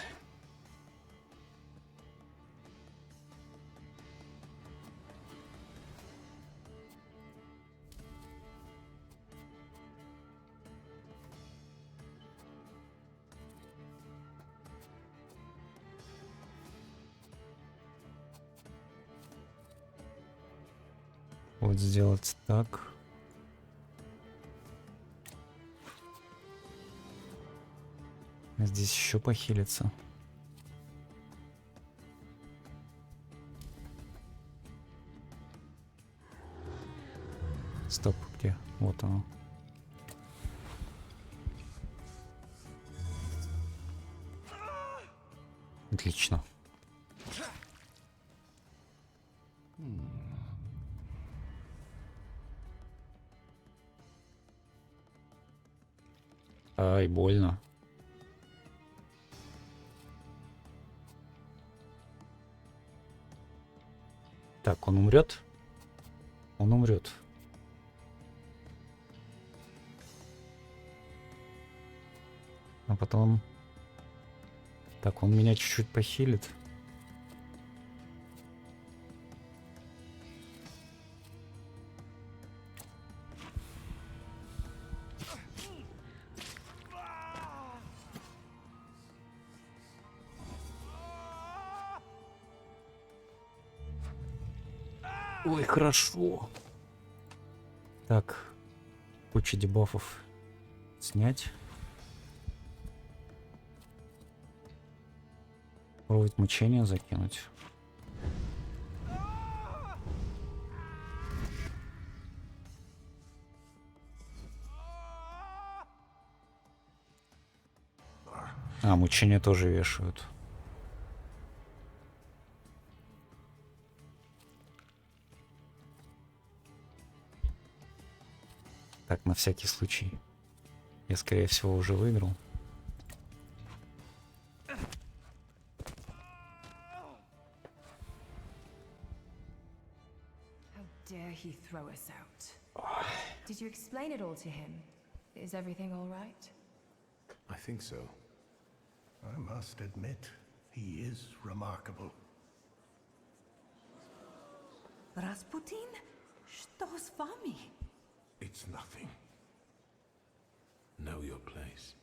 Вот сделать так. Здесь еще похилиться. Стоп, где? Вот оно. Отлично. Ай, больно. Так, он умрет? Он умрет. А потом... Так, он меня чуть-чуть похилит. Ой, хорошо. Так, куча дебафов снять. Пробовать мучения закинуть. А, мучения тоже вешают. Так, на всякий случай. Я, скорее всего, уже выиграл. Dare he throw us out? Did you explain it all to him? Is everything all right? I think so. I must admit, he is remarkable. Rasputin? Что с вами? It's nothing. Know your place.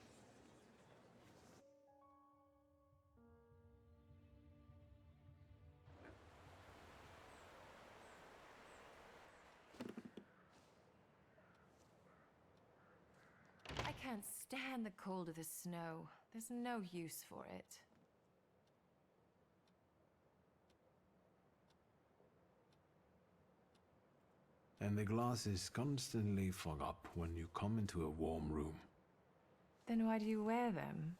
I can't stand the cold of the snow. There's no use for it. And the glasses constantly fog up when you come into a warm room. Then why do you wear them?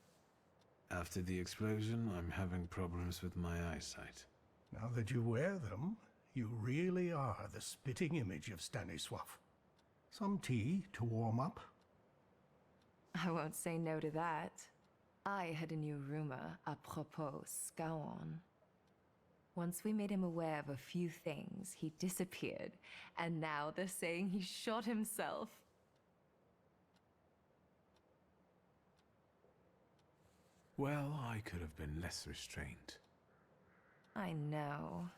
After the explosion, I'm having problems with my eyesight. Now that you wear them, you really are the spitting image of Stanisław. Some tea to warm up? I won't say no to that. I heard a new rumor apropos Scowan. Once we made him aware of a few things, he disappeared, and now they're saying he shot himself. Well, I could have been less restrained. I know.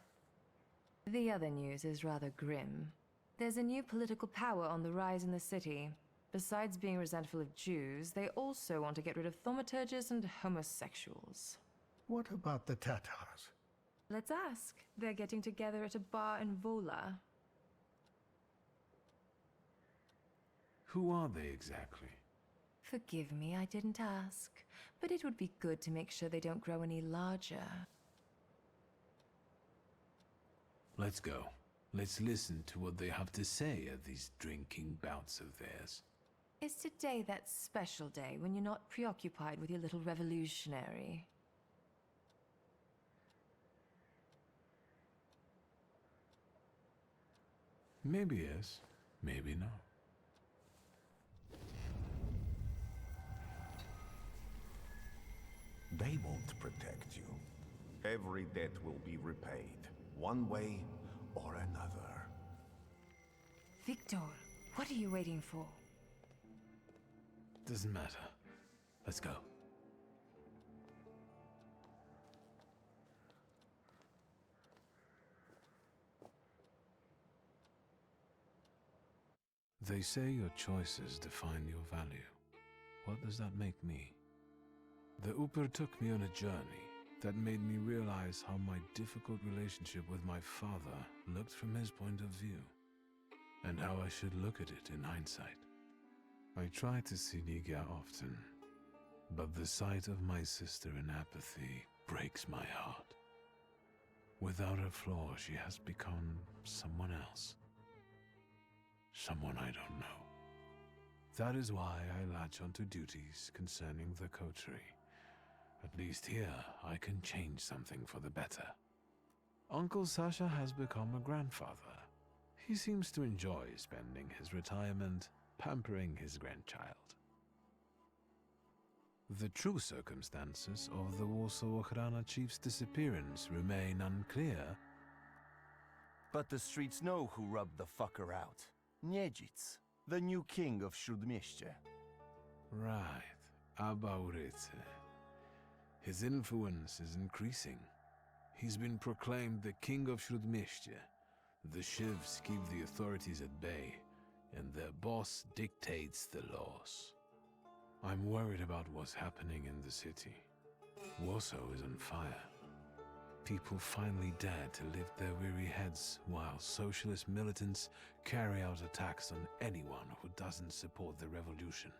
The other news is rather grim. There's a new political power on the rise in the city. Besides being resentful of Jews, they also want to get rid of thaumaturges and homosexuals. What about the Tatars? Let's ask. They're getting together at a bar in Vola. Who are they exactly? Forgive me, I didn't ask. But it would be good to make sure they don't grow any larger. Let's go. Let's listen to what they have to say at these drinking bouts of theirs. Is today that special day when you're not preoccupied with your little revolutionary? Maybe yes, maybe no. They won't protect you. Every debt will be repaid, one way or another. Victor, what are you waiting for? doesn't matter. Let's go. They say your choices define your value. What does that make me? The Uper took me on a journey that made me realize how my difficult relationship with my father looked from his point of view, and how I should look at it in hindsight. I try to see Ligia often, but the sight of my sister in apathy breaks my heart. Without her flaw, she has become someone else. Someone I don't know. That is why I latch onto duties concerning the coterie. At least here, I can change something for the better. Uncle Sasha has become a grandfather. He seems to enjoy spending his retirement pampering his grandchild. The true circumstances of the Warsaw Ochrana chief's disappearance remain unclear. But the streets know who rubbed the fucker out. Niedzic, the new king of Śródmieście. Right, Abauryce. His influence is increasing. He's been proclaimed the king of Śródmieście. The Shivs keep the authorities at bay, and their boss dictates the laws. I'm worried about what's happening in the city. Warsaw is on fire. People finally dare to lift their weary heads while socialist militants carry out attacks on anyone who doesn't support the revolution.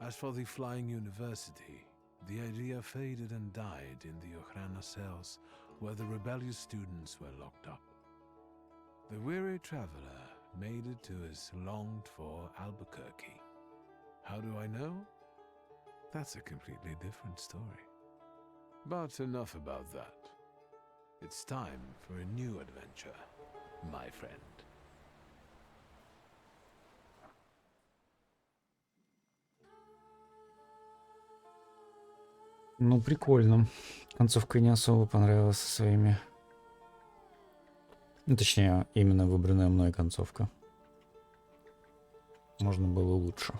As for the Flying University, the idea faded and died in the Ochrana cells where the rebellious students were locked up. The weary traveler made it to his longed-for Albuquerque. How do I know? That's a completely different story. But enough about that. It's time for a new adventure, my friend. Ну, прикольно. Концовка не особо понравилась со своими... Ну, точнее, именно выбранная мной концовка. Можно было лучше.